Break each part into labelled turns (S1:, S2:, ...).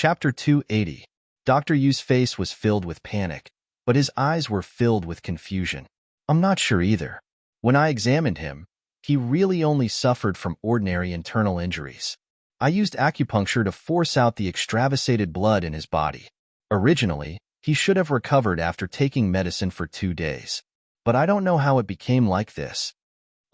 S1: Chapter 280. Dr. Yu's face was filled with panic, but his eyes were filled with confusion. I'm not sure either. When I examined him, he really only suffered from ordinary internal injuries. I used acupuncture to force out the extravasated blood in his body. Originally, he should have recovered after taking medicine for 2 days. But I don't know how it became like this.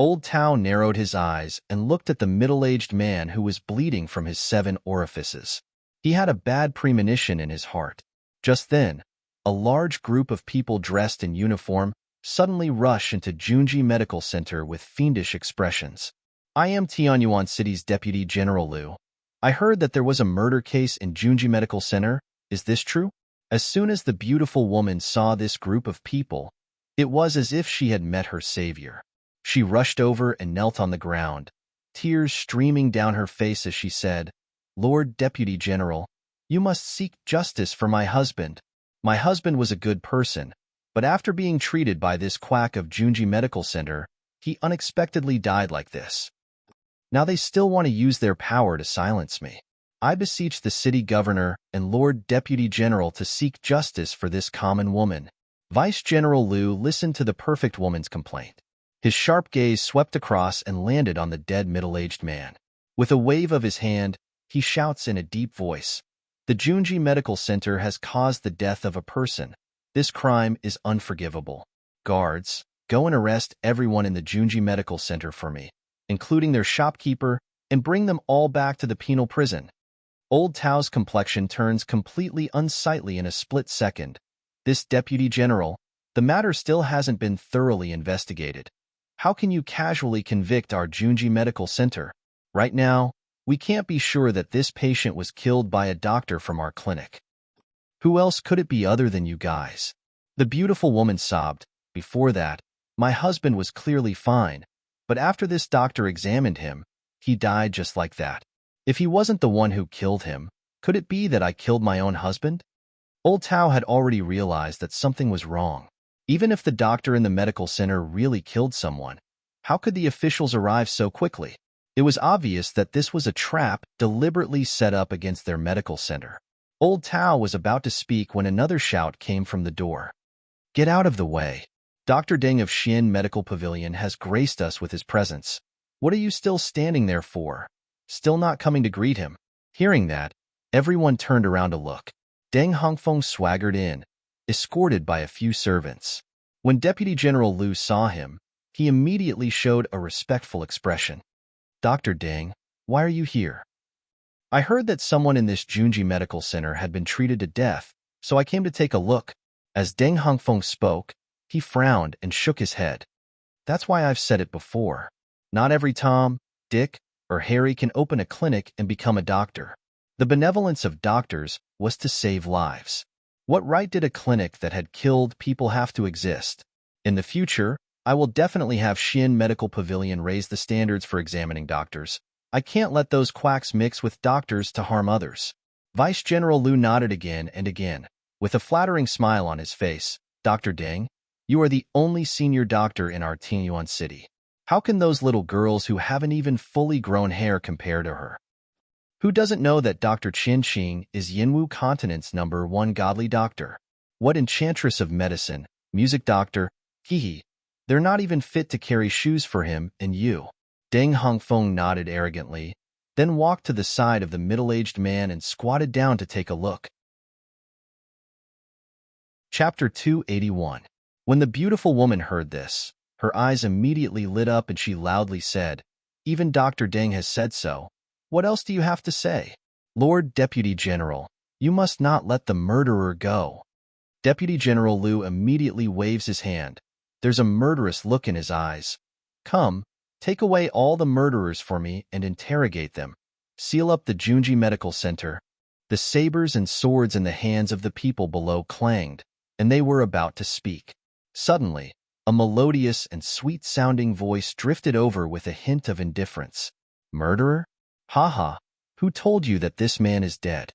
S1: Old Tao narrowed his eyes and looked at the middle-aged man who was bleeding from his 7 orifices. He had a bad premonition in his heart. Just then, a large group of people dressed in uniform suddenly rushed into Junji Medical Center with fiendish expressions. I am Tianyuan City's Deputy General Liu. I heard that there was a murder case in Junji Medical Center. Is this true? As soon as the beautiful woman saw this group of people, it was as if she had met her savior. She rushed over and knelt on the ground, tears streaming down her face as she said, "Lord Deputy General, you must seek justice for my husband. My husband was a good person, but after being treated by this quack of Junji Medical Center, he unexpectedly died like this. Now they still want to use their power to silence me. I beseech the city governor and Lord Deputy General to seek justice for this common woman." Vice General Liu listened to the perfect woman's complaint. His sharp gaze swept across and landed on the dead middle-aged man. With a wave of his hand, he shouts in a deep voice, "The Junji Medical Center has caused the death of a person. This crime is unforgivable. Guards, go and arrest everyone in the Junji Medical Center for me, including their shopkeeper, and bring them all back to the penal prison." Old Tao's complexion turns completely unsightly in a split second. "This Deputy General, the matter still hasn't been thoroughly investigated. How can you casually convict our Junji Medical Center? Right now, we can't be sure that this patient was killed by a doctor from our clinic. Who else could it be other than you guys?" The beautiful woman sobbed. "Before that, my husband was clearly fine, but after this doctor examined him, he died just like that. If he wasn't the one who killed him, could it be that I killed my own husband?" Old Tao had already realized that something was wrong. Even if the doctor in the medical center really killed someone, how could the officials arrive so quickly? It was obvious that this was a trap deliberately set up against their medical center. Old Tao was about to speak when another shout came from the door. "Get out of the way. Dr. Deng of Xian Medical Pavilion has graced us with his presence. What are you still standing there for? Still not coming to greet him?" Hearing that, everyone turned around to look. Deng Hongfeng swaggered in, escorted by a few servants. When Deputy General Liu saw him, he immediately showed a respectful expression. "Dr. Deng, why are you here?" "I heard that someone in this Junji Medical Center had been treated to death, so I came to take a look." As Deng Hongfeng spoke, he frowned and shook his head. "That's why I've said it before. Not every Tom, Dick, or Harry can open a clinic and become a doctor. The benevolence of doctors was to save lives. What right did a clinic that had killed people have to exist? In the future, I will definitely have Xian Medical Pavilion raise the standards for examining doctors. I can't let those quacks mix with doctors to harm others." Vice General Liu nodded again and again, with a flattering smile on his face. "Dr. Deng, you are the only senior doctor in our Tianyuan city. How can those little girls who haven't even fully grown hair compare to her? Who doesn't know that Dr. Qin Qing is Yinwu Continent's #1 godly doctor? What enchantress of medicine, music doctor, hehe. They're not even fit to carry shoes for him and you." Deng Hongfeng nodded arrogantly, then walked to the side of the middle-aged man and squatted down to take a look. Chapter 281. When the beautiful woman heard this, her eyes immediately lit up and she loudly said, "Even Dr. Deng has said so. What else do you have to say? Lord Deputy General, you must not let the murderer go." Deputy General Liu immediately waves his hand. There's a murderous look in his eyes. "Come, take away all the murderers for me and interrogate them. Seal up the Junji Medical Center." The sabers and swords in the hands of the people below clanged, and they were about to speak. Suddenly, a melodious and sweet-sounding voice drifted over with a hint of indifference. "Murderer? Haha, who told you that this man is dead?"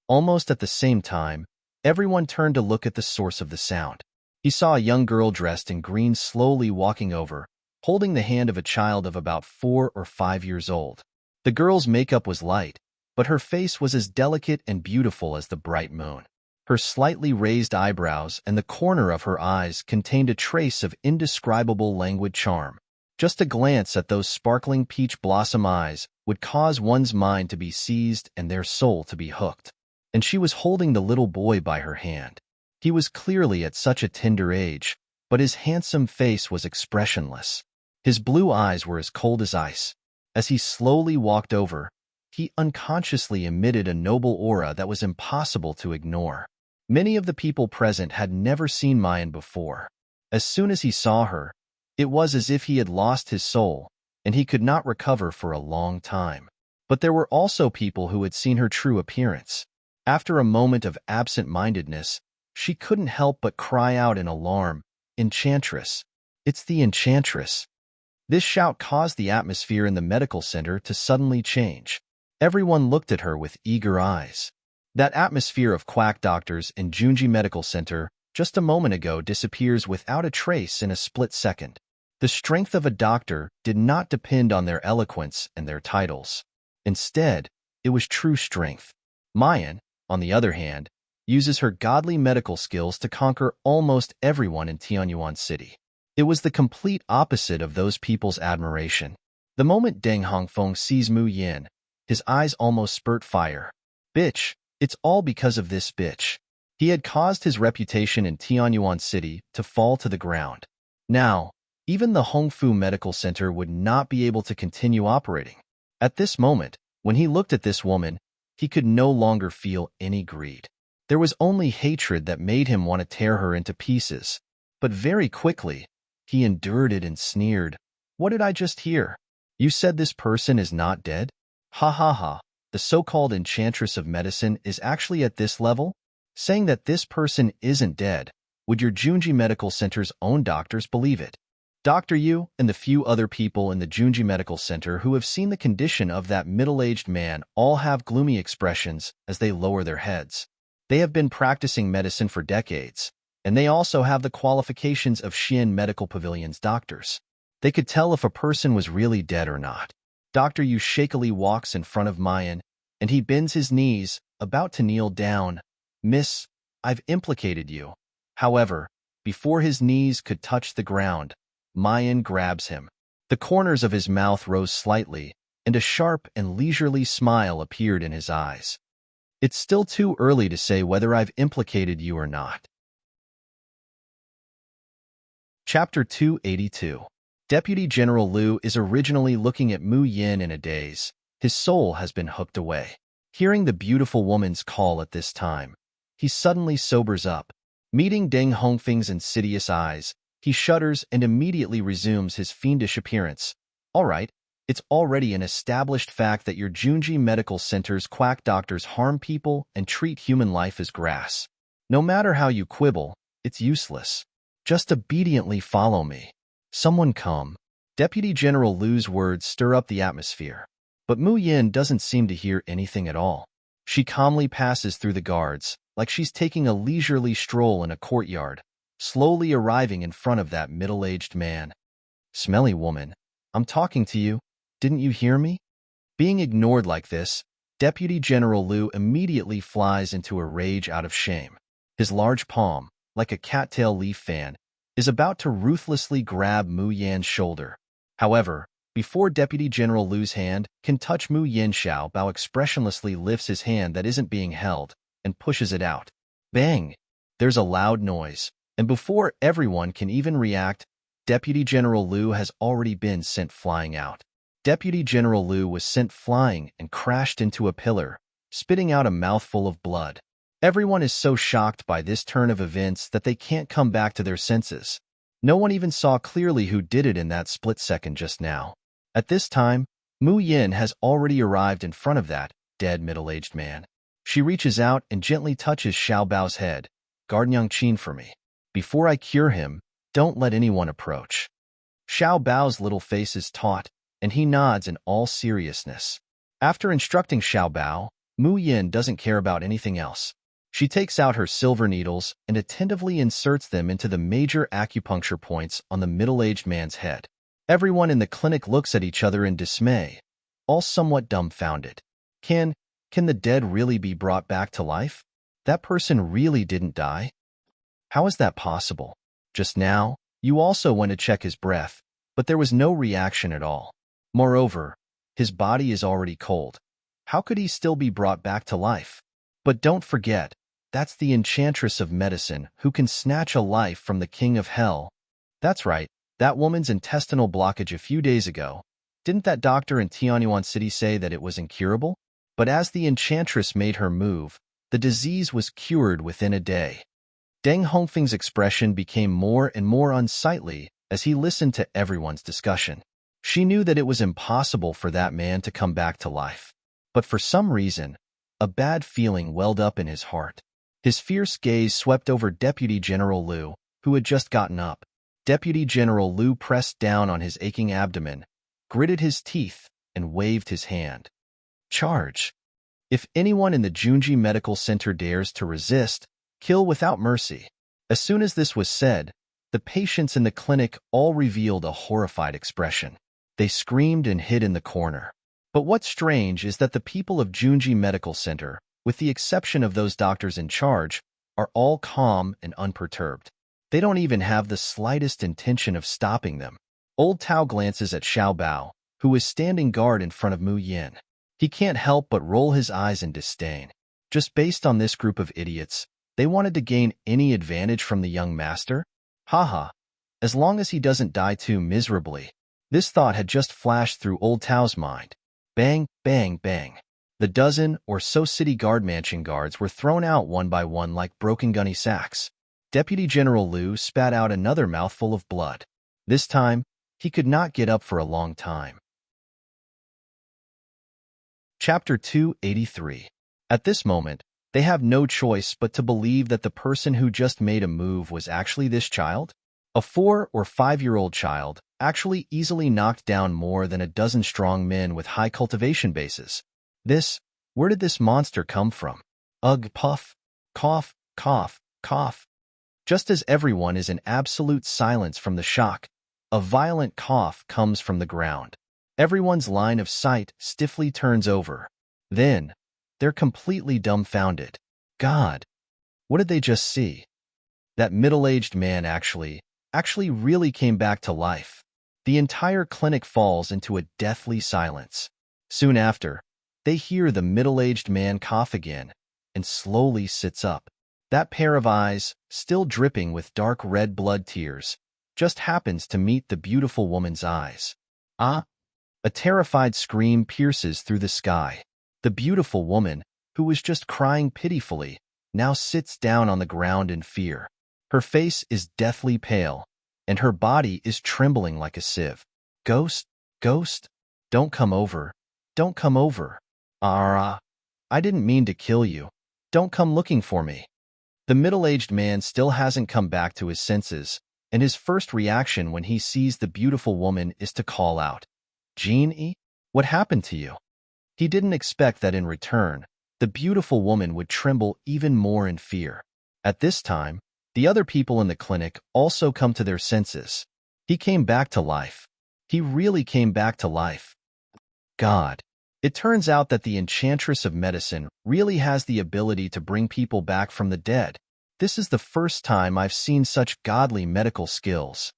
S1: Almost at the same time, everyone turned to look at the source of the sound. He saw a young girl dressed in green slowly walking over, holding the hand of a child of about 4 or 5 years old. The girl's makeup was light, but her face was as delicate and beautiful as the bright moon. Her slightly raised eyebrows and the corner of her eyes contained a trace of indescribable languid charm. Just a glance at those sparkling peach blossom eyes would cause one's mind to be seized and their soul to be hooked. And she was holding the little boy by her hand. He was clearly at such a tender age, but his handsome face was expressionless. His blue eyes were as cold as ice. As he slowly walked over, he unconsciously emitted a noble aura that was impossible to ignore. Many of the people present had never seen Mayan before. As soon as he saw her, it was as if he had lost his soul, and he could not recover for a long time. But there were also people who had seen her true appearance. After a moment of absent-mindedness, she couldn't help but cry out in alarm, "Enchantress! It's the Enchantress!" This shout caused the atmosphere in the medical center to suddenly change. Everyone looked at her with eager eyes. That atmosphere of quack doctors in Junji Medical Center just a moment ago disappears without a trace in a split second. The strength of a doctor did not depend on their eloquence and their titles. Instead, it was true strength. Mayan, on the other hand, uses her godly medical skills to conquer almost everyone in Tianyuan City. It was the complete opposite of those people's admiration. The moment Deng Hongfeng sees Mu Yin, his eyes almost spurt fire. Bitch, it's all because of this bitch. He had caused his reputation in Tianyuan City to fall to the ground. Now, even the Hongfu Medical Center would not be able to continue operating. At this moment, when he looked at this woman, he could no longer feel any greed. There was only hatred that made him want to tear her into pieces. But very quickly, he endured it and sneered. What did I just hear? You said this person is not dead? Ha ha ha. The so-called Enchantress of Medicine is actually at this level? Saying that this person isn't dead, would your Junji Medical Center's own doctors believe it? Dr. Yu and the few other people in the Junji Medical Center who have seen the condition of that middle-aged man all have gloomy expressions as they lower their heads. They have been practicing medicine for decades, and they also have the qualifications of Xian Medical Pavilion's doctors. They could tell if a person was really dead or not. Dr. Yu shakily walks in front of Mayan, and he bends his knees, about to kneel down. Miss, I've implicated you. However, before his knees could touch the ground, Mayan grabs him. The corners of his mouth rose slightly, and a sharp and leisurely smile appeared in his eyes. It's still too early to say whether I've implicated you or not. Chapter 282. Deputy General Liu is originally looking at Mu Yin in a daze. His soul has been hooked away. Hearing the beautiful woman's call at this time, he suddenly sobers up. Meeting Deng Hongfeng's insidious eyes, he shudders and immediately resumes his fiendish appearance. All right, it's already an established fact that your Junji Medical Center's quack doctors harm people and treat human life as grass. No matter how you quibble, it's useless. Just obediently follow me. Someone come. Deputy General Liu's words stir up the atmosphere. But Mu Yin doesn't seem to hear anything at all. She calmly passes through the guards, like she's taking a leisurely stroll in a courtyard, slowly arriving in front of that middle-aged man. Smelly woman, I'm talking to you. Didn't you hear me? Being ignored like this, Deputy General Liu immediately flies into a rage out of shame. His large palm, like a cattail leaf fan, is about to ruthlessly grab Mu Yan's shoulder. However, before Deputy General Liu's hand can touch Mu Yin, Xiao Bao expressionlessly lifts his hand that isn't being held and pushes it out. Bang! There's a loud noise, and before everyone can even react, Deputy General Liu has already been sent flying out. Deputy General Liu was sent flying and crashed into a pillar, spitting out a mouthful of blood. Everyone is so shocked by this turn of events that they can't come back to their senses. No one even saw clearly who did it in that split second just now. At this time, Mu Yin has already arrived in front of that dead middle-aged man. She reaches out and gently touches Xiao Bao's head. Guard Yang Qin for me. Before I cure him, don't let anyone approach. Xiao Bao's little face is taut, and he nods in all seriousness. After instructing Xiao Bao, Mu Yin doesn't care about anything else. She takes out her silver needles and attentively inserts them into the major acupuncture points on the middle-aged man's head. Everyone in the clinic looks at each other in dismay, all somewhat dumbfounded. Can Can the dead really be brought back to life? That person really didn't die? How is that possible? Just now, you also went to check his breath, but there was no reaction at all. Moreover, his body is already cold. How could he still be brought back to life? But don't forget, that's the Enchantress of Medicine who can snatch a life from the King of Hell. That's right, that woman's intestinal blockage a few days ago. Didn't that doctor in Tianyuan City say that it was incurable? But as the Enchantress made her move, the disease was cured within a day. Deng Hongfeng's expression became more and more unsightly as he listened to everyone's discussion. She knew that it was impossible for that man to come back to life. But for some reason, a bad feeling welled up in his heart. His fierce gaze swept over Deputy General Liu, who had just gotten up. Deputy General Liu pressed down on his aching abdomen, gritted his teeth, and waved his hand. Charge! If anyone in the Junji Medical Center dares to resist, kill without mercy. As soon as this was said, the patients in the clinic all revealed a horrified expression. They screamed and hid in the corner. But what's strange is that the people of Junji Medical Center, with the exception of those doctors in charge, are all calm and unperturbed. They don't even have the slightest intention of stopping them. Old Tao glances at Xiao Bao, who is standing guard in front of Mu Yin. He can't help but roll his eyes in disdain. Just based on this group of idiots, they wanted to gain any advantage from the young master? Haha, as long as he doesn't die too miserably. This thought had just flashed through Old Tao's mind. Bang, bang, bang. The dozen or so city guard mansion guards were thrown out one by one like broken gunny sacks. Deputy General Liu spat out another mouthful of blood. This time, he could not get up for a long time. Chapter 283. At this moment, they have no choice but to believe that the person who just made a move was actually this child. A 4- or 5-year-old child actually easily knocked down more than a dozen strong men with high cultivation bases. Where did this monster come from? Ugh, puff, cough, cough, cough. Just as everyone is in absolute silence from the shock, a violent cough comes from the ground. Everyone's line of sight stiffly turns over. Then, they're completely dumbfounded. God, what did they just see? That middle-aged man actually really came back to life. The entire clinic falls into a deathly silence. Soon after, they hear the middle-aged man cough again and slowly sits up. That pair of eyes, still dripping with dark red blood tears, just happens to meet the beautiful woman's eyes. Ah! A terrified scream pierces through the sky. The beautiful woman, who was just crying pitifully, now sits down on the ground in fear. Her face is deathly pale, and her body is trembling like a sieve. Ghost, ghost, don't come over, don't come over. Ah, I didn't mean to kill you. Don't come looking for me. The middle-aged man still hasn't come back to his senses, and his first reaction when he sees the beautiful woman is to call out, Jean-y, what happened to you? He didn't expect that in return, the beautiful woman would tremble even more in fear. At this time, the other people in the clinic also come to their senses. He came back to life. He really came back to life. God. It turns out that the Enchantress of Medicine really has the ability to bring people back from the dead. This is the first time I've seen such godly medical skills.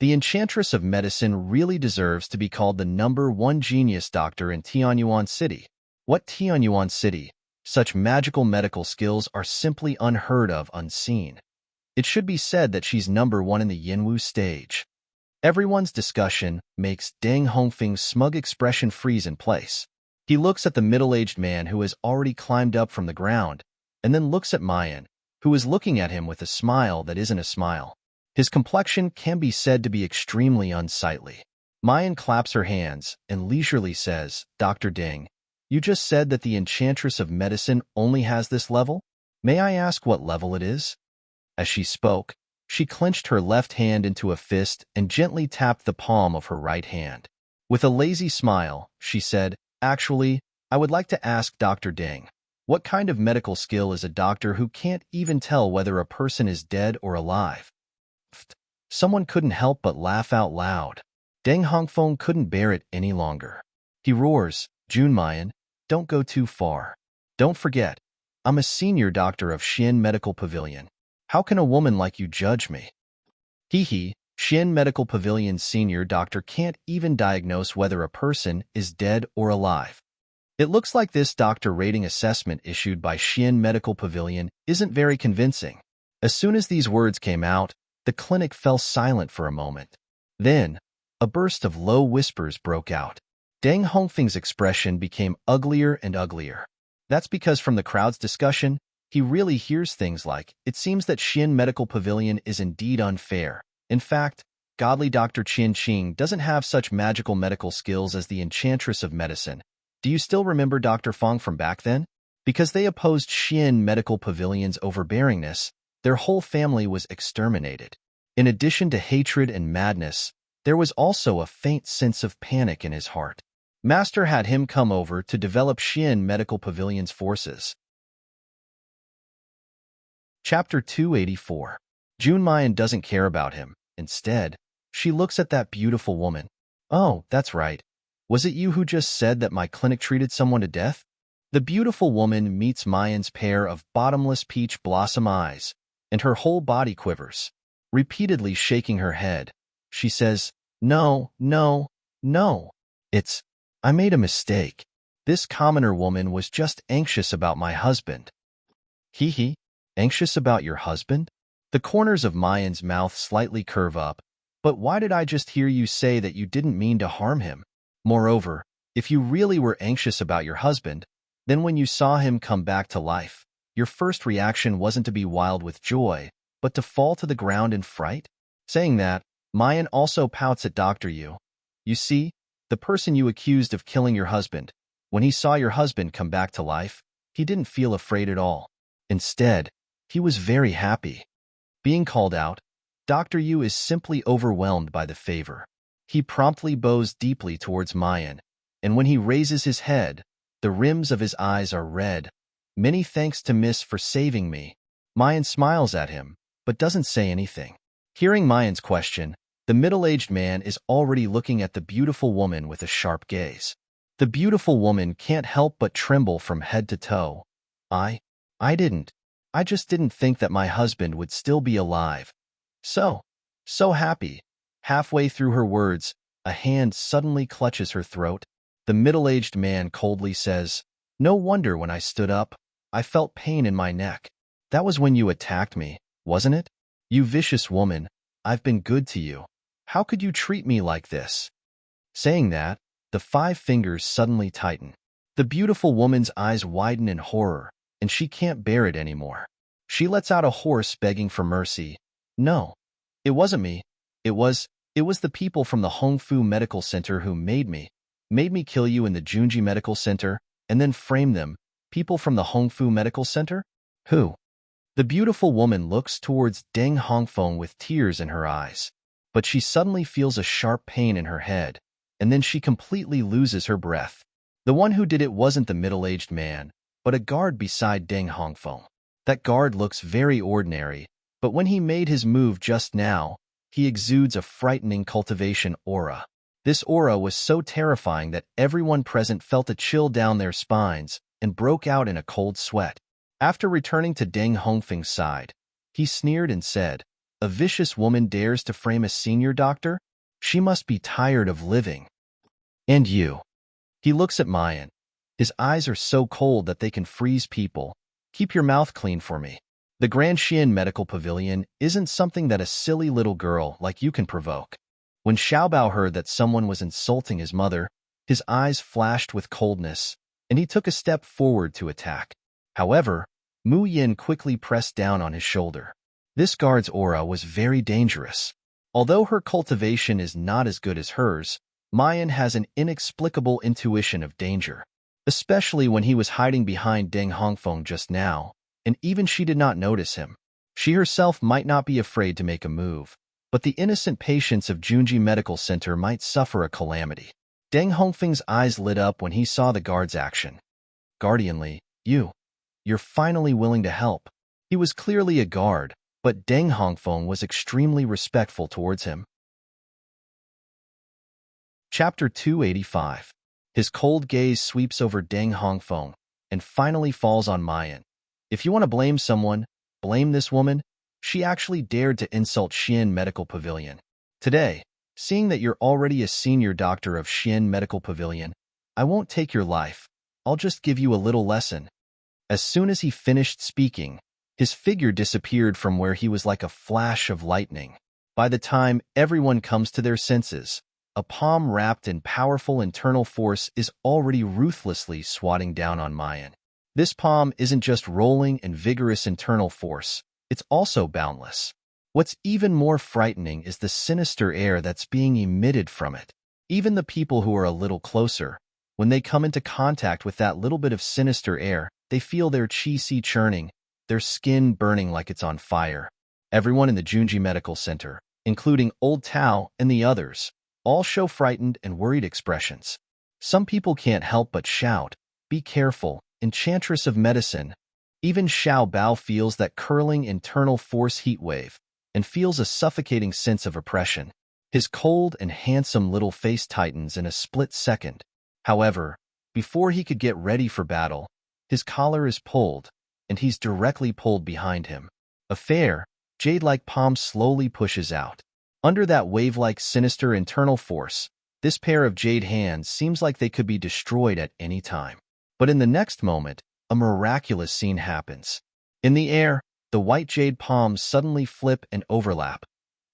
S1: The Enchantress of Medicine really deserves to be called the #1 genius doctor in Tianyuan City. What Tianyuan City? Such magical medical skills are simply unheard of, unseen. It should be said that she's #1 in the Yinwu stage. Everyone's discussion makes Deng Hongfeng's smug expression freeze in place. He looks at the middle-aged man who has already climbed up from the ground, and then looks at Mayan, who is looking at him with a smile that isn't a smile. His complexion can be said to be extremely unsightly. Mayan claps her hands and leisurely says, Dr. Deng, you just said that the Enchantress of Medicine only has this level? May I ask what level it is? As she spoke, she clenched her left hand into a fist and gently tapped the palm of her right hand. With a lazy smile, she said, Actually, I would like to ask Dr. Deng, what kind of medical skill is a doctor who can't even tell whether a person is dead or alive? Someone couldn't help but laugh out loud. Deng Hongfeng couldn't bear it any longer. He roars, Junmayan, don't go too far. Don't forget, I'm a senior doctor of Xin Medical Pavilion. How can a woman like you judge me? Hee hee, Xin Medical Pavilion's senior doctor can't even diagnose whether a person is dead or alive. It looks like this doctor rating assessment issued by Xin Medical Pavilion isn't very convincing. As soon as these words came out, the clinic fell silent for a moment. Then, a burst of low whispers broke out. Deng Hongfeng's expression became uglier and uglier. That's because from the crowd's discussion, he really hears things like, "It seems that Xin Medical Pavilion is indeed unfair. In fact, godly Dr. Qin Qing doesn't have such magical medical skills as the Enchantress of medicine. Do you still remember Dr. Fong from back then? Because they opposed Xin Medical Pavilion's overbearingness, their whole family was exterminated. In addition to hatred and madness, there was also a faint sense of panic in his heart. Master had him come over to develop Xin Medical Pavilion's forces." Chapter 284. Jun Mayan doesn't care about him. Instead, she looks at that beautiful woman. "Oh, that's right. Was it you who just said that my clinic treated someone to death?" The beautiful woman meets Mayan's pair of bottomless peach blossom eyes, and her whole body quivers. Repeatedly shaking her head, she says, "No, no, no. I made a mistake. This commoner woman was just anxious about my husband." Hee hee, anxious about your husband? The corners of Mayan's mouth slightly curve up. But why did I just hear you say that you didn't mean to harm him? Moreover, if you really were anxious about your husband, then when you saw him come back to life, your first reaction wasn't to be wild with joy, but to fall to the ground in fright? Saying that, Mayan also pouts at Dr. Yu. You see, the person you accused of killing your husband, when he saw your husband come back to life, he didn't feel afraid at all. Instead, he was very happy. Being called out, Dr. Yu is simply overwhelmed by the favor. He promptly bows deeply towards Mayan, and when he raises his head, the rims of his eyes are red. "Many thanks to Miss for saving me." Mayan smiles at him, but doesn't say anything. Hearing Mayan's question, the middle-aged man is already looking at the beautiful woman with a sharp gaze. The beautiful woman can't help but tremble from head to toe. I just didn't think that my husband would still be alive. So happy." Halfway through her words, a hand suddenly clutches her throat. The middle-aged man coldly says, "No wonder when I stood up, I felt pain in my neck. That was when you attacked me, wasn't it? You vicious woman, I've been good to you. How could you treat me like this?" Saying that, the 5 fingers suddenly tighten. The beautiful woman's eyes widen in horror, and she can't bear it anymore. She lets out a hoarse begging for mercy. "No, it wasn't me. It was the people from the Hongfu Medical Center who made me kill you in the Junji Medical Center, and then frame them. People from the Hongfu Medical Center? Who?" The beautiful woman looks towards Deng Hongfeng with tears in her eyes, but she suddenly feels a sharp pain in her head, and then she completely loses her breath. The one who did it wasn't the middle-aged man, but a guard beside Deng Hongfeng. That guard looks very ordinary, but when he made his move just now, he exudes a frightening cultivation aura. This aura was so terrifying that everyone present felt a chill down their spines and broke out in a cold sweat. After returning to Deng Hongfeng's side, he sneered and said, "A vicious woman dares to frame a senior doctor? She must be tired of living. And you?" He looks at Mayan. His eyes are so cold that they can freeze people. "Keep your mouth clean for me. The Grand Xian Medical Pavilion isn't something that a silly little girl like you can provoke." When Xiaobao heard that someone was insulting his mother, his eyes flashed with coldness, and he took a step forward to attack. However, Mu Yin quickly pressed down on his shoulder. This guard's aura was very dangerous. Although her cultivation is not as good as hers, Mayan has an inexplicable intuition of danger, especially when he was hiding behind Deng Hongfeng just now, and even she did not notice him. She herself might not be afraid to make a move, but the innocent patients of Junji Medical Center might suffer a calamity. Deng Hongfeng's eyes lit up when he saw the guard's action. Guardianly, you're finally willing to help." He was clearly a guard, but Deng Hongfeng was extremely respectful towards him. Chapter 285. His cold gaze sweeps over Deng Hongfeng, and finally falls on Mayan. If you want to blame someone, blame this woman. She actually dared to insult Xian Medical Pavilion. Today, seeing that you're already a senior doctor of Xian Medical Pavilion, I won't take your life. I'll just give you a little lesson. As soon as he finished speaking, his figure disappeared from where he was like a flash of lightning. By the time everyone comes to their senses, a palm wrapped in powerful internal force is already ruthlessly swatting down on Mayan. This palm isn't just rolling and vigorous internal force, it's also boundless. What's even more frightening is the sinister air that's being emitted from it. Even the people who are a little closer, when they come into contact with that little bit of sinister air, they feel their chi churning, their skin burning like it's on fire. Everyone in the Junji Medical Center, including Old Tao and the others, all show frightened and worried expressions. Some people can't help but shout, "Be careful, Enchantress of Medicine." Even Xiao Bao feels that curling internal force heat wave and feels a suffocating sense of oppression. His cold and handsome little face tightens in a split second. However, before he could get ready for battle, his collar is pulled, and he's directly pulled behind him. A fair, jade-like palm slowly pushes out. Under that wave-like sinister internal force, this pair of jade hands seems like they could be destroyed at any time. But in the next moment, a miraculous scene happens. In the air, the white jade palms suddenly flip and overlap.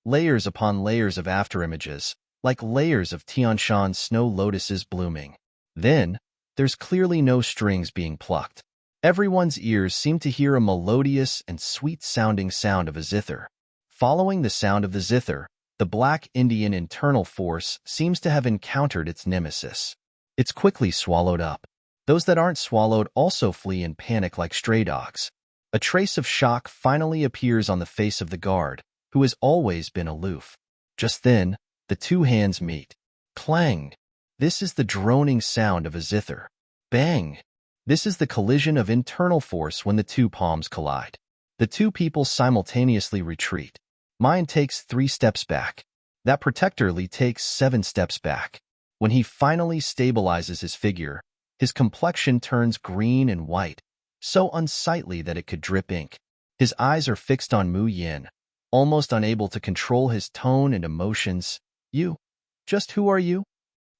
S1: Layers upon layers of afterimages, like layers of Tianshan snow lotuses blooming. Then, there's clearly no strings being plucked. Everyone's ears seem to hear a melodious and sweet-sounding sound of a zither. Following the sound of the zither, the Black Indian internal force seems to have encountered its nemesis. It's quickly swallowed up. Those that aren't swallowed also flee in panic like stray dogs. A trace of shock finally appears on the face of the guard, who has always been aloof. Just then, the two hands meet. Clang! This is the droning sound of a zither. Bang! This is the collision of internal force when the two palms collide. The two people simultaneously retreat. Mayan takes 3 steps back. That Protector Lee takes 7 steps back. When he finally stabilizes his figure, his complexion turns green and white, so unsightly that it could drip ink. His eyes are fixed on Mu Yin, almost unable to control his tone and emotions. "You? Just who are you?"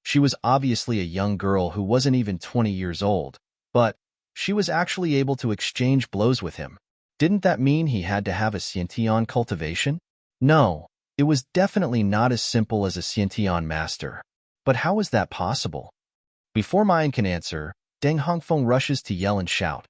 S1: She was obviously a young girl who wasn't even 20 years old, but she was actually able to exchange blows with him. Didn't that mean he had to have a Xiantian cultivation? No, it was definitely not as simple as a Xiantian master. But how was that possible? Before Mayan can answer, Deng Hongfeng rushes to yell and shout.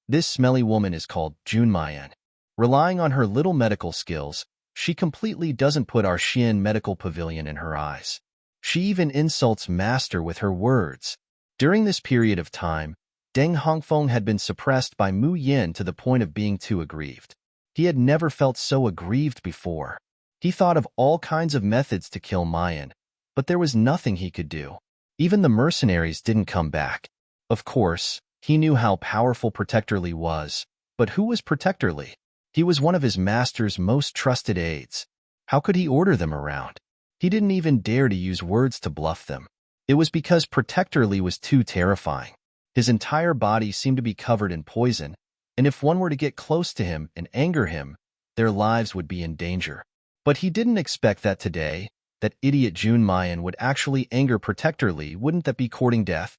S1: This smelly woman is called Jun Mayan. Relying on her little medical skills, she completely doesn't put our Xian Medical Pavilion in her eyes. She even insults Master with her words. During this period of time, Deng Hongfeng had been suppressed by Mu Yin to the point of being too aggrieved. He had never felt so aggrieved before. He thought of all kinds of methods to kill Mayan, but there was nothing he could do. Even the mercenaries didn't come back. Of course, he knew how powerful Protector Lee was, but who was Protector Lee? He was one of his master's most trusted aides. How could he order them around? He didn't even dare to use words to bluff them. It was because Protector Lee was too terrifying. His entire body seemed to be covered in poison, and if one were to get close to him and anger him, their lives would be in danger. But he didn't expect that today, that idiot Jun Mayan would actually anger Protector Lee. Wouldn't that be courting death?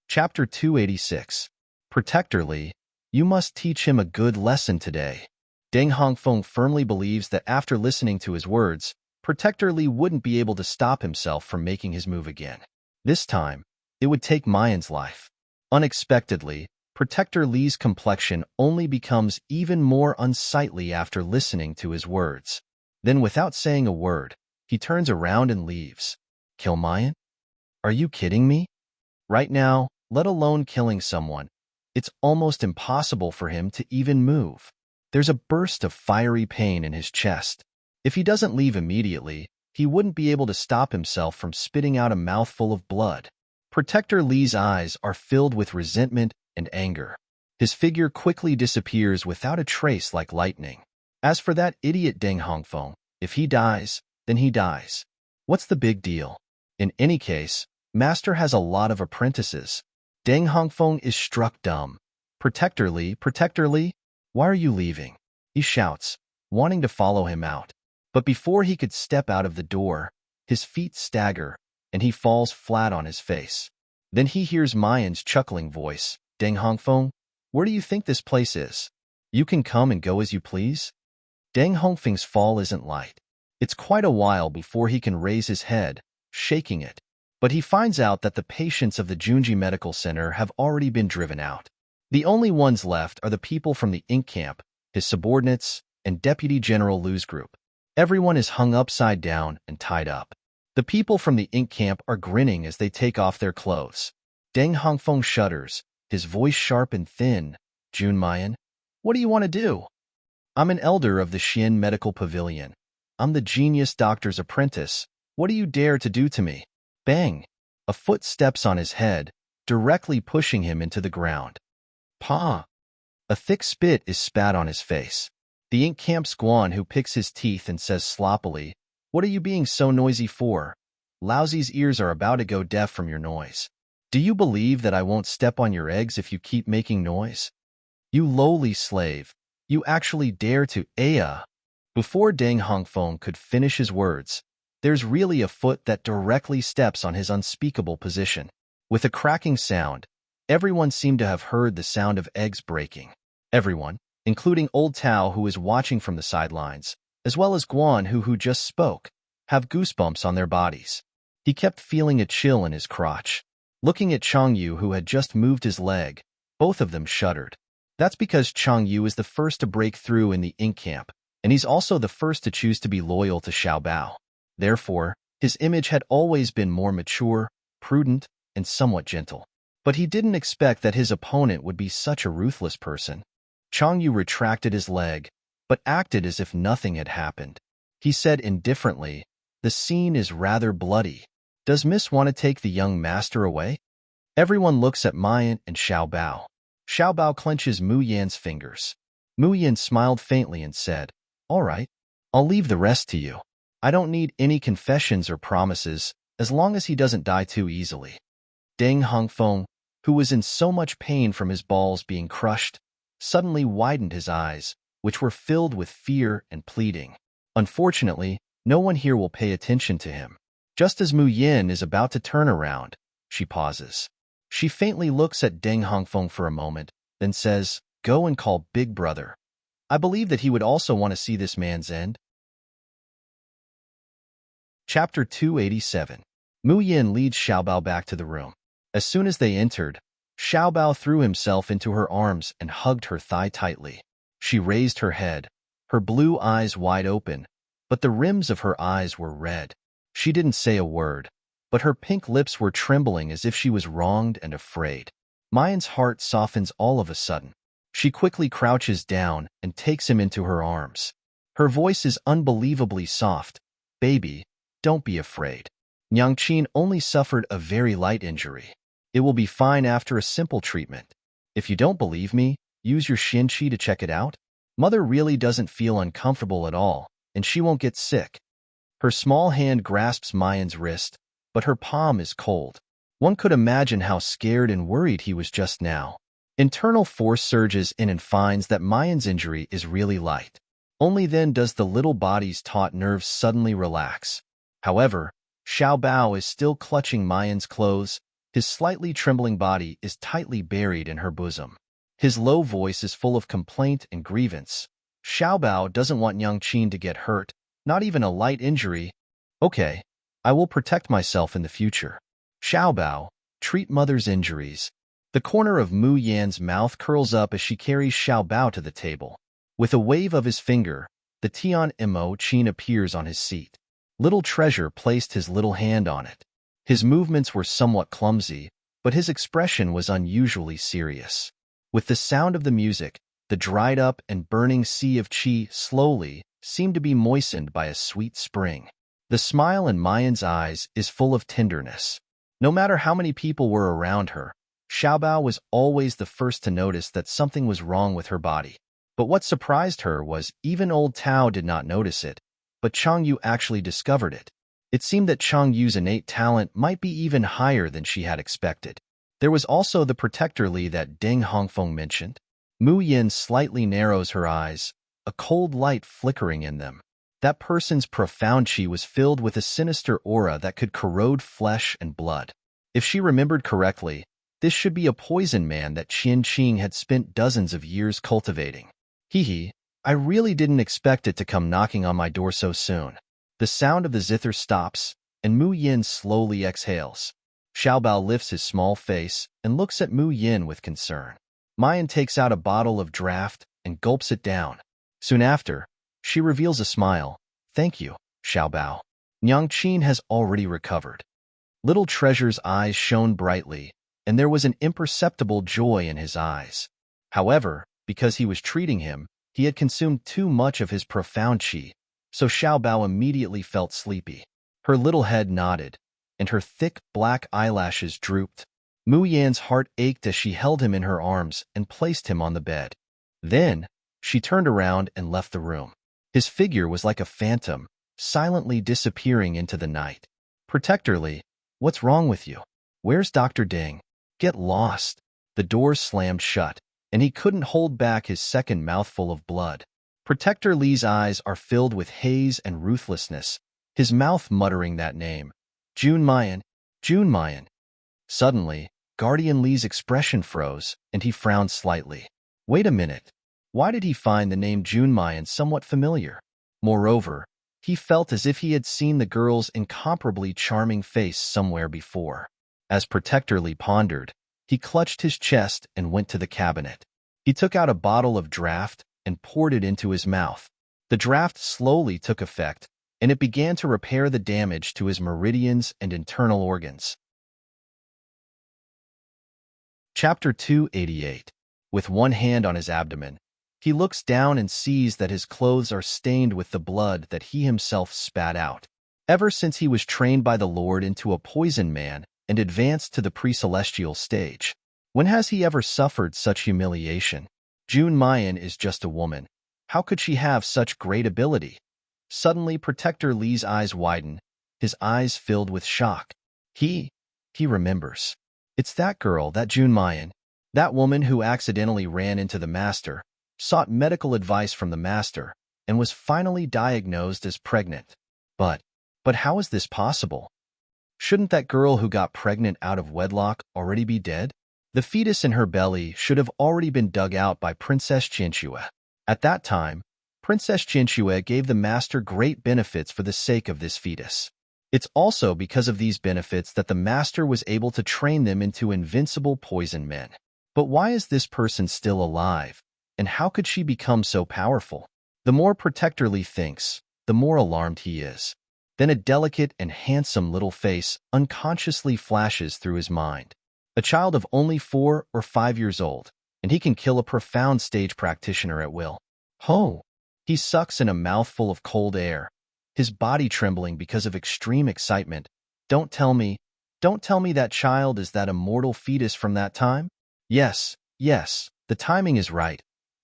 S1: Chapter 286. Protector Lee, you must teach him a good lesson today. Deng Hongfeng firmly believes that after listening to his words, Protector Lee wouldn't be able to stop himself from making his move again. This time, it would take Mayan's life. Unexpectedly, Protector Lee's complexion only becomes even more unsightly after listening to his words. Then without saying a word, he turns around and leaves. Kill Mayan? Are you kidding me? Right now, let alone killing someone, it's almost impossible for him to even move. There's a burst of fiery pain in his chest. If he doesn't leave immediately, he wouldn't be able to stop himself from spitting out a mouthful of blood. Protector Lee's eyes are filled with resentment and anger. His figure quickly disappears without a trace like lightning. As for that idiot Deng Hongfeng, if he dies, then he dies. What's the big deal? In any case, Master has a lot of apprentices. Deng Hongfeng is struck dumb. Protector Li, why are you leaving? He shouts, wanting to follow him out. But before he could step out of the door, his feet stagger, and he falls flat on his face. Then he hears Mayan's chuckling voice. Deng Hongfeng, where do you think this place is? You can come and go as you please? Deng Hongfeng's fall isn't light. It's quite a while before he can raise his head, shaking it. But he finds out that the patients of the Junji Medical Center have already been driven out. The only ones left are the people from the ink camp, his subordinates, and Deputy General Liu's group. Everyone is hung upside down and tied up. The people from the ink camp are grinning as they take off their clothes. Deng Hongfeng shudders, his voice sharp and thin. Jun Mayan, what do you want to do? I'm an elder of the Xian Medical Pavilion. I'm the genius doctor's apprentice. What do you dare to do to me? Bang! A foot steps on his head, directly pushing him into the ground. Pa! A thick spit is spat on his face. The ink camp's Guan who picks his teeth and says sloppily, what are you being so noisy for? Lousy's ears are about to go deaf from your noise. Do you believe that I won't step on your eggs if you keep making noise? You lowly slave, you actually dare to Before Deng Hongfeng could finish his words, there's really a foot that directly steps on his unspeakable position. With a cracking sound, everyone seemed to have heard the sound of eggs breaking. Everyone, including Old Tao who is watching from the sidelines, as well as Guan who just spoke, have goosebumps on their bodies. He kept feeling a chill in his crotch. Looking at Chang Yu who had just moved his leg, both of them shuddered. That's because Chang Yu is the first to break through in the ink camp, and he's also the first to choose to be loyal to Xiao Bao. Therefore, his image had always been more mature, prudent, and somewhat gentle. But he didn't expect that his opponent would be such a ruthless person. Chang Yu retracted his leg, but acted as if nothing had happened. He said indifferently, the scene is rather bloody. Does Miss want to take the young master away? Everyone looks at Mayan and Xiao Bao. Xiao Bao clenches Mu Yan's fingers. Mu Yan smiled faintly and said, all right, I'll leave the rest to you. I don't need any confessions or promises, as long as he doesn't die too easily. Deng Hongfeng, who was in so much pain from his balls being crushed, suddenly widened his eyes, which were filled with fear and pleading. Unfortunately, no one here will pay attention to him. Just as Mu Yan is about to turn around, she pauses. She faintly looks at Deng Hongfeng for a moment, then says, go and call Big Brother. I believe that he would also want to see this man's end. Chapter 287. Mu Yan leads Xiao Bao back to the room. As soon as they entered, Xiao Bao threw himself into her arms and hugged her thigh tightly. She raised her head, her blue eyes wide open, but the rims of her eyes were red. She didn't say a word, but her pink lips were trembling as if she was wronged and afraid. Mayan's heart softens all of a sudden. She quickly crouches down and takes him into her arms. Her voice is unbelievably soft. Baby, don't be afraid. Nyangqin only suffered a very light injury. It will be fine after a simple treatment. If you don't believe me, use your Xinqi to check it out. Mother really doesn't feel uncomfortable at all, and she won't get sick. Her small hand grasps Mayan's wrist, but her palm is cold. One could imagine how scared and worried he was just now. Internal force surges in and finds that Mayan's injury is really light. Only then does the little body's taut nerves suddenly relax. However, Xiao Bao is still clutching Mayan's clothes. His slightly trembling body is tightly buried in her bosom. His low voice is full of complaint and grievance. Xiao Bao doesn't want Nyangqin to get hurt, not even a light injury. Okay, I will protect myself in the future. Xiao Bao, treat mother's injuries. The corner of Mu Yan's mouth curls up as she carries Xiao Bao to the table. With a wave of his finger, the Tian Mo Qin appears on his seat. Little Treasure placed his little hand on it. His movements were somewhat clumsy, but his expression was unusually serious. With the sound of the music, the dried-up and burning sea of qi slowly seemed to be moistened by a sweet spring. The smile in Mayan's eyes is full of tenderness. No matter how many people were around her, Xiao Bao was always the first to notice that something was wrong with her body. But what surprised her was even old Tao did not notice it, but Chang Yu actually discovered it. It seemed that Chang Yu's innate talent might be even higher than she had expected. There was also the protector Li that Ding Hongfeng mentioned. Mu Yin slightly narrows her eyes, a cold light flickering in them. That person's profound qi was filled with a sinister aura that could corrode flesh and blood. If she remembered correctly, this should be a poison man that Qian Qing had spent dozens of years cultivating. Hee, I really didn't expect it to come knocking on my door so soon. The sound of the zither stops, and Mu Yin slowly exhales. Xiaobao lifts his small face and looks at Mu Yin with concern. Mayan takes out a bottle of draft and gulps it down. Soon after, she reveals a smile. Thank you, Xiaobao. Nyang Qin has already recovered. Little Treasure's eyes shone brightly, and there was an imperceptible joy in his eyes. However, because he was treating him, he had consumed too much of his profound qi, so Xiaobao immediately felt sleepy. Her little head nodded, and her thick black eyelashes drooped. Mu Yan's heart ached as she held him in her arms and placed him on the bed. Then, she turned around and left the room. His figure was like a phantom, silently disappearing into the night. Protector Li, what's wrong with you? Where's Dr. Ding? Get lost. The door slammed shut, and he couldn't hold back his second mouthful of blood. Protector Li's eyes are filled with haze and ruthlessness, his mouth muttering that name. Jun Mayan, Jun Mayan. Suddenly, Guardian Li's expression froze, and he frowned slightly. Wait a minute. Why did he find the name Jun Mayan somewhat familiar? Moreover, he felt as if he had seen the girl's incomparably charming face somewhere before. As Protector Li pondered, he clutched his chest and went to the cabinet. He took out a bottle of draft and poured it into his mouth. The draft slowly took effect, and it began to repair the damage to his meridians and internal organs. Chapter 288. With one hand on his abdomen, he looks down and sees that his clothes are stained with the blood that he himself spat out. Ever since he was trained by the Lord into a poison man and advanced to the pre-celestial stage, when has he ever suffered such humiliation? Jun Mayan is just a woman. How could she have such great ability? Suddenly, Protector Li's eyes widen, his eyes filled with shock. He remembers. It's that girl, that Jun Mayan, that woman who accidentally ran into the master, sought medical advice from the master, and was finally diagnosed as pregnant. But how is this possible? Shouldn't that girl who got pregnant out of wedlock already be dead? The fetus in her belly should have already been dug out by Princess Qianxue. At that time, Princess Qianxue gave the master great benefits for the sake of this fetus. It's also because of these benefits that the master was able to train them into invincible poison men. But why is this person still alive? And how could she become so powerful? The more Protector Li thinks, the more alarmed he is. Then a delicate and handsome little face unconsciously flashes through his mind. A child of only 4 or 5 years old, and he can kill a profound stage practitioner at will. Ho! He sucks in a mouthful of cold air, his body trembling because of extreme excitement. Don't tell me that child is that immortal fetus from that time? Yes, the timing is right.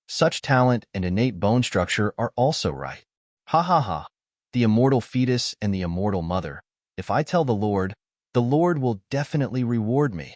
S1: Such talent and innate bone structure are also right. Ha ha ha. The immortal fetus and the immortal mother. If I tell the Lord will definitely reward me.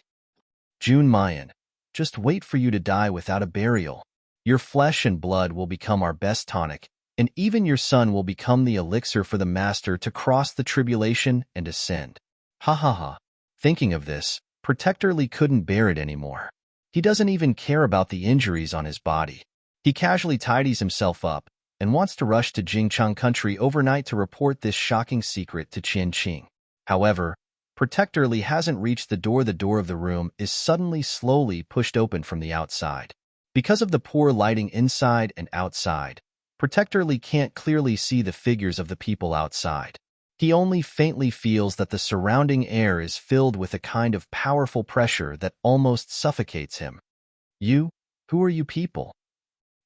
S1: Jun Mayan, just wait for you to die without a burial. Your flesh and blood will become our best tonic, and even your son will become the elixir for the master to cross the tribulation and ascend. Ha ha ha. Thinking of this, Protector Li couldn't bear it anymore. He doesn't even care about the injuries on his body. He casually tidies himself up and wants to rush to Jingchang country overnight to report this shocking secret to Qian Qing. However, Protector Li hasn't reached the door. The door of the room is suddenly slowly pushed open from the outside. Because of the poor lighting inside and outside, Protector Li can't clearly see the figures of the people outside. He only faintly feels that the surrounding air is filled with a kind of powerful pressure that almost suffocates him. Who are you people?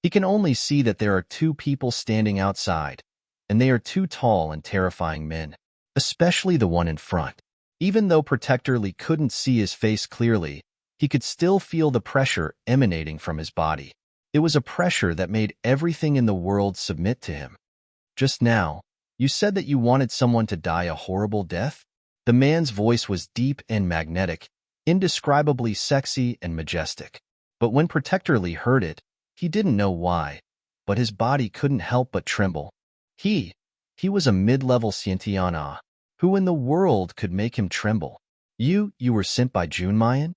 S1: He can only see that there are 2 people standing outside, and they are 2 tall and terrifying men, especially the one in front. Even though Protector Li couldn't see his face clearly, he could still feel the pressure emanating from his body. It was a pressure that made everything in the world submit to him. Just now, you said that you wanted someone to die a horrible death? The man's voice was deep and magnetic, indescribably sexy and majestic. But when Protector Lee heard it, he didn't know why, but his body couldn't help but tremble. He was a mid-level Scientiana. Who in the world could make him tremble? You were sent by Junmayan?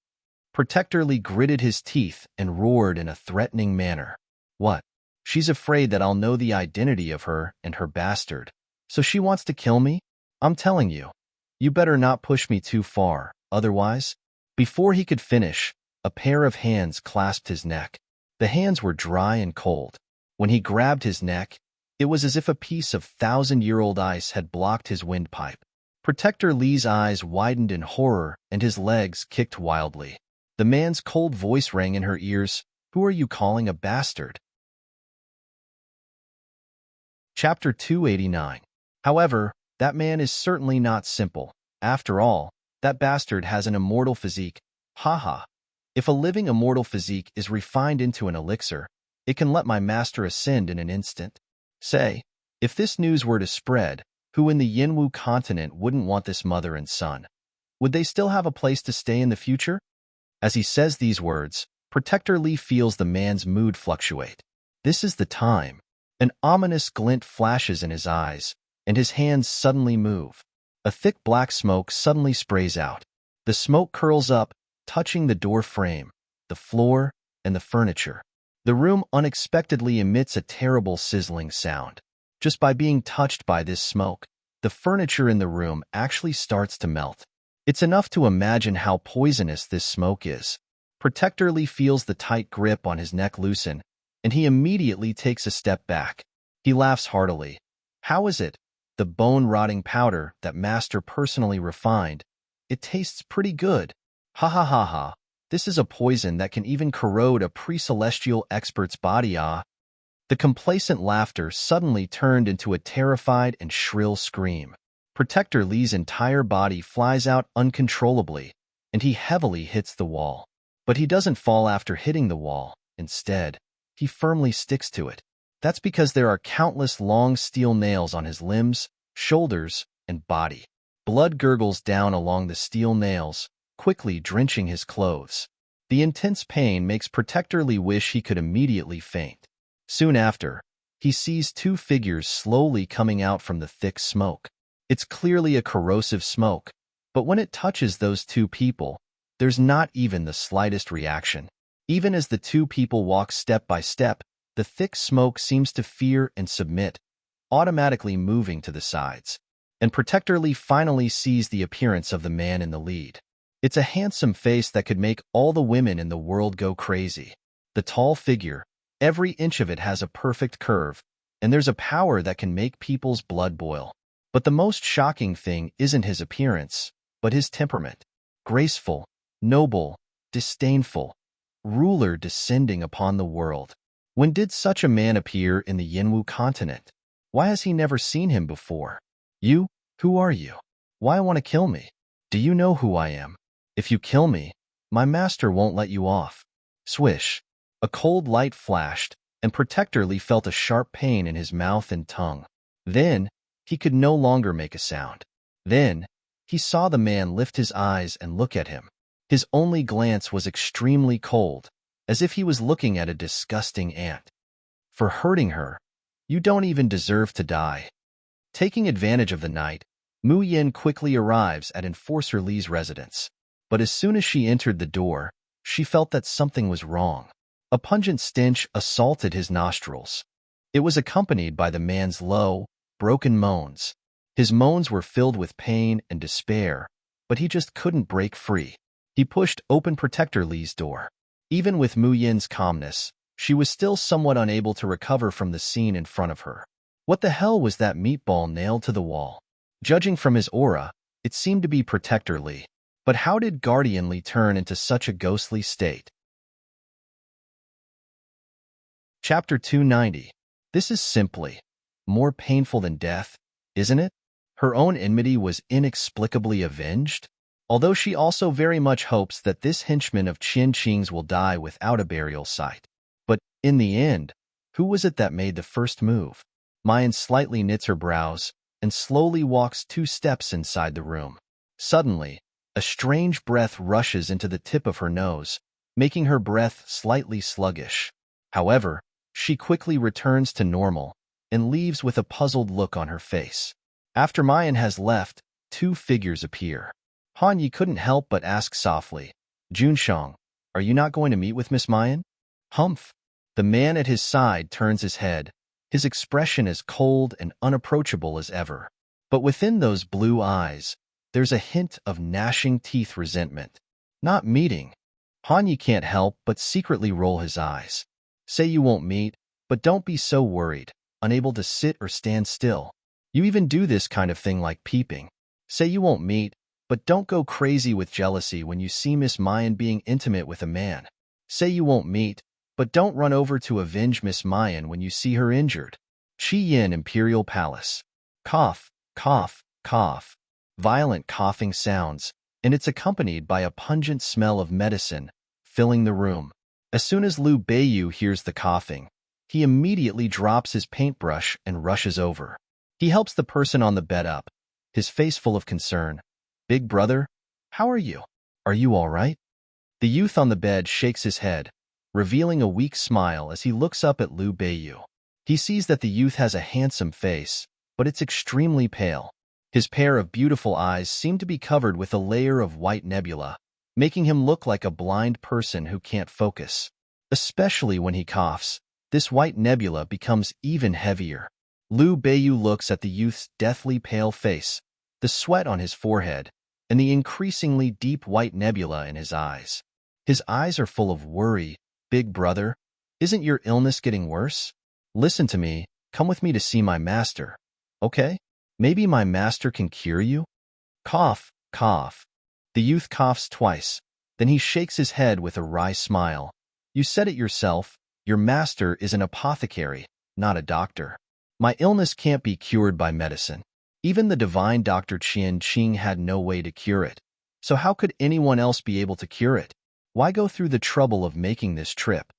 S1: Protector Lee gritted his teeth and roared in a threatening manner. What? She's afraid that I'll know the identity of her and her bastard. So she wants to kill me? I'm telling you. You better not push me too far, otherwise. Before he could finish, a pair of hands clasped his neck. The hands were dry and cold. When he grabbed his neck, it was as if a piece of thousand-year-old ice had blocked his windpipe. Protector Lee's eyes widened in horror and his legs kicked wildly. The man's cold voice rang in her ears. Who are you calling a bastard? Chapter 289. However, that man is certainly not simple. After all, that bastard has an immortal physique. Haha. If a living immortal physique is refined into an elixir, it can let my master ascend in an instant. Say, if this news were to spread, who in the Yinwu continent wouldn't want this mother and son? Would they still have a place to stay in the future? As he says these words, Protector Lee feels the man's mood fluctuate. This is the time. An ominous glint flashes in his eyes, and his hands suddenly move. A thick black smoke suddenly sprays out. The smoke curls up, touching the door frame, the floor, and the furniture. The room unexpectedly emits a terrible sizzling sound. Just by being touched by this smoke, the furniture in the room actually starts to melt. It's enough to imagine how poisonous this smoke is. Protector Lee feels the tight grip on his neck loosen, and he immediately takes a step back. He laughs heartily. How is it? The bone-rotting powder that Master personally refined. It tastes pretty good. Ha ha ha ha. This is a poison that can even corrode a pre-celestial expert's body. Ah. The complacent laughter suddenly turned into a terrified and shrill scream. Protector Lee's entire body flies out uncontrollably, and he heavily hits the wall. But he doesn't fall after hitting the wall. Instead, he firmly sticks to it. That's because there are countless long steel nails on his limbs, shoulders, and body. Blood gurgles down along the steel nails, quickly drenching his clothes. The intense pain makes Protector Lee wish he could immediately faint. Soon after, he sees two figures slowly coming out from the thick smoke. It's clearly a corrosive smoke, but when it touches those two people, there's not even the slightest reaction. Even as the two people walk step by step, the thick smoke seems to fear and submit, automatically moving to the sides. And Protector Lee finally sees the appearance of the man in the lead. It's a handsome face that could make all the women in the world go crazy. The tall figure, every inch of it has a perfect curve, and there's a power that can make people's blood boil. But the most shocking thing isn't his appearance, but his temperament. Graceful, noble, disdainful, ruler descending upon the world. When did such a man appear in the Yinwu continent? Why has he never seen him before? You? Who are you? Why want to kill me? Do you know who I am? If you kill me, my master won't let you off. Swish. A cold light flashed, and Protector Lee felt a sharp pain in his mouth and tongue. Then, he could no longer make a sound. Then, he saw the man lift his eyes and look at him. His only glance was extremely cold, as if he was looking at a disgusting ant. For hurting her, you don't even deserve to die. Taking advantage of the night, Mu Yin quickly arrives at Enforcer Lee's residence. But as soon as she entered the door, she felt that something was wrong. A pungent stench assaulted his nostrils. It was accompanied by the man's low, broken moans. His moans were filled with pain and despair, but he just couldn't break free. He pushed open Protector Lee's door. Even with Mu Yin's calmness, she was still somewhat unable to recover from the scene in front of her. What the hell was that meatball nailed to the wall? Judging from his aura, it seemed to be Protector Lee. But how did Guardian Lee turn into such a ghostly state? Chapter 290. This is simply more painful than death, isn't it? Her own enmity was inexplicably avenged? Although she also very much hopes that this henchman of Qin Qing's will die without a burial site. But, in the end, who was it that made the first move? Mayan slightly knits her brows and slowly walks 2 steps inside the room. Suddenly, A strange breath rushes into the tip of her nose, making her breath slightly sluggish. However, she quickly returns to normal and leaves with a puzzled look on her face. After Mayan has left, two figures appear. Han Yi couldn't help but ask softly, Junshang, are you not going to meet with Miss Mayan? Humph. The man at his side turns his head, his expression as cold and unapproachable as ever. But within those blue eyes, there's a hint of gnashing teeth resentment. Not meeting. Han Yi can't help but secretly roll his eyes. Say you won't meet, but don't be so worried, unable to sit or stand still. You even do this kind of thing like peeping. Say you won't meet, but don't go crazy with jealousy when you see Miss Mayan being intimate with a man. Say you won't meet, but don't run over to avenge Miss Mayan when you see her injured. Qi Yin Imperial Palace. Cough, cough, cough. Violent coughing sounds, and it's accompanied by a pungent smell of medicine, filling the room. As soon as Liu Beiyu hears the coughing, he immediately drops his paintbrush and rushes over. He helps the person on the bed up, his face full of concern. Big brother, how are you? Are you all right? The youth on the bed shakes his head, revealing a weak smile as he looks up at Liu Beiyu. He sees that the youth has a handsome face, but it's extremely pale. His pair of beautiful eyes seem to be covered with a layer of white nebula, making him look like a blind person who can't focus. Especially when he coughs, this white nebula becomes even heavier. Liu Beiyu looks at the youth's deathly pale face, the sweat on his forehead, and the increasingly deep white nebula in his eyes. His eyes are full of worry. Big brother, isn't your illness getting worse? Listen to me, come with me to see my master. Okay? Maybe my master can cure you? Cough, cough. The youth coughs twice, then he shakes his head with a wry smile. You said it yourself, your master is an apothecary, not a doctor. My illness can't be cured by medicine. Even the divine Dr. Qian Qing had no way to cure it. So how could anyone else be able to cure it? Why go through the trouble of making this trip?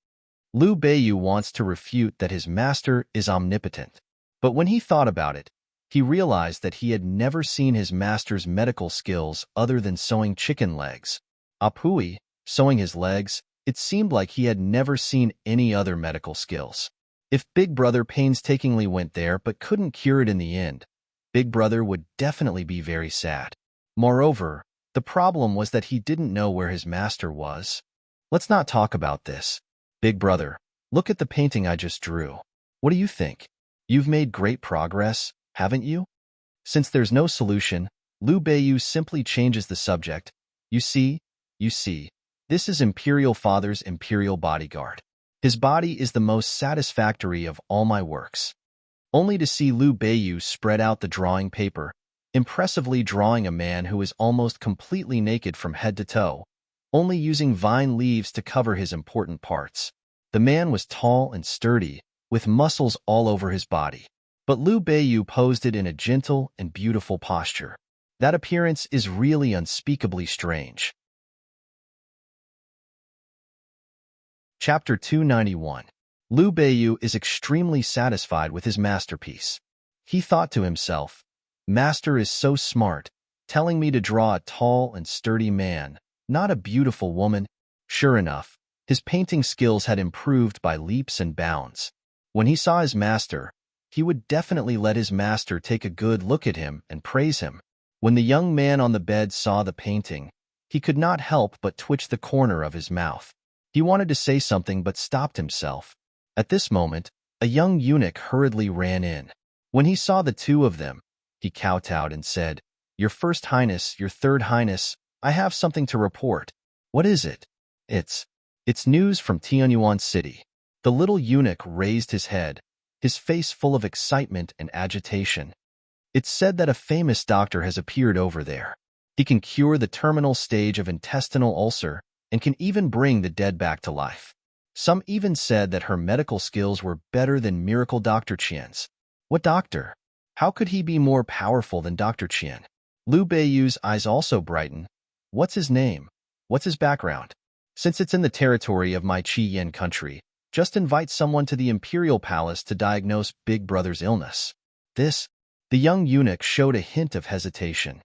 S1: Liu Beiyu wants to refute that his master is omnipotent. But when he thought about it, he realized that he had never seen his master's medical skills other than sewing chicken legs. Apui, sewing his legs, it seemed like he had never seen any other medical skills. If Big Brother painstakingly went there but couldn't cure it in the end, Big Brother would definitely be very sad. Moreover, the problem was that he didn't know where his master was. Let's not talk about this. Big Brother, look at the painting I just drew. What do you think? You've made great progress, haven't you? Since there's no solution, Liu Beiyu simply changes the subject. You see, this is Imperial Father's Imperial Bodyguard. His body is the most satisfactory of all my works. Only to see Liu Beiyu spread out the drawing paper, impressively drawing a man who is almost completely naked from head to toe, only using vine leaves to cover his important parts. The man was tall and sturdy, with muscles all over his body. But Liu Beiyu posed it in a gentle and beautiful posture. That appearance is really unspeakably strange. Chapter 291. Liu Beiyu is extremely satisfied with his masterpiece. He thought to himself, Master is so smart, telling me to draw a tall and sturdy man, not a beautiful woman. Sure enough, his painting skills had improved by leaps and bounds. When he saw his master, he would definitely let his master take a good look at him and praise him. When the young man on the bed saw the painting, he could not help but twitch the corner of his mouth. He wanted to say something but stopped himself. At this moment, a young eunuch hurriedly ran in. When he saw the two of them, he kowtowed and said, Your First Highness, Your Third Highness, I have something to report. What is it? It's news from Tianyuan City. The little eunuch raised his head, his face full of excitement and agitation. It's said that a famous doctor has appeared over there. He can cure the terminal stage of intestinal ulcer and can even bring the dead back to life. Some even said that her medical skills were better than Miracle Dr. Qian's. What doctor? How could he be more powerful than Dr. Qian? Liu Beiyu's eyes also brighten. What's his name? What's his background? Since it's in the territory of my Qi Yin country, just invite someone to the Imperial Palace to diagnose Big Brother's illness. The young eunuch showed a hint of hesitation.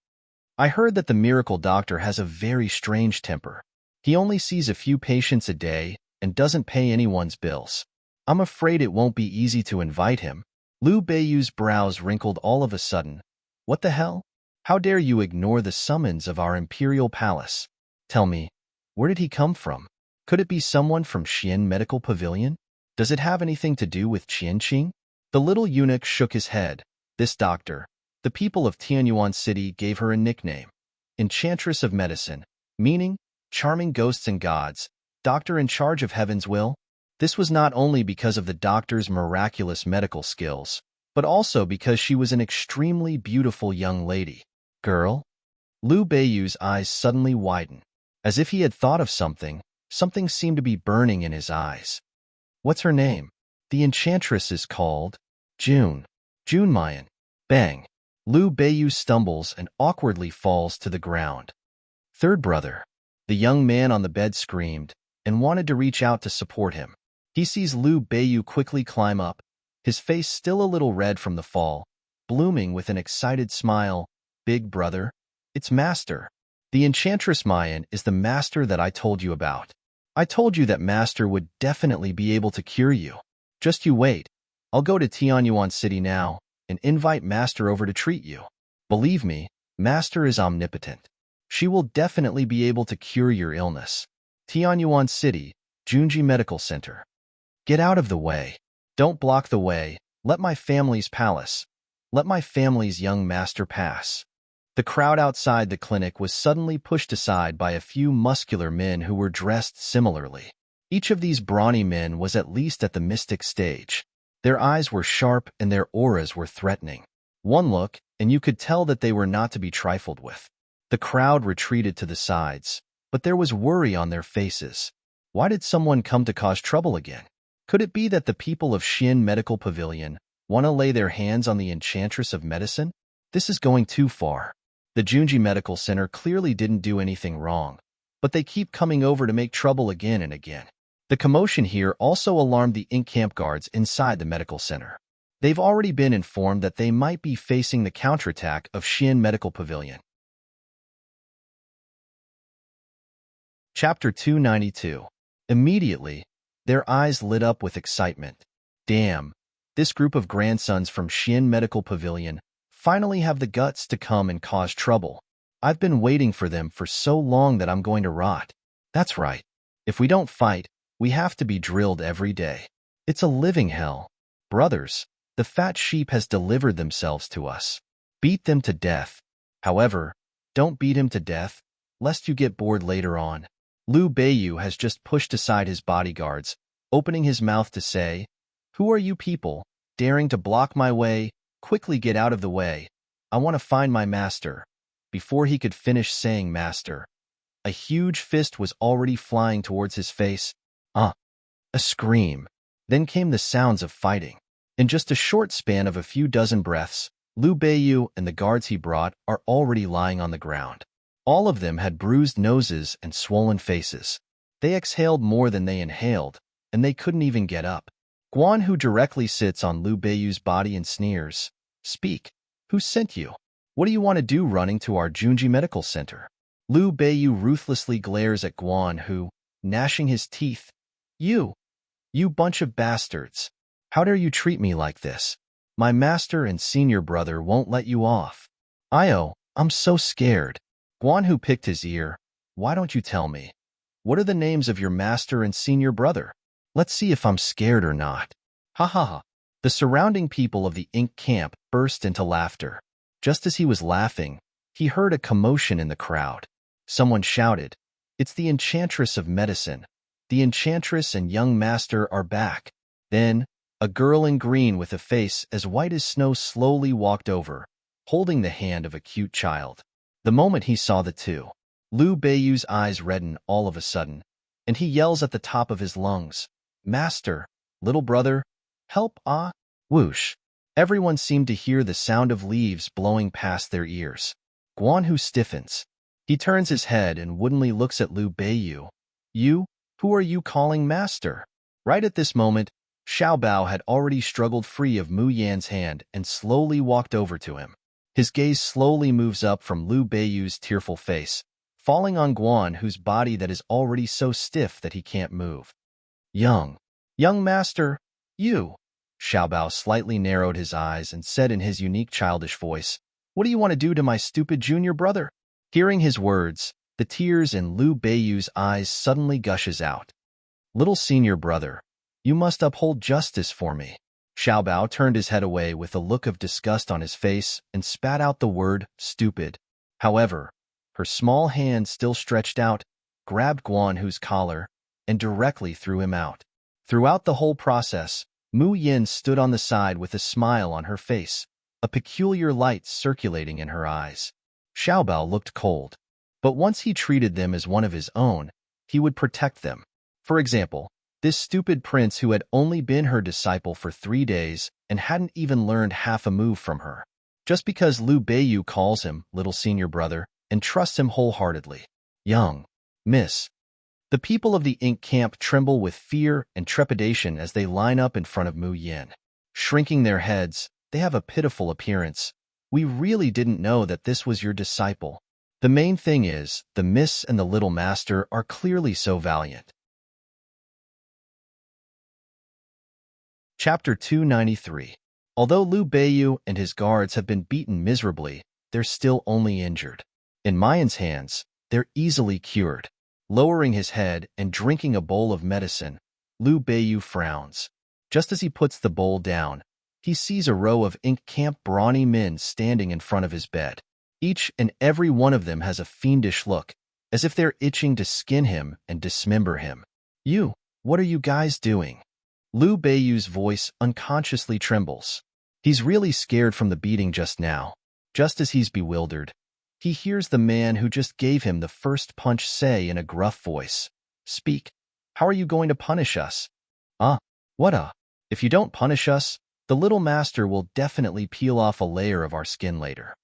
S1: I heard that the miracle doctor has a very strange temper. He only sees a few patients a day and doesn't pay anyone's bills. I'm afraid it won't be easy to invite him. Liu Beiyu's brows wrinkled all of a sudden. What the hell? How dare you ignore the summons of our imperial palace? Tell me, where did he come from? Could it be someone from Xian Medical Pavilion? Does it have anything to do with Qianqing? The little eunuch shook his head. This doctor, the people of Tianyuan City gave her a nickname, Enchantress of Medicine, meaning charming ghosts and gods, doctor in charge of heaven's will. This was not only because of the doctor's miraculous medical skills, but also because she was an extremely beautiful young lady. Girl? Liu Beiyu's eyes suddenly widened. As if he had thought of something, something seemed to be burning in his eyes. What's her name? The enchantress is called June. June Mayan. Bang. Liu Beiyu stumbles and awkwardly falls to the ground. Third brother. The young man on the bed screamed and wanted to reach out to support him. He sees Liu Beiyu quickly climb up, his face still a little red from the fall, blooming with an excited smile. Big brother, it's Master. The Enchantress Mayan is the master that I told you about. I told you that Master would definitely be able to cure you. Just you wait. I'll go to Tianyuan City now and invite Master over to treat you. Believe me, Master is omnipotent. She will definitely be able to cure your illness. Tianyuan City, Junji Medical Center. Get out of the way. Don't block the way. Let my family's palace. Let my family's young master pass. The crowd outside the clinic was suddenly pushed aside by a few muscular men who were dressed similarly. Each of these brawny men was at least at the mystic stage. Their eyes were sharp and their auras were threatening. One look, and you could tell that they were not to be trifled with. The crowd retreated to the sides, but there was worry on their faces. Why did someone come to cause trouble again? Could it be that the people of Xian Medical Pavilion want to lay their hands on the Enchantress of Medicine? This is going too far. The Junji Medical Center clearly didn't do anything wrong, but they keep coming over to make trouble again and again. The commotion here also alarmed the ink camp guards inside the medical center. They've already been informed that they might be facing the counterattack of Xian Medical Pavilion. Chapter 292. Immediately, their eyes lit up with excitement. Damn, this group of grandsons from Xian Medical Pavilion finally have the guts to come and cause trouble. I've been waiting for them for so long that I'm going to rot. That's right. If we don't fight, we have to be drilled every day. It's a living hell. Brothers, the fat sheep has delivered themselves to us. Beat them to death. However, don't beat him to death, lest you get bored later on. Liu Beiyu has just pushed aside his bodyguards, opening his mouth to say, "Who are you people, daring to block my way? Quickly get out of the way. I want to find my master." Before he could finish saying master, a huge fist was already flying towards his face. A scream. Then came the sounds of fighting. In just a short span of a few dozen breaths, Liu Beiyu and the guards he brought are already lying on the ground. All of them had bruised noses and swollen faces. They exhaled more than they inhaled, and they couldn't even get up. Guan, who directly sits on Liu Beiyu's body, and sneers. "Speak. Who sent you? What do you want to do running to our Junji Medical Center?" Liu Beiyu ruthlessly glares at Guan, who, gnashing his teeth, You bunch of bastards. How dare you treat me like this? My master and senior brother won't let you off." I'm so scared." Guan, who picked his ear. "Why don't you tell me? What are the names of your master and senior brother? Let's see if I'm scared or not." Ha ha ha. The surrounding people of the ink camp burst into laughter. Just as he was laughing, he heard a commotion in the crowd. Someone shouted, "It's the Enchantress of Medicine. The Enchantress and young master are back." Then, a girl in green with a face as white as snow slowly walked over, holding the hand of a cute child. The moment he saw the two, Liu Beiyu's eyes redden all of a sudden, and he yells at the top of his lungs, "Master, little brother, help, ah!" Whoosh. Everyone seemed to hear the sound of leaves blowing past their ears. Guan, who stiffens. He turns his head and woodenly looks at Liu Beiyu. Who are you calling master?" Right at this moment, Xiao Bao had already struggled free of Mu Yan's hand and slowly walked over to him. His gaze slowly moves up from Liu Beiyu's tearful face, falling on Guan, whose body that is already so stiff that he can't move. Young master, you. Xiaobao slightly narrowed his eyes and said in his unique childish voice, "What do you want to do to my stupid junior brother?" Hearing his words, the tears in Liu Beiyu's eyes suddenly gushes out. "Little senior brother, you must uphold justice for me." Xiaobao turned his head away with a look of disgust on his face and spat out the word, "stupid." However, her small hand still stretched out, grabbed Guanhu's collar, and directly threw him out. Throughout the whole process, Mu Yin stood on the side with a smile on her face, a peculiar light circulating in her eyes. Xiaobao looked cold, but once he treated them as one of his own, he would protect them. For example, this stupid prince who had only been her disciple for 3 days and hadn't even learned half a move from her. Just because Liu Beiyu calls him little senior brother and trusts him wholeheartedly. Young Miss. The people of the Ink camp tremble with fear and trepidation as they line up in front of Mu Yin. Shrinking their heads, they have a pitiful appearance. "We really didn't know that this was your disciple. The main thing is, the Miss and the Little Master are clearly so valiant." Chapter 293. Although Liu Beiyu and his guards have been beaten miserably, they're still only injured. In Mayan's hands, they're easily cured. Lowering his head and drinking a bowl of medicine, Liu Beiyu frowns. Just as he puts the bowl down, he sees a row of Ink camp brawny men standing in front of his bed. Each and every one of them has a fiendish look, as if they're itching to skin him and dismember him. What are you guys doing?" Liu Beiyu's voice unconsciously trembles. He's really scared from the beating just now. Just as he's bewildered, he hears the man who just gave him the first punch say in a gruff voice, "Speak. How are you going to punish us?" If you don't punish us, the Little Master will definitely peel off a layer of our skin later."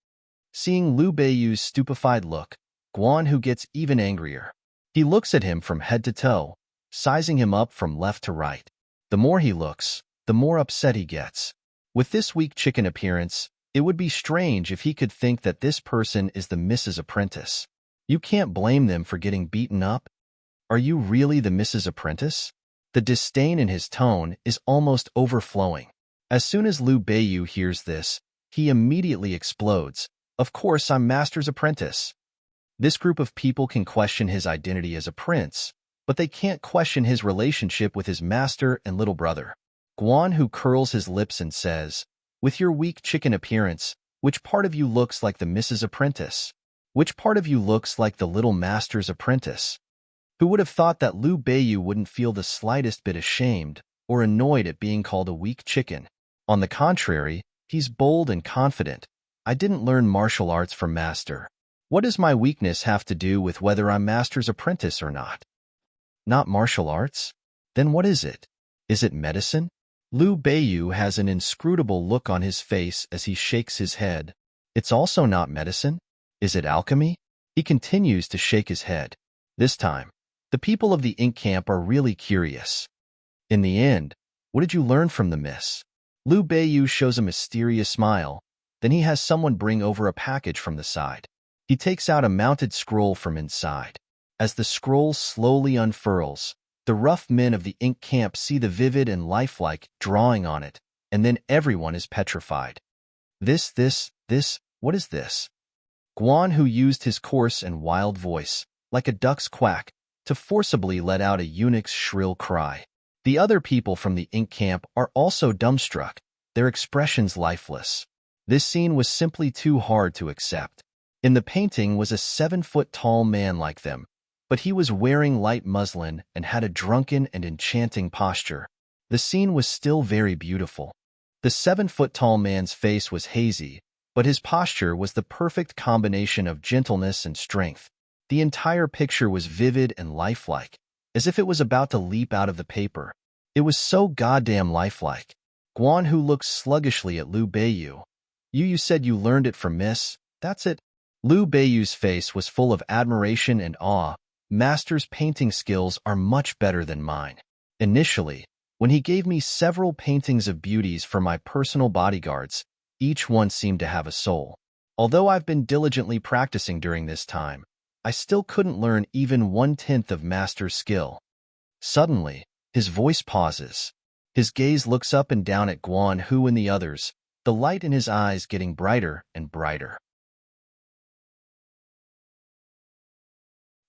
S1: Seeing Liu Beiyu's stupefied look, Guanhu gets even angrier. He looks at him from head to toe, sizing him up from left to right. The more he looks, the more upset he gets. With this weak chicken appearance, it would be strange if he could think that this person is the Mrs. Apprentice. You can't blame them for getting beaten up. Are you really the Mrs. Apprentice? The disdain in his tone is almost overflowing. As soon as Liu Beiyu hears this, he immediately explodes. "Of course I'm Master's apprentice." This group of people can question his identity as a prince, but they can't question his relationship with his master and little brother. Guanhu curls his lips and says, "With your weak chicken appearance, which part of you looks like the Mrs. Apprentice? Which part of you looks like the Little Master's apprentice?" Who would have thought that Liu Beiyu wouldn't feel the slightest bit ashamed or annoyed at being called a weak chicken? On the contrary, he's bold and confident. "I didn't learn martial arts from Master. What does my weakness have to do with whether I'm Master's apprentice or not?" Not martial arts? Then what is it? Is it medicine? Liu Beiyu has an inscrutable look on his face as he shakes his head. It's also not medicine? Is it alchemy? He continues to shake his head. This time, the people of the Ink camp are really curious. "In the end, what did you learn from the Miss?" Liu Beiyu shows a mysterious smile. Then he has someone bring over a package from the side. He takes out a mounted scroll from inside. As the scroll slowly unfurls, the rough men of the Ink camp see the vivid and lifelike drawing on it, and then everyone is petrified. What is this?" Guanhu used his coarse and wild voice, like a duck's quack, to forcibly let out a eunuch's shrill cry. The other people from the Ink camp are also dumbstruck, their expressions lifeless. This scene was simply too hard to accept. In the painting was a 7-foot-tall man like them, but he was wearing light muslin and had a drunken and enchanting posture. The scene was still very beautiful. The 7-foot-tall man's face was hazy, but his posture was the perfect combination of gentleness and strength. The entire picture was vivid and lifelike, as if it was about to leap out of the paper. It was so goddamn lifelike. Guanhu looked sluggishly at Liu Beiyu. You said you learned it from Miss? That's it?" Liu Beiyu's face was full of admiration and awe. "Master's painting skills are much better than mine. Initially, when he gave me several paintings of beauties for my personal bodyguards, each one seemed to have a soul. Although I've been diligently practicing during this time, I still couldn't learn even 1/10 of master's skill. Suddenly, his voice pauses. His gaze looks up and down at Guan Hu and the others, the light in his eyes getting brighter and brighter.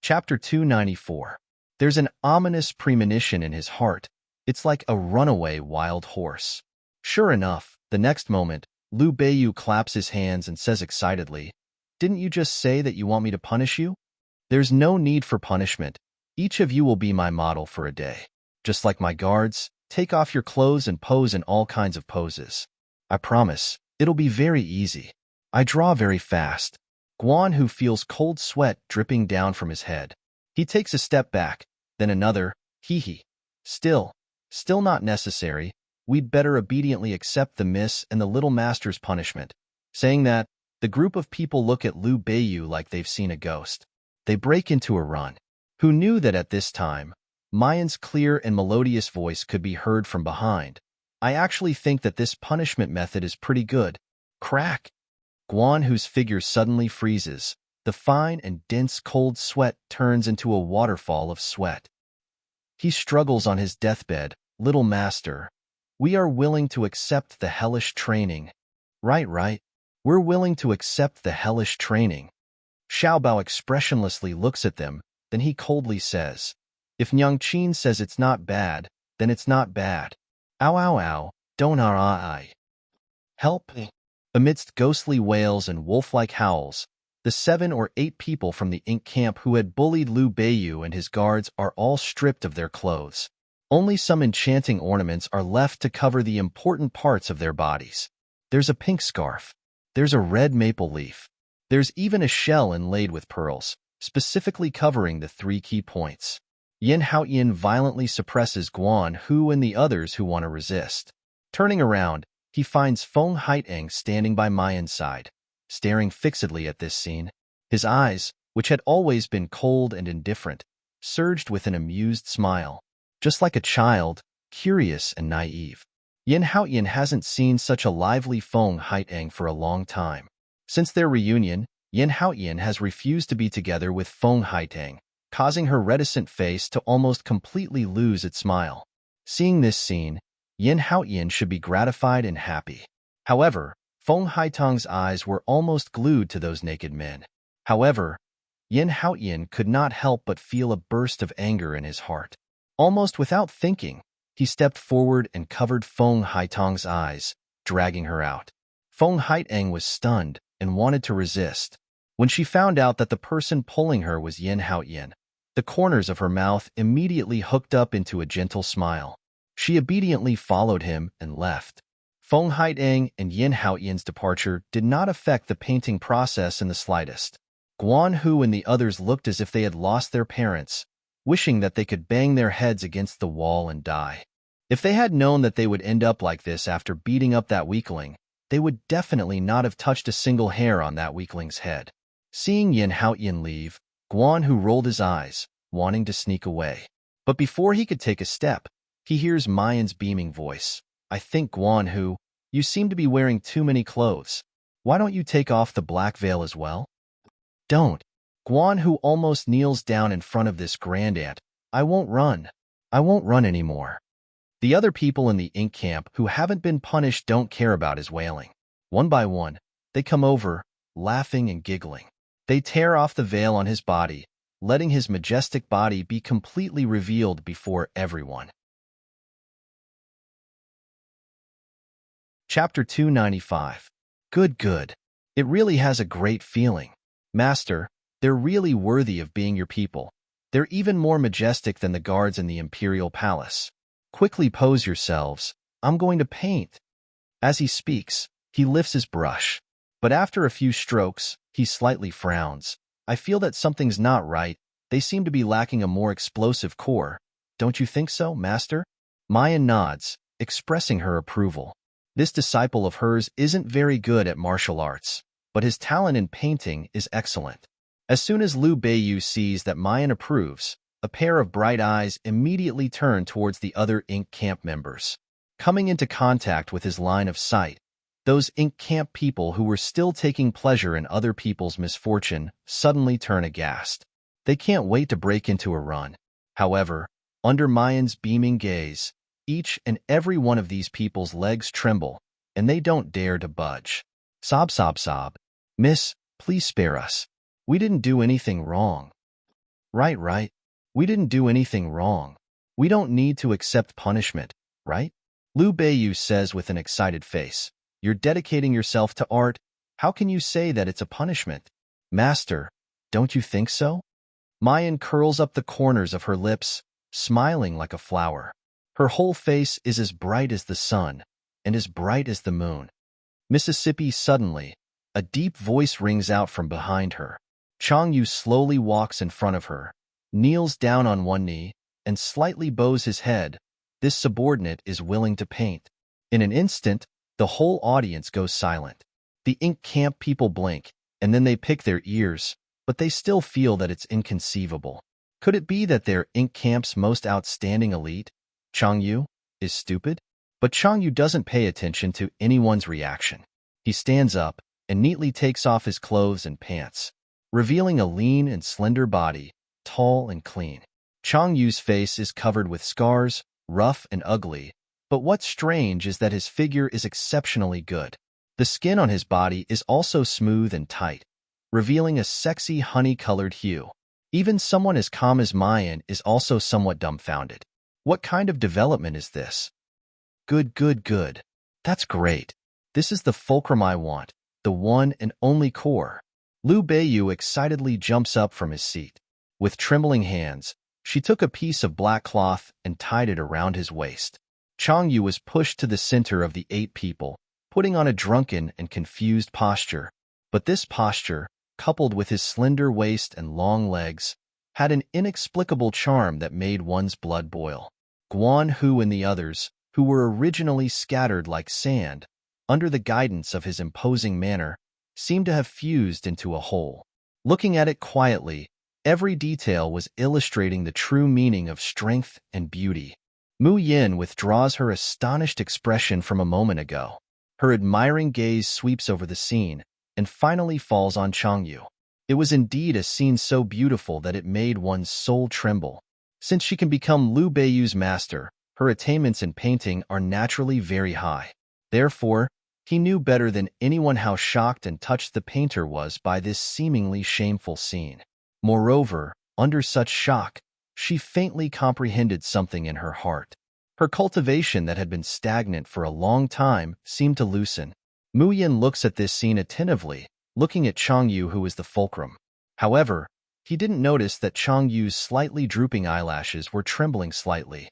S1: Chapter 294. There's an ominous premonition in his heart. It's like a runaway wild horse. Sure enough, the next moment, Liu Beiyu claps his hands and says excitedly, "Didn't you just say that you want me to punish you? There's no need for punishment. Each of you will be my model for a day. Just like my guards, take off your clothes and pose in all kinds of poses. I promise, it'll be very easy. I draw very fast." Guan Hu feels cold sweat dripping down from his head. He takes a step back, then another, hee. Still not necessary. We'd better obediently accept the miss and the little master's punishment. Saying that, the group of people look at Liu Beiyu like they've seen a ghost. They break into a run. Who knew that at this time, Mayan's clear and melodious voice could be heard from behind? I actually think that this punishment method is pretty good. Crack! Guan Hu's figure suddenly freezes. The fine and dense cold sweat turns into a waterfall of sweat. He struggles on his deathbed. "Little master, we are willing to accept the hellish training." Right. We're willing to accept the hellish training. Xiaobao expressionlessly looks at them, then he coldly says, "If Nyangqin says it's not bad, then it's not bad. Ow, don't I. Help." Amidst ghostly wails and wolf-like howls, the 7 or 8 people from the ink camp who had bullied Liu Beiyu and his guards are all stripped of their clothes. Only some enchanting ornaments are left to cover the important parts of their bodies. There's a pink scarf. There's a red maple leaf. There's even a shell inlaid with pearls, specifically covering the 3 key points. Yin Haoyan violently suppresses Guan Hu and the others who want to resist. Turning around, he finds Feng Haiteng standing by Mayan's side, staring fixedly at this scene. His eyes, which had always been cold and indifferent, surged with an amused smile. Just like a child, curious and naive. Yin Haoyan hasn't seen such a lively Feng Haiteng for a long time. Since their reunion, Yin Haoyan has refused to be together with Feng Haiteng, causing her reticent face to almost completely lose its smile. Seeing this scene, Yin Haoyan should be gratified and happy. However, Feng Haiteng's eyes were almost glued to those naked men. However, Yin Haoyan could not help but feel a burst of anger in his heart. Almost without thinking, he stepped forward and covered Feng Haiteng's eyes, dragging her out. Feng Haiteng was stunned and wanted to resist. When she found out that the person pulling her was Yin Haoyan, the corners of her mouth immediately hooked up into a gentle smile. She obediently followed him and left. Feng Haiteng and Yin Haoyan's departure did not affect the painting process in the slightest. Guan Hu and the others looked as if they had lost their parents, wishing that they could bang their heads against the wall and die. If they had known that they would end up like this after beating up that weakling, they would definitely not have touched a single hair on that weakling's head. Seeing Yin Haoyan leave, Guan Hu rolled his eyes, wanting to sneak away. But before he could take a step, he hears Mayan's beaming voice. "I think, Guan Hu, you seem to be wearing too many clothes. Why don't you take off the black veil as well?" "Don't." Guan Hu almost kneels down in front of this grandaunt. I won't run anymore." The other people in the ink camp who haven't been punished don't care about his wailing. One by one, they come over, laughing and giggling. They tear off the veil on his body, letting his majestic body be completely revealed before everyone. Chapter 295. Good. It really has a great feeling. Master, they're really worthy of being your people. They're even more majestic than the guards in the imperial palace. Quickly pose yourselves. I'm going to paint. As he speaks, he lifts his brush. But after a few strokes, he slightly frowns. I feel that something's not right. They seem to be lacking a more explosive core. Don't you think so, Master? Mayan nods, expressing her approval. This disciple of hers isn't very good at martial arts, but his talent in painting is excellent. As soon as Liu Beiyu sees that Mayan approves, a pair of bright eyes immediately turn towards the other ink camp members. Coming into contact with his line of sight, Those ink camp people who were still taking pleasure in other people's misfortune suddenly turn aghast. They can't wait to break into a run. However, under Mayan's beaming gaze, each and every one of these people's legs tremble, and they don't dare to budge. Sob, sob, sob. Miss, please spare us. We didn't do anything wrong. Right, right. We didn't do anything wrong. We don't need to accept punishment, right? Liu Beiyu says with an excited face. You're dedicating yourself to art. How can you say that it's a punishment? Master, don't you think so? Mayan curls up the corners of her lips, smiling like a flower. Her whole face is as bright as the sun, and as bright as the moon. Mississippi suddenly, a deep voice rings out from behind her. Chang Yu slowly walks in front of her, kneels down on one knee, and slightly bows his head. This subordinate is willing to paint. In an instant, the whole audience goes silent. The ink camp people blink, and then they pick their ears, but they still feel that it's inconceivable. Could it be that their ink camp's most outstanding elite, Chang Yu, is stupid? But Chang Yu doesn't pay attention to anyone's reaction. He stands up and neatly takes off his clothes and pants, revealing a lean and slender body, tall and clean. Chang Yu's face is covered with scars, rough and ugly, but what's strange is that his figure is exceptionally good. The skin on his body is also smooth and tight, revealing a sexy honey-colored hue. Even someone as calm as Mayan is also somewhat dumbfounded. What kind of development is this? Good, good, good. That's great. This is the fulcrum I want, the one and only core. Liu Beiyu excitedly jumps up from his seat. With trembling hands, she took a piece of black cloth and tied it around his waist. Chang Yu was pushed to the center of the 8 people, putting on a drunken and confused posture. But this posture, coupled with his slender waist and long legs, had an inexplicable charm that made one's blood boil. Guan Hu and the others, who were originally scattered like sand, under the guidance of his imposing manner, seemed to have fused into a whole. Looking at it quietly, every detail was illustrating the true meaning of strength and beauty. Mu Yin withdraws her astonished expression from a moment ago. Her admiring gaze sweeps over the scene and finally falls on Chang Yu. It was indeed a scene so beautiful that it made one's soul tremble. Since she can become Liu Beiyu's master, her attainments in painting are naturally very high. Therefore, he knew better than anyone how shocked and touched the painter was by this seemingly shameful scene. Moreover, under such shock, she faintly comprehended something in her heart. Her cultivation that had been stagnant for a long time seemed to loosen. Mu Yin looks at this scene attentively, looking at Chang Yu, who is the fulcrum. However, he didn't notice that Chang Yu's slightly drooping eyelashes were trembling slightly.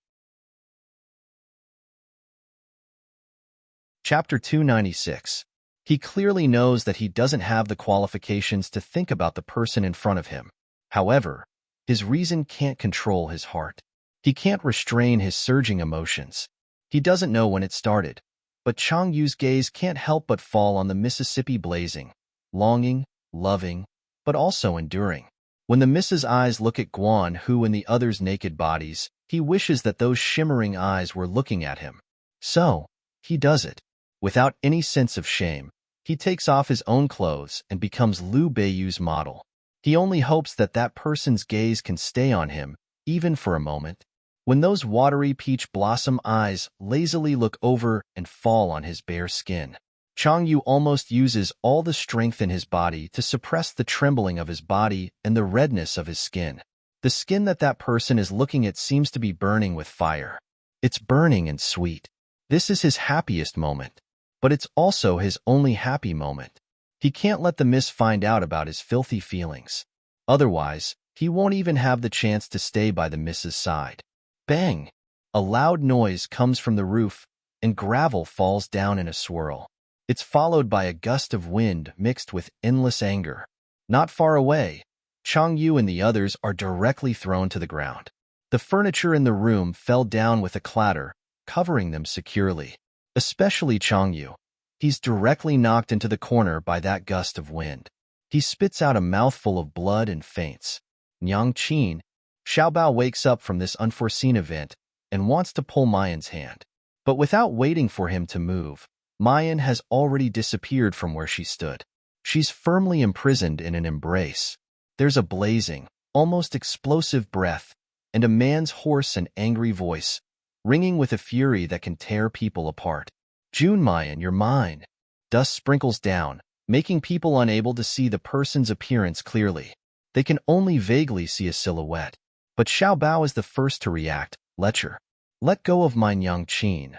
S1: Chapter 296. He clearly knows that he doesn't have the qualifications to think about the person in front of him. However, his reason can't control his heart. He can't restrain his surging emotions. He doesn't know when it started, but Chang Yu's gaze can't help but fall on the Mississippi blazing, longing, loving, but also enduring. When the Miss's eyes look at Guan Hu and the others' naked bodies, he wishes that those shimmering eyes were looking at him. So, he does it. Without any sense of shame, he takes off his own clothes and becomes Liu Beiyu's model. He only hopes that that person's gaze can stay on him, even for a moment. When those watery peach blossom eyes lazily look over and fall on his bare skin, Chang Yu almost uses all the strength in his body to suppress the trembling of his body and the redness of his skin. The skin that person is looking at seems to be burning with fire. It's burning and sweet. This is his happiest moment, but it's also his only happy moment. He can't let the Miss find out about his filthy feelings. Otherwise, he won't even have the chance to stay by the Miss's side. Bang! A loud noise comes from the roof, and gravel falls down in a swirl. It's followed by a gust of wind mixed with endless anger. Not far away, Chang Yu and the others are directly thrown to the ground. The furniture in the room fell down with a clatter, covering them securely. Especially Chang Yu. He's directly knocked into the corner by that gust of wind. He spits out a mouthful of blood and faints. Nyang Qin, Xiaobao wakes up from this unforeseen event and wants to pull Mayan's hand. But without waiting for him to move, Mayan has already disappeared from where she stood. She's firmly imprisoned in an embrace. There's a blazing, almost explosive breath, and a man's hoarse and angry voice, ringing with a fury that can tear people apart. June Mayan, you're mine. Dust sprinkles down, making people unable to see the person's appearance clearly. They can only vaguely see a silhouette. But Xiao Bao is the first to react. Lecher. Let go of mine, Yang Qin.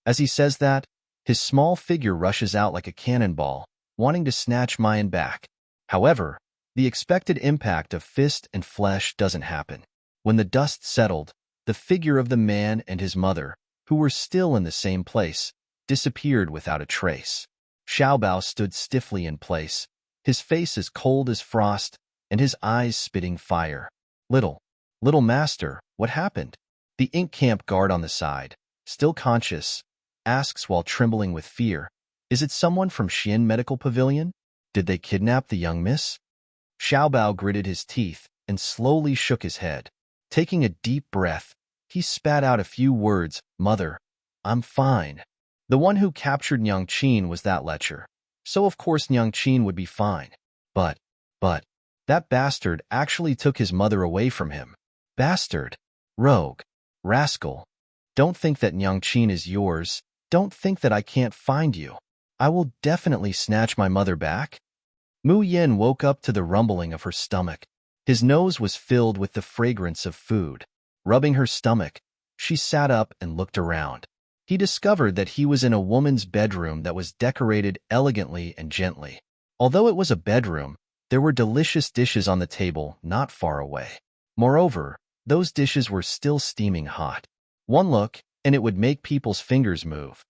S1: As he says that, his small figure rushes out like a cannonball, wanting to snatch Mayan back. However, the expected impact of fist and flesh doesn't happen. When the dust settled, the figure of the man and his mother, who were still in the same place, disappeared without a trace. Xiao Bao stood stiffly in place, his face as cold as frost, and his eyes spitting fire. Little master, what happened? The ink camp guard on the side, still conscious, asks while trembling with fear, is it someone from Xian Medical Pavilion? Did they kidnap the young miss? Xiao Bao gritted his teeth and slowly shook his head. Taking a deep breath, he spat out a few words, Mother, I'm fine. The one who captured Yang Qin was that lecher, so of course Yang Qin would be fine. But, that bastard actually took his mother away from him. Bastard. Rogue. Rascal. Don't think that Yang Qin is yours. Don't think that I can't find you. I will definitely snatch my mother back. Mu Yin woke up to the rumbling of her stomach. His nose was filled with the fragrance of food. Rubbing her stomach, she sat up and looked around. He discovered that he was in a woman's bedroom that was decorated elegantly and gently. Although it was a bedroom, there were delicious dishes on the table not far away. Moreover, those dishes were still steaming hot. One look, and it would make people's fingers move.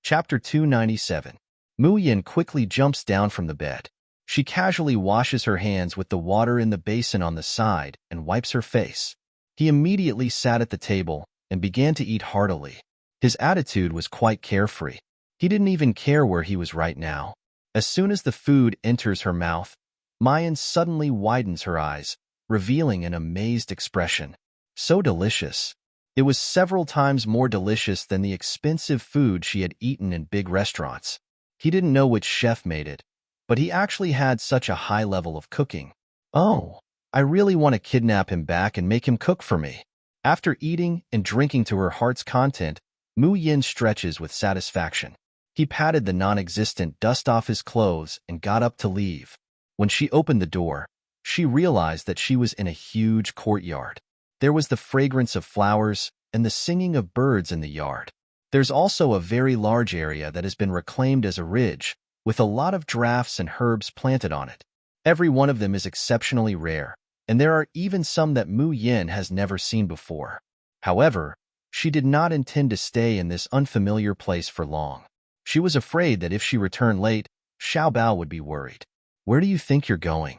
S1: Chapter 297. Mu Yin quickly jumps down from the bed. She casually washes her hands with the water in the basin on the side and wipes her face. He immediately sat at the table and began to eat heartily. His attitude was quite carefree. He didn't even care where he was right now. As soon as the food enters her mouth, Mayan suddenly widens her eyes, revealing an amazed expression. So delicious. It was several times more delicious than the expensive food she had eaten in big restaurants. He didn't know which chef made it, but he actually had such a high level of cooking. Oh, I really want to kidnap him back and make him cook for me. After eating and drinking to her heart's content, Mu Yin stretches with satisfaction. He patted the non-existent dust off his clothes and got up to leave. When she opened the door, she realized that she was in a huge courtyard. There was the fragrance of flowers and the singing of birds in the yard. There's also a very large area that has been reclaimed as a ridge, with a lot of drafts and herbs planted on it. Every one of them is exceptionally rare, and there are even some that Mu Yin has never seen before. However, she did not intend to stay in this unfamiliar place for long. She was afraid that if she returned late, Xiao Bao would be worried. Where do you think you're going?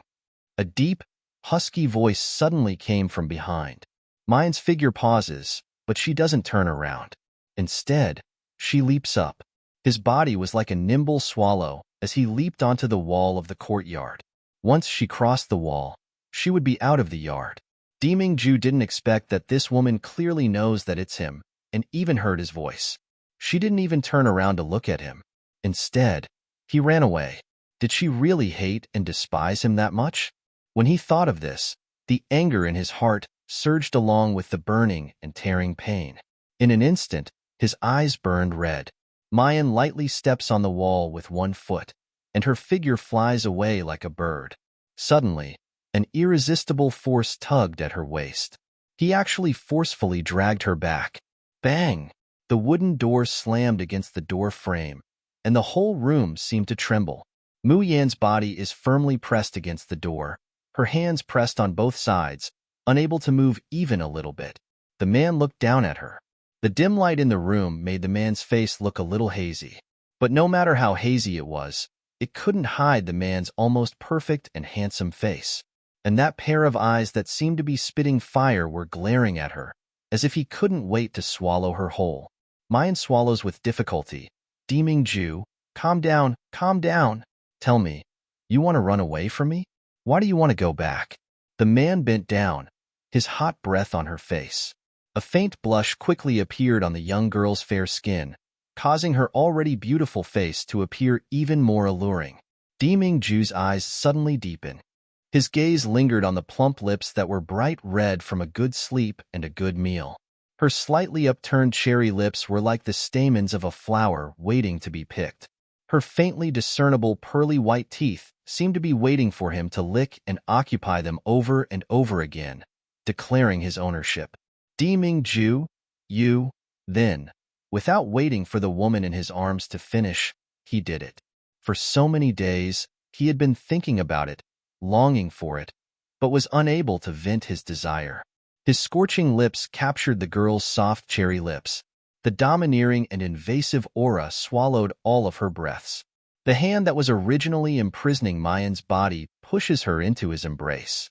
S1: A deep, husky voice suddenly came from behind. Mayan's figure pauses, but she doesn't turn around. Instead, she leaps up. His body was like a nimble swallow as he leaped onto the wall of the courtyard. Once she crossed the wall, she would be out of the yard. Deming Ju didn't expect that this woman clearly knows that it's him, and even heard his voice. She didn't even turn around to look at him. Instead, he ran away. Did she really hate and despise him that much? When he thought of this, the anger in his heart surged along with the burning and tearing pain. In an instant, his eyes burned red. Mayan lightly steps on the wall with one foot, and her figure flies away like a bird. Suddenly, an irresistible force tugged at her waist. He actually forcefully dragged her back. Bang! The wooden door slammed against the door frame, and the whole room seemed to tremble. Mu Yan's body is firmly pressed against the door, her hands pressed on both sides, unable to move even a little bit. The man looked down at her. The dim light in the room made the man's face look a little hazy. But no matter how hazy it couldn't hide the man's almost perfect and handsome face. And that pair of eyes that seemed to be spitting fire were glaring at her, as if he couldn't wait to swallow her whole. Mayan swallows with difficulty. Deming Ju, calm down, calm down. Tell me, you want to run away from me? Why do you want to go back? The man bent down, his hot breath on her face. A faint blush quickly appeared on the young girl's fair skin, causing her already beautiful face to appear even more alluring. Deming-ju's eyes suddenly deepened. His gaze lingered on the plump lips that were bright red from a good sleep and a good meal. Her slightly upturned cherry lips were like the stamens of a flower waiting to be picked. Her faintly discernible pearly white teeth seemed to be waiting for him to lick and occupy them over and over again, declaring his ownership. Deming-ju, you, then. Without waiting for the woman in his arms to finish, he did it. For so many days, he had been thinking about it, longing for it, but was unable to vent his desire. His scorching lips captured the girl's soft cherry lips. The domineering and invasive aura swallowed all of her breaths. The hand that was originally imprisoning Mayan's body pushes her into his embrace.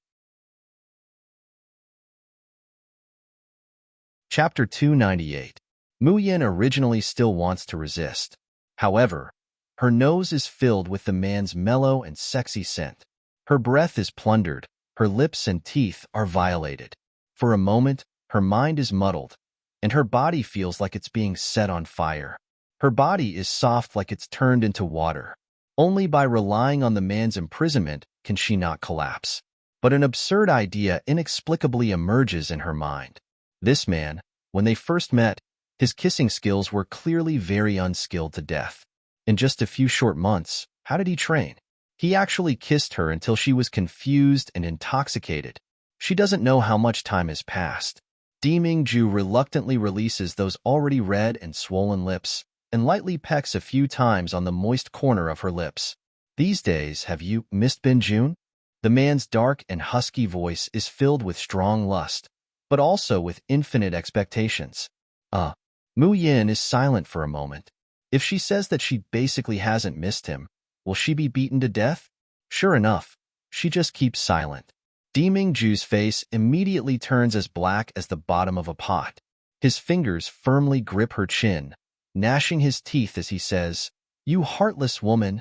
S1: Chapter 298. Mu Yin originally still wants to resist. However, her nose is filled with the man's mellow and sexy scent. Her breath is plundered, her lips and teeth are violated. For a moment, her mind is muddled, and her body feels like it's being set on fire. Her body is soft like it's turned into water. Only by relying on the man's imprisonment can she not collapse. But an absurd idea inexplicably emerges in her mind. This man, when they first met, his kissing skills were clearly very unskilled to death. In just a few short months, how did he train? He actually kissed her until she was confused and intoxicated. She doesn't know how much time has passed. Deming-ju reluctantly releases those already red and swollen lips and lightly pecks a few times on the moist corner of her lips. These days, have you missed Bin-jun? The man's dark and husky voice is filled with strong lust, but also with infinite expectations. Mu Yin is silent for a moment. If she says that she basically hasn't missed him, will she be beaten to death? Sure enough, she just keeps silent. Deming-ju's face immediately turns as black as the bottom of a pot. His fingers firmly grip her chin, gnashing his teeth as he says, "You heartless woman."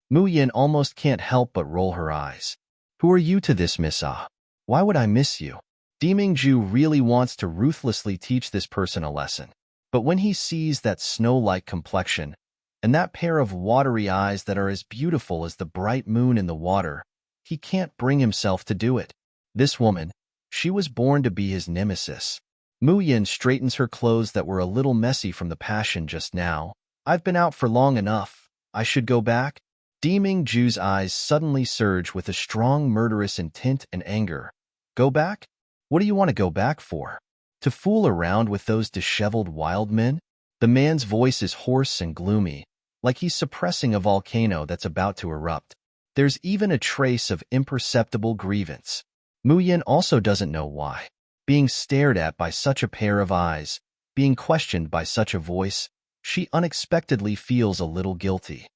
S1: Mu Yin almost can't help but roll her eyes. "Who are you to this, Miss Ah? Why would I miss you?" Deming-ju really wants to ruthlessly teach this person a lesson. But when he sees that snow-like complexion and that pair of watery eyes that are as beautiful as the bright moon in the water, he can't bring himself to do it. This woman, she was born to be his nemesis. Mu Yin straightens her clothes that were a little messy from the passion just now. "I've been out for long enough. I should go back?" Deming-ju's eyes suddenly surge with a strong murderous intent and anger. "Go back? What do you want to go back for? To fool around with those disheveled wild men?" The man's voice is hoarse and gloomy, like he's suppressing a volcano that's about to erupt. There's even a trace of imperceptible grievance. Mu Yin also doesn't know why. Being stared at by such a pair of eyes, being questioned by such a voice, she unexpectedly feels a little guilty.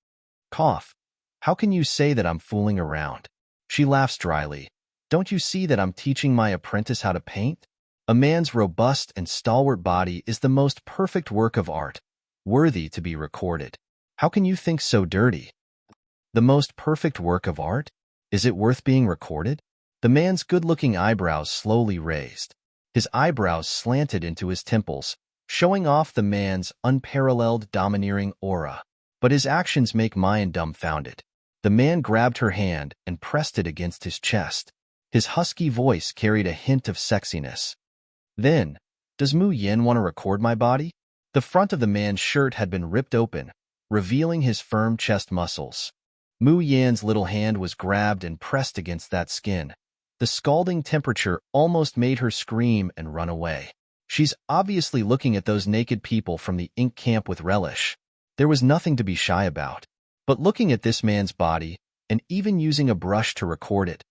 S1: Cough. "How can you say that I'm fooling around?" She laughs dryly. "Don't you see that I'm teaching my apprentice how to paint? A man's robust and stalwart body is the most perfect work of art, worthy to be recorded. How can you think so dirty? The most perfect work of art? Is it worth being recorded?" The man's good-looking eyebrows slowly raised. His eyebrows slanted into his temples, showing off the man's unparalleled domineering aura. But his actions make Mayan dumbfounded. The man grabbed her hand and pressed it against his chest. His husky voice carried a hint of sexiness. "Then, does Mu Yin want to record my body?" The front of the man's shirt had been ripped open, revealing his firm chest muscles. Mu Yin's little hand was grabbed and pressed against that skin. The scalding temperature almost made her scream and run away. She's obviously looking at those naked people from the ink camp with relish. There was nothing to be shy about. But looking at this man's body, and even using a brush to record it,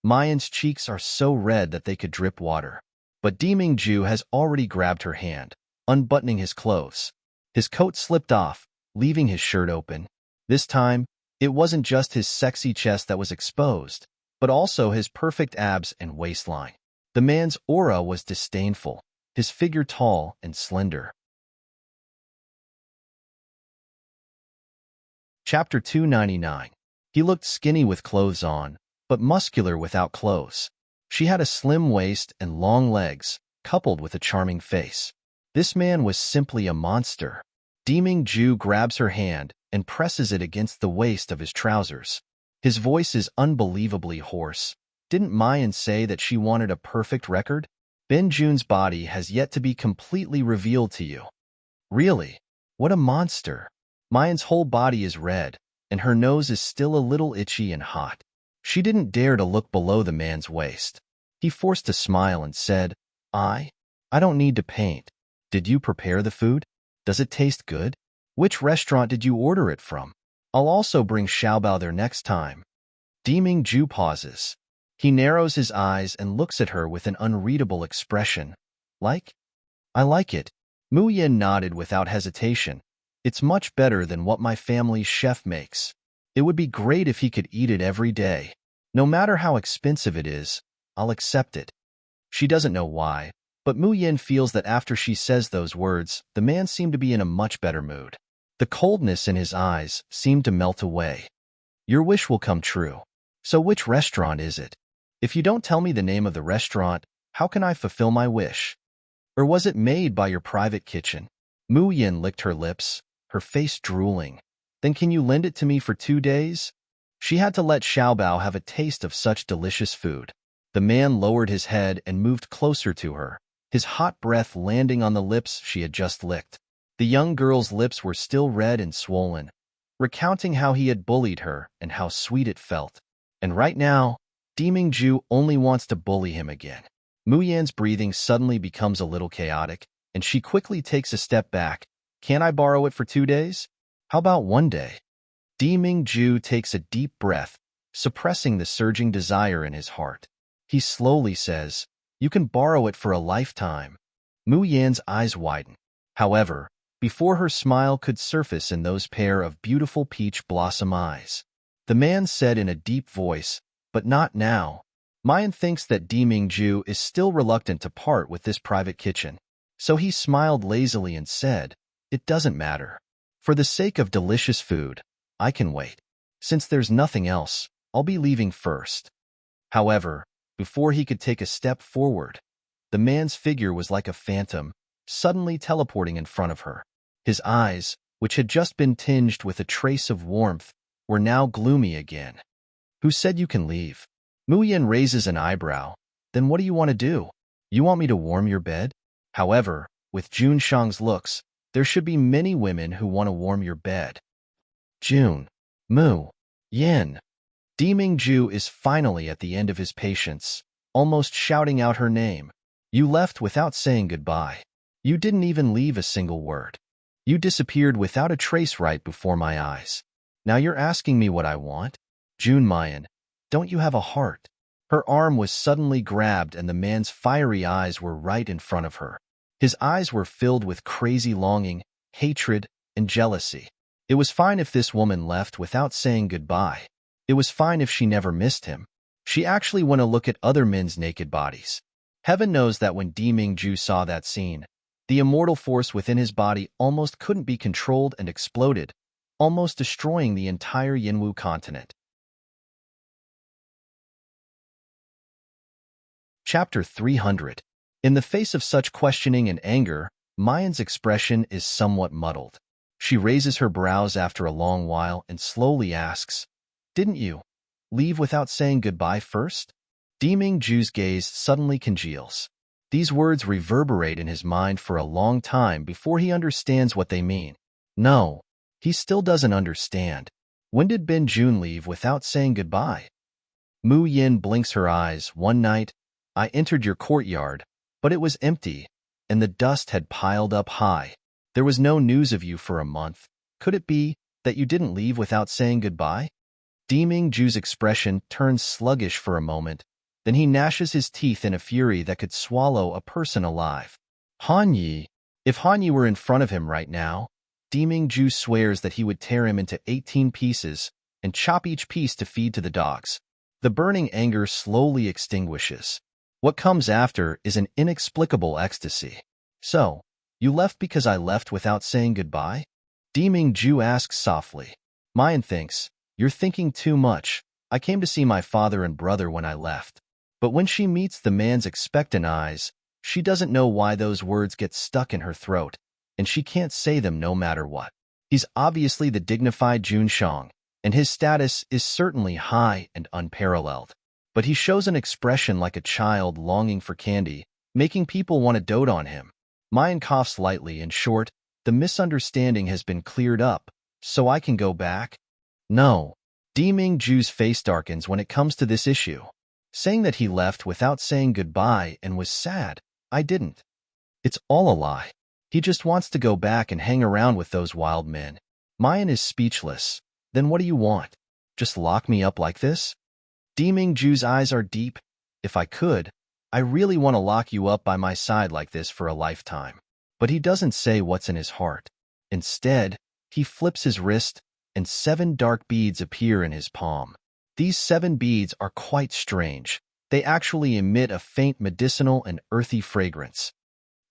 S1: Mayan's cheeks are so red that they could drip water. But Deming-ju has already grabbed her hand, unbuttoning his clothes. His coat slipped off, leaving his shirt open. This time, it wasn't just his sexy chest that was exposed, but also his perfect abs and waistline. The man's aura was disdainful, his figure tall and slender. Chapter 299. He looked skinny with clothes on, but muscular without clothes. She had a slim waist and long legs, coupled with a charming face. This man was simply a monster. Deming Ju grabs her hand and presses it against the waist of his trousers. His voice is unbelievably hoarse. Didn't Mayan say that she wanted a perfect record? Ben Jun's body has yet to be completely revealed to you. Really? What a monster. Mayan's whole body is red, and her nose is still a little itchy and hot. She didn't dare to look below the man's waist. He forced a smile and said, I don't need to paint. Did you prepare the food? Does it taste good? Which restaurant did you order it from? I'll also bring Xiaobao there next time. Deming Ju pauses. He narrows his eyes and looks at her with an unreadable expression. Like? I like it. Mu Yin nodded without hesitation. It's much better than what my family's chef makes. It would be great if he could eat it every day. No matter how expensive it is, I'll accept it. She doesn't know why, but Mu Yin feels that after she says those words, the man seemed to be in a much better mood. The coldness in his eyes seemed to melt away. Your wish will come true. So which restaurant is it? If you don't tell me the name of the restaurant, how can I fulfill my wish? Or was it made by your private kitchen? Mu Yin licked her lips, her face drooling. Then can you lend it to me for 2 days? She had to let Xiaobao have a taste of such delicious food. The man lowered his head and moved closer to her, his hot breath landing on the lips she had just licked. The young girl's lips were still red and swollen, recounting how he had bullied her and how sweet it felt. And right now, Deming Ju only wants to bully him again. Mu Yan's breathing suddenly becomes a little chaotic, and she quickly takes a step back. Can't I borrow it for 2 days? How about 1 day? Deming Ju takes a deep breath, suppressing the surging desire in his heart. He slowly says, you can borrow it for a lifetime. Mu Yan's eyes widen. However, before her smile could surface in those pair of beautiful peach blossom eyes, the man said in a deep voice, but not now. Mayan thinks that Deming Ju is still reluctant to part with this private kitchen, so he smiled lazily and said, it doesn't matter. For the sake of delicious food, I can wait. Since there's nothing else, I'll be leaving first. However, before he could take a step forward, the man's figure was like a phantom, suddenly teleporting in front of her. His eyes, which had just been tinged with a trace of warmth, were now gloomy again. Who said you can leave? Mu Yin raises an eyebrow. Then what do you want to do? You want me to warm your bed? However, with Jun Shang's looks, there should be many women who want to warm your bed. Jun. Mu. Yin. Deming Ju is finally at the end of his patience, almost shouting out her name. You left without saying goodbye. You didn't even leave a single word. You disappeared without a trace right before my eyes. Now you're asking me what I want? Jun Mayan, don't you have a heart? Her arm was suddenly grabbed and the man's fiery eyes were right in front of her. His eyes were filled with crazy longing, hatred, and jealousy. It was fine if this woman left without saying goodbye. It was fine if she never missed him. She actually went to look at other men's naked bodies. Heaven knows that when Deming Ju saw that scene, the immortal force within his body almost couldn't be controlled and exploded, almost destroying the entire Yinwu continent. Chapter 300. In the face of such questioning and anger, Mayan's expression is somewhat muddled. She raises her brows after a long while and slowly asks, didn't you leave without saying goodbye first? Deming Ju's gaze suddenly congeals. These words reverberate in his mind for a long time before he understands what they mean. No, he still doesn't understand. When did Ben Jun leave without saying goodbye? Mu Yin blinks her eyes. One night, I entered your courtyard, but it was empty, and the dust had piled up high. There was no news of you for a month. Could it be that you didn't leave without saying goodbye? Deming Ju's expression turns sluggish for a moment, then he gnashes his teeth in a fury that could swallow a person alive. Han Yi. If Han Yi were in front of him right now, Deming Ju swears that he would tear him into 18 pieces and chop each piece to feed to the dogs. The burning anger slowly extinguishes. What comes after is an inexplicable ecstasy. So, you left because I left without saying goodbye? Deming Ju asks softly. Mayan thinks, you're thinking too much. I came to see my father and brother when I left. But when she meets the man's expectant eyes, She doesn't know why those words get stuck in her throat, and she can't say them no matter what. He's obviously the dignified Jun Shang, and his status is certainly high and unparalleled. But he shows an expression like a child longing for candy, making people want to dote on him. Mayan coughs lightly. In short, the misunderstanding has been cleared up, so I can go back? No. Deming Ju's face darkens when it comes to this issue, saying that he left without saying goodbye and was sad. I didn't. It's all a lie. He just wants to go back and hang around with those wild men. Mayan is speechless. Then what do you want? Just lock me up like this? Deming Ju's eyes are deep. If I could, I really want to lock you up by my side like this for a lifetime. But he doesn't say what's in his heart. Instead, he flips his wrist, and 7 dark beads appear in his palm. These 7 beads are quite strange. They actually emit a faint medicinal and earthy fragrance.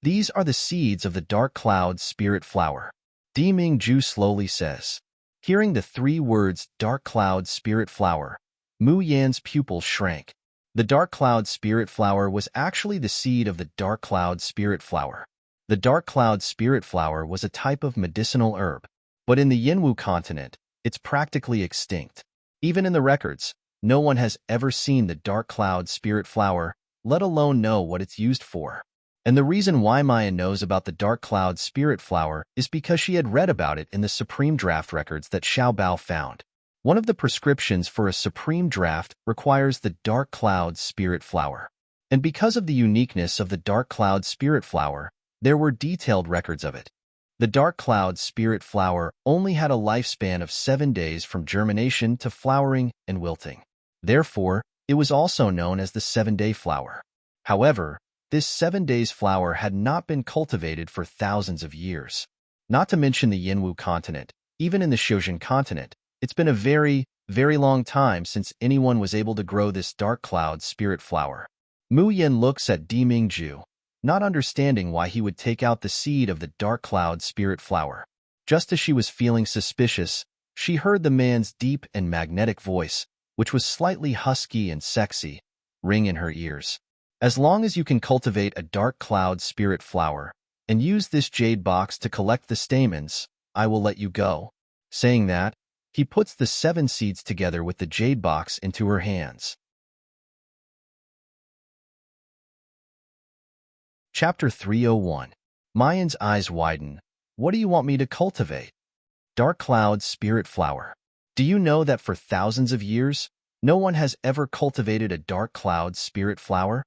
S1: These are the seeds of the dark cloud spirit flower. Deming Ju slowly says. Hearing the 3 words dark cloud spirit flower, Mu Yan's pupils shrank. The dark cloud spirit flower was actually the seed of the dark cloud spirit flower. The dark cloud spirit flower was a type of medicinal herb, but in the Yinwu continent, it's practically extinct. Even in the records, no one has ever seen the dark cloud spirit flower, let alone know what it's used for. And the reason why Maya knows about the dark cloud spirit flower is because she had read about it in the Supreme Draft records that Xiao Bao found. One of the prescriptions for a Supreme Draft requires the dark cloud spirit flower. And because of the uniqueness of the dark cloud spirit flower, there were detailed records of it. The dark cloud spirit flower only had a lifespan of 7 days from germination to flowering and wilting. Therefore, it was also known as the 7-day flower. However, this 7 days flower had not been cultivated for thousands of years. Not to mention the Yinwu continent, even in the Xiuzhen continent, it's been a very, very long time since anyone was able to grow this dark cloud spirit flower. Mu Yan looks at Deming Ju, not understanding why he would take out the seed of the dark cloud spirit flower. Just as she was feeling suspicious, she heard the man's deep and magnetic voice, which was slightly husky and sexy, ring in her ears. As long as you can cultivate a dark cloud spirit flower and use this jade box to collect the stamens, I will let you go. Saying that, he puts the 7 seeds together with the jade box into her hands. Chapter 301. Mayan's eyes widen. What do you want me to cultivate? Dark cloud spirit flower. Do you know that for thousands of years, no one has ever cultivated a dark cloud spirit flower?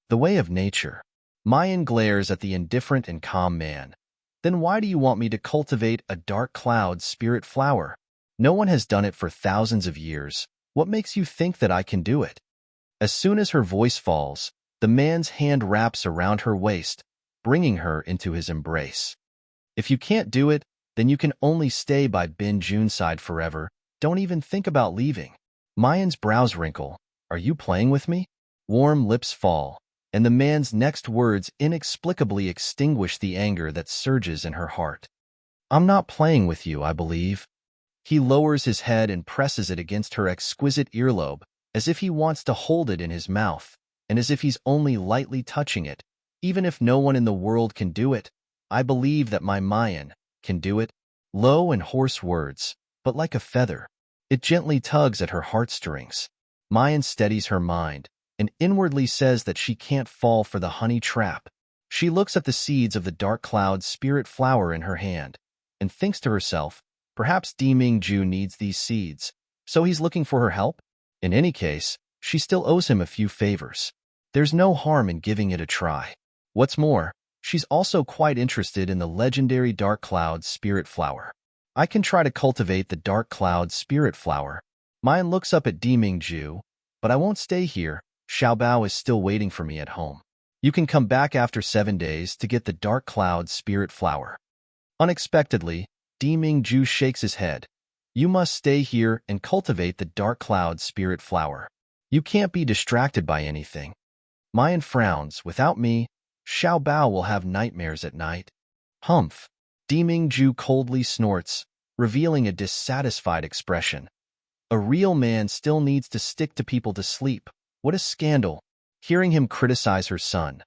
S1: The way of nature. Mayan glares at the indifferent and calm man. Then why do you want me to cultivate a dark cloud spirit flower? No one has done it for thousands of years. What makes you think that I can do it? As soon as her voice falls, the man's hand wraps around her waist, bringing her into his embrace. If you can't do it, then you can only stay by Bin Jun's side forever. Don't even think about leaving. Mayan's brows wrinkle. Are you playing with me? Warm lips fall, and the man's next words inexplicably extinguish the anger that surges in her heart. I'm not playing with you, I believe. He lowers his head and presses it against her exquisite earlobe, as if he wants to hold it in his mouth, and as if he's only lightly touching it. Even if no one in the world can do it, I believe that my Mayan can do it. Low and hoarse words, but like a feather. It gently tugs at her heartstrings. Mayan steadies her mind, and inwardly says that she can't fall for the honey trap. She looks at the seeds of the dark cloud spirit flower in her hand, and thinks to herself, perhaps Deming Ju needs these seeds, so he's looking for her help? In any case, she still owes him a few favors. There's no harm in giving it a try. What's more, she's also quite interested in the legendary dark cloud spirit flower. I can try to cultivate the dark cloud spirit flower. Mayan looks up at Deming Ju, but I won't stay here. Xiao Bao is still waiting for me at home. You can come back after 7 days to get the dark cloud spirit flower. Unexpectedly, Deming Ju shakes his head. You must stay here and cultivate the dark cloud spirit flower. You can't be distracted by anything. Mayan frowns. Without me, Xiao Bao will have nightmares at night. Humph. Deming Ju coldly snorts, revealing a dissatisfied expression. A real man still needs to stick to people to sleep. What a scandal. Hearing him criticize her son,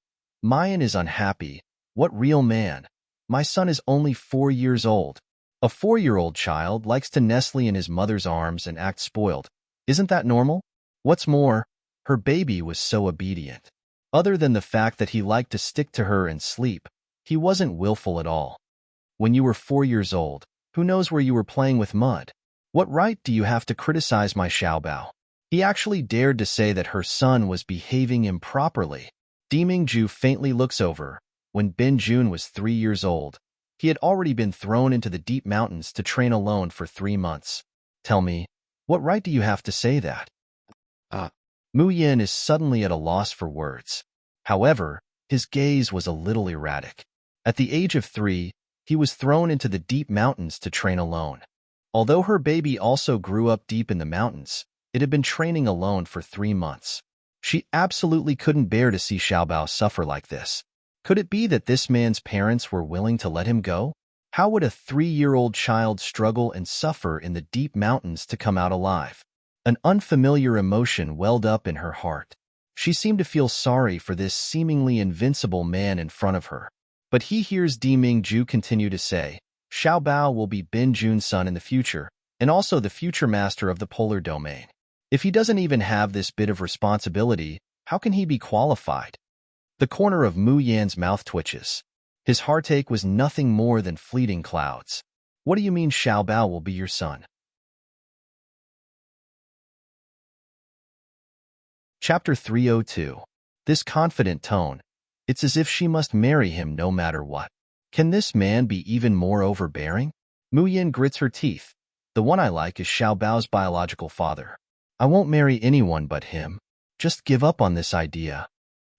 S1: Mayan is unhappy. What real man? My son is only 4 years old. A 4-year-old child likes to nestle in his mother's arms and act spoiled. Isn't that normal? What's more, her baby was so obedient. Other than the fact that he liked to stick to her and sleep, he wasn't willful at all. When you were 4 years old, who knows where you were playing with mud? What right do you have to criticize my Xiaobao? He actually dared to say that her son was behaving improperly. Dimingju faintly looks over. When Ben Jun was 3 years old, he had already been thrown into the deep mountains to train alone for 3 months. Tell me, what right do you have to say that? Mu Yin is suddenly at a loss for words. However, his gaze was a little erratic. At the age of 3, he was thrown into the deep mountains to train alone. Although her baby also grew up deep in the mountains, it had been training alone for 3 months. She absolutely couldn't bear to see Xiaobao suffer like this. Could it be that this man's parents were willing to let him go? How would a 3-year-old child struggle and suffer in the deep mountains to come out alive? An unfamiliar emotion welled up in her heart. She seemed to feel sorry for this seemingly invincible man in front of her. But he hears Dimingju continue to say, Xiaobao will be Ben Jun's son in the future, and also the future master of the polar domain. If he doesn't even have this bit of responsibility, how can he be qualified? The corner of Mu Yan's mouth twitches. His heartache was nothing more than fleeting clouds. What do you mean Xiaobao will be your son? Chapter 302. This confident tone. It's as if she must marry him no matter what. Can this man be even more overbearing? Mu Yin grits her teeth. The one I like is Xiaobao's biological father. I won't marry anyone but him. Just give up on this idea.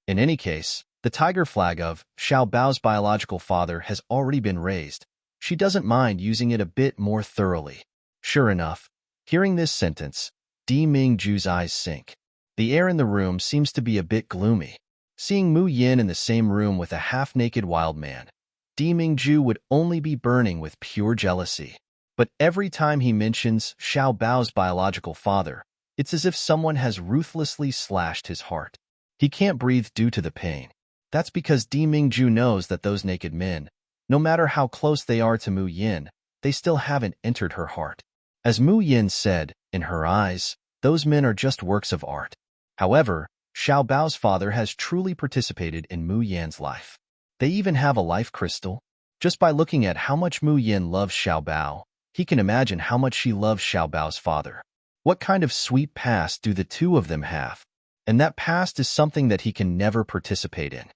S1: In any case, the tiger flag of Xiaobao's biological father has already been raised. She doesn't mind using it a bit more thoroughly. Sure enough, hearing this sentence, Dimingju's eyes sink. The air in the room seems to be a bit gloomy. Seeing Mu Yin in the same room with a half-naked wild man, Dimingju would only be burning with pure jealousy. But every time he mentions Xiaobao's biological father, it's as if someone has ruthlessly slashed his heart. He can't breathe due to the pain. That's because Dimingju knows that those naked men, no matter how close they are to Mu Yin, they still haven't entered her heart. As Mu Yin said, in her eyes, those men are just works of art. However, Xiaobao's father has truly participated in Mu Yan's life. They even have a life crystal. Just by looking at how much Mu Yin loves Xiaobao, he can imagine how much she loves Xiaobao's father. What kind of sweet past do the two of them have? And that past is something that he can never participate in.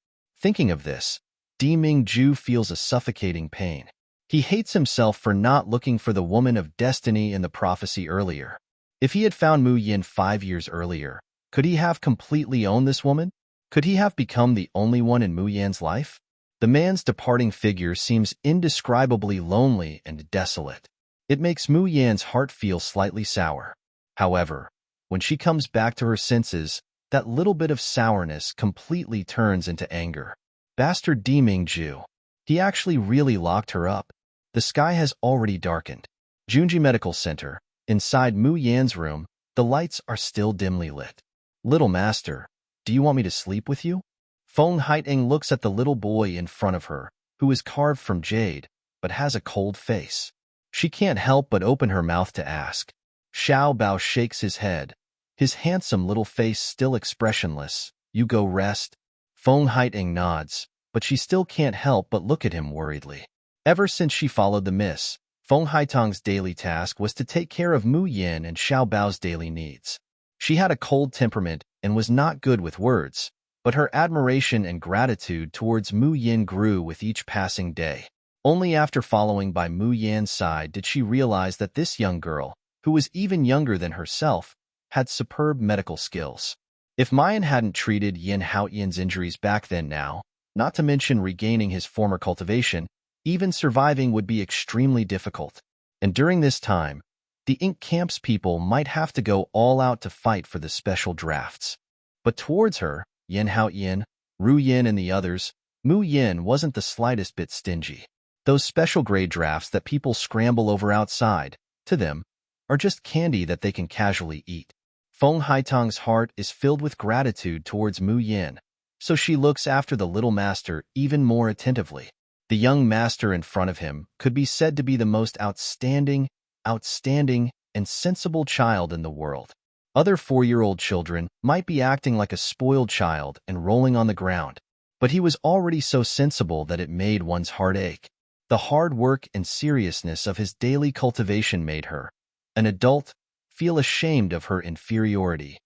S1: Thinking of this, Dimingju feels a suffocating pain. He hates himself for not looking for the woman of destiny in the prophecy earlier. If he had found Mu Yin 5 years earlier, could he have completely owned this woman? Could he have become the only one in Mu Yan's life? The man's departing figure seems indescribably lonely and desolate. It makes Mu Yan's heart feel slightly sour. However, when she comes back to her senses, that little bit of sourness completely turns into anger. Bastard Dimingju. He actually really locked her up. The sky has already darkened. Junji Medical Center. Inside Mu Yan's room, the lights are still dimly lit. Little master, do you want me to sleep with you? Feng Haiting looks at the little boy in front of her, who is carved from jade, but has a cold face. She can't help but open her mouth to ask. Xiaobao shakes his head, his handsome little face still expressionless. You go rest. Feng Haiting nods, but she still can't help but look at him worriedly. Ever since she followed the miss, Feng Haiting's daily task was to take care of Mu Yin and Xiaobao's daily needs. She had a cold temperament and was not good with words, but her admiration and gratitude towards Mu Yin grew with each passing day. Only after following by Mu Yan's side did she realize that this young girl, who was even younger than herself, had superb medical skills. If Mayan hadn't treated Yin Haoyin's injuries back then now, not to mention regaining his former cultivation, even surviving would be extremely difficult. And during this time, the Ink Camp's people might have to go all out to fight for the special drafts. But towards her, Yin Haoyin, Ru Yin and the others, Mu Yin wasn't the slightest bit stingy. Those special grade drafts that people scramble over outside, to them, are just candy that they can casually eat. Feng Haiting's heart is filled with gratitude towards Mu Yin, so she looks after the little master even more attentively. The young master in front of him could be said to be the most outstanding, and sensible child in the world. Other 4-year-old children might be acting like a spoiled child and rolling on the ground, but he was already so sensible that it made one's heart ache. The hard work and seriousness of his daily cultivation made her, an adult, feel ashamed of her inferiority.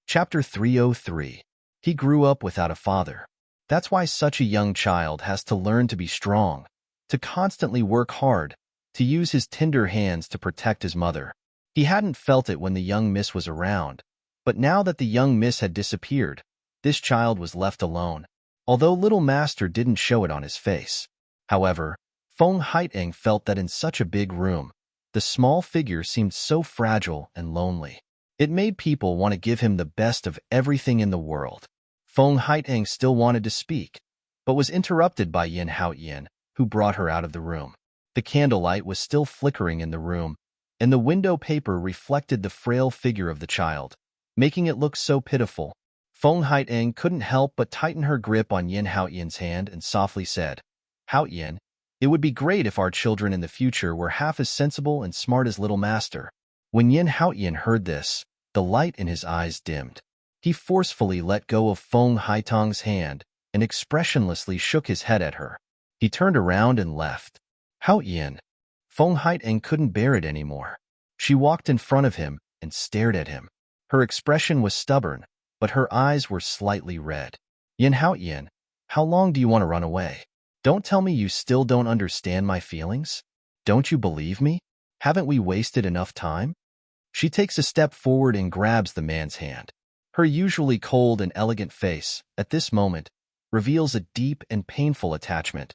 S1: Chapter 303. He grew up without a father. That's why such a young child has to learn to be strong, to constantly work hard, to use his tender hands to protect his mother. He hadn't felt it when the young miss was around, but now that the young miss had disappeared, this child was left alone, although little master didn't show it on his face. However, Feng Haiteng felt that in such a big room, the small figure seemed so fragile and lonely. It made people want to give him the best of everything in the world. Feng Haiteng still wanted to speak, but was interrupted by Yin Haoyan, who brought her out of the room. The candlelight was still flickering in the room, and the window paper reflected the frail figure of the child, making it look so pitiful. Feng Haiteng couldn't help but tighten her grip on Yin Haoyan's hand and softly said, "Haoyan, it would be great if our children in the future were half as sensible and smart as little master." When Yin Haoyan heard this, the light in his eyes dimmed. He forcefully let go of Feng Haiteng's hand and expressionlessly shook his head at her. He turned around and left. Haoyan. Feng Haiteng couldn't bear it anymore. She walked in front of him and stared at him. Her expression was stubborn, but her eyes were slightly red. Yin Haoyan, how long do you want to run away? Don't tell me you still don't understand my feelings? Don't you believe me? Haven't we wasted enough time? She takes a step forward and grabs the man's hand. Her usually cold and elegant face, at this moment, reveals a deep and painful attachment.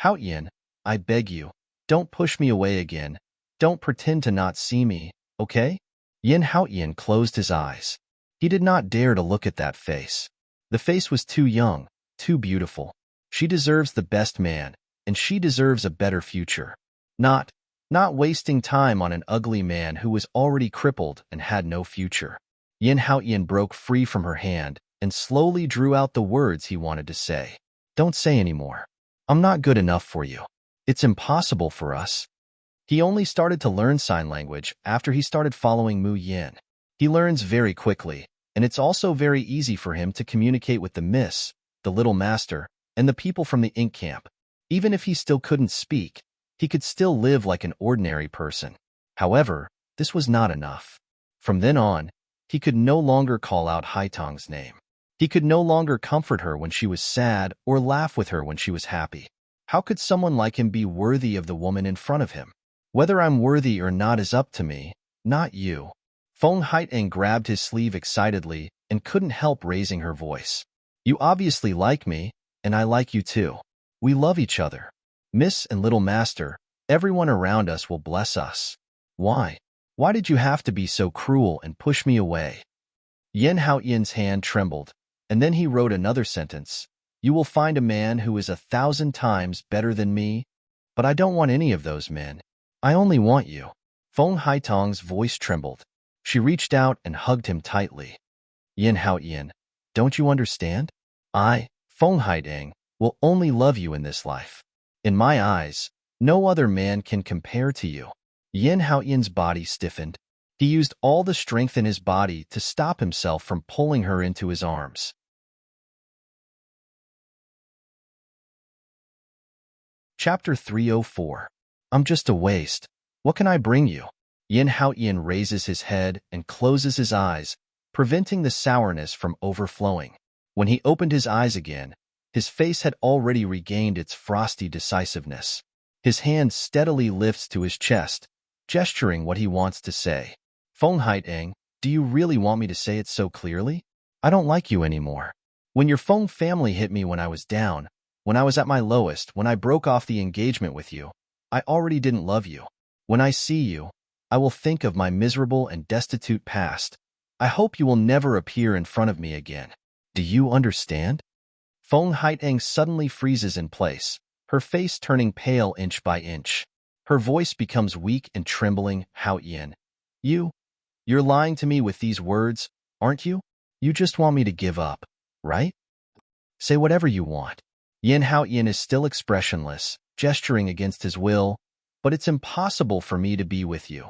S1: Haoyan, I beg you, don't push me away again. Don't pretend to not see me, okay? Yin Haoyan closed his eyes. He did not dare to look at that face. The face was too young, too beautiful. She deserves the best man, and she deserves a better future. Not wasting time on an ugly man who was already crippled and had no future. Yin Haoyan broke free from her hand and slowly drew out the words he wanted to say. Don't say anymore. I'm not good enough for you. It's impossible for us. He only started to learn sign language after he started following Mu Yin. He learns very quickly, and it's also very easy for him to communicate with the miss, the little master, and the people from the ink camp. Even if he still couldn't speak, he could still live like an ordinary person. However, this was not enough. From then on, he could no longer call out Haiteng's name. He could no longer comfort her when she was sad or laugh with her when she was happy. How could someone like him be worthy of the woman in front of him? Whether I'm worthy or not is up to me, not you. Feng Haiteng grabbed his sleeve excitedly and couldn't help raising her voice. You obviously like me, and I like you too. We love each other. Miss and little master, everyone around us will bless us. Why? Why did you have to be so cruel and push me away? Yin Haoyan's hand trembled, and then he wrote another sentence. You will find a man who is 1,000 times better than me, but I don't want any of those men. I only want you. Feng Haiteng's voice trembled. She reached out and hugged him tightly. Yin Haoyan, don't you understand? I, Feng Haiteng, will only love you in this life. In my eyes, no other man can compare to you. Yin Haoyan's body stiffened. He used all the strength in his body to stop himself from pulling her into his arms. Chapter 304. I'm just a waste. What can I bring you? Yin Haoyan raises his head and closes his eyes, preventing the sourness from overflowing. When he opened his eyes again, his face had already regained its frosty decisiveness. His hand steadily lifts to his chest, gesturing what he wants to say. Feng Haiteng, do you really want me to say it so clearly? I don't like you anymore. When your Feng family hit me when I was down, when I was at my lowest, when I broke off the engagement with you, I already didn't love you. When I see you, I will think of my miserable and destitute past. I hope you will never appear in front of me again. Do you understand? Feng Haiteng suddenly freezes in place, her face turning pale inch by inch. Her voice becomes weak and trembling. Haoyan, you You're lying to me with these words, aren't you? You just want me to give up, right? Say whatever you want. Yin Hao Yin is still expressionless, gesturing against his will, but it's impossible for me to be with you.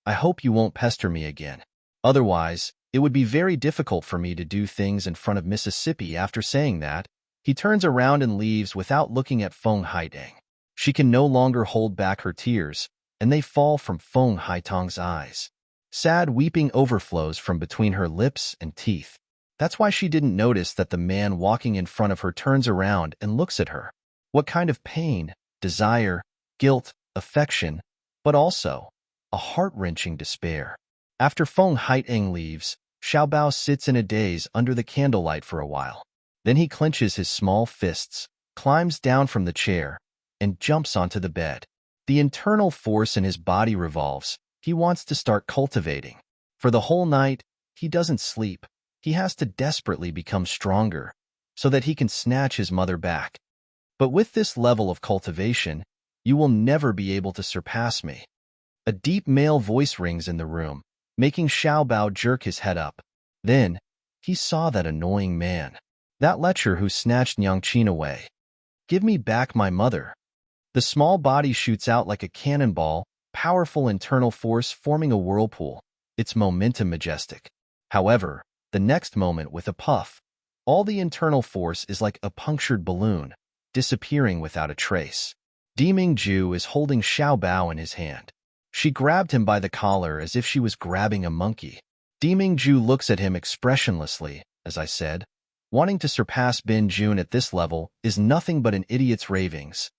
S1: I hope you won't pester me again. Otherwise, it would be very difficult for me to do things in front of Mississippi. After saying that, he turns around and leaves without looking at Feng Haitang. She can no longer hold back her tears, and they fall from Feng Haitang's eyes. Sad weeping overflows from between her lips and teeth. That's why she didn't notice that the man walking in front of her turns around and looks at her. What kind of pain, desire, guilt, affection, but also a heart-wrenching despair. After Feng Haitang leaves, Xiaobao sits in a daze under the candlelight for a while. Then he clenches his small fists, climbs down from the chair, and jumps onto the bed. The internal force in his body revolves. He wants to start cultivating. For the whole night, he doesn't sleep. He has to desperately become stronger so that he can snatch his mother back. But with this level of cultivation, you will never be able to surpass me. A deep male voice rings in the room, making Xiaobao jerk his head up. Then, he saw that annoying man. That lecher who snatched Nyangqin away. Give me back my mother. The small body shoots out like a cannonball, powerful internal force forming a whirlpool, its momentum majestic. However, the next moment with a puff, all the internal force is like a punctured balloon, disappearing without a trace. Deming Ju is holding Xiaobao in his hand. She grabbed him by the collar as if she was grabbing a monkey. Deming Ju looks at him expressionlessly, as I said. Wanting to surpass Bin Jun at this level is nothing but an idiot's ravings.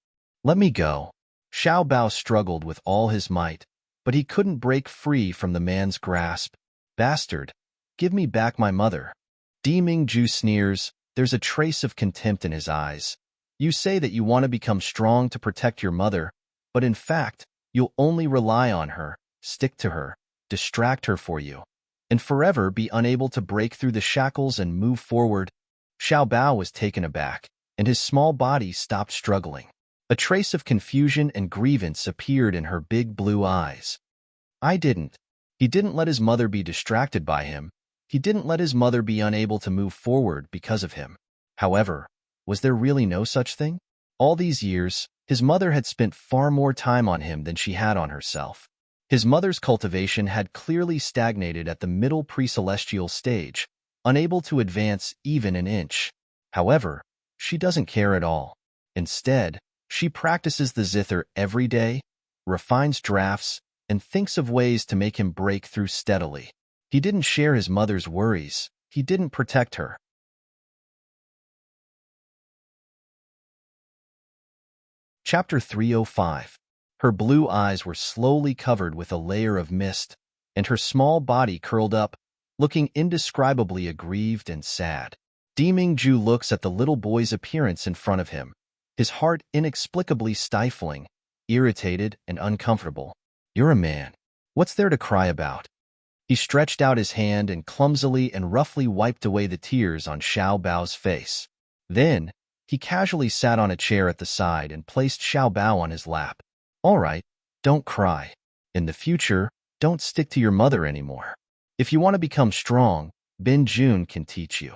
S1: Let me go. Xiaobao struggled with all his might, but he couldn't break free from the man's grasp. Bastard, give me back my mother. Deming Ju sneers. There's a trace of contempt in his eyes. You say that you want to become strong to protect your mother, but in fact, you'll only rely on her, stick to her, distract her for you, and forever be unable to break through the shackles and move forward. Xiaobao was taken aback, and his small body stopped struggling. A trace of confusion and grievance appeared in her big blue eyes. He didn't let his mother be distracted by him. He didn't let his mother be unable to move forward because of him. However, was there really no such thing? All these years, his mother had spent far more time on him than she had on herself. His mother's cultivation had clearly stagnated at the middle pre-celestial stage, unable to advance even an inch. However, she doesn't care at all. Instead, she practices the zither every day, refines drafts, and thinks of ways to make him break through steadily. He didn't share his mother's worries. He didn't protect her. Chapter 305. Her blue eyes were slowly covered with a layer of mist, and her small body curled up, looking indescribably aggrieved and sad. Deming Ju looks at the little boy's appearance in front of him, his heart inexplicably stifling, irritated and uncomfortable. You're a man. What's there to cry about? He stretched out his hand and clumsily and roughly wiped away the tears on Xiaobao's face. Then, he casually sat on a chair at the side and placed Xiaobao on his lap. All right, don't cry. In the future, don't stick to your mother anymore. If you want to become strong, Bin Jun can teach you.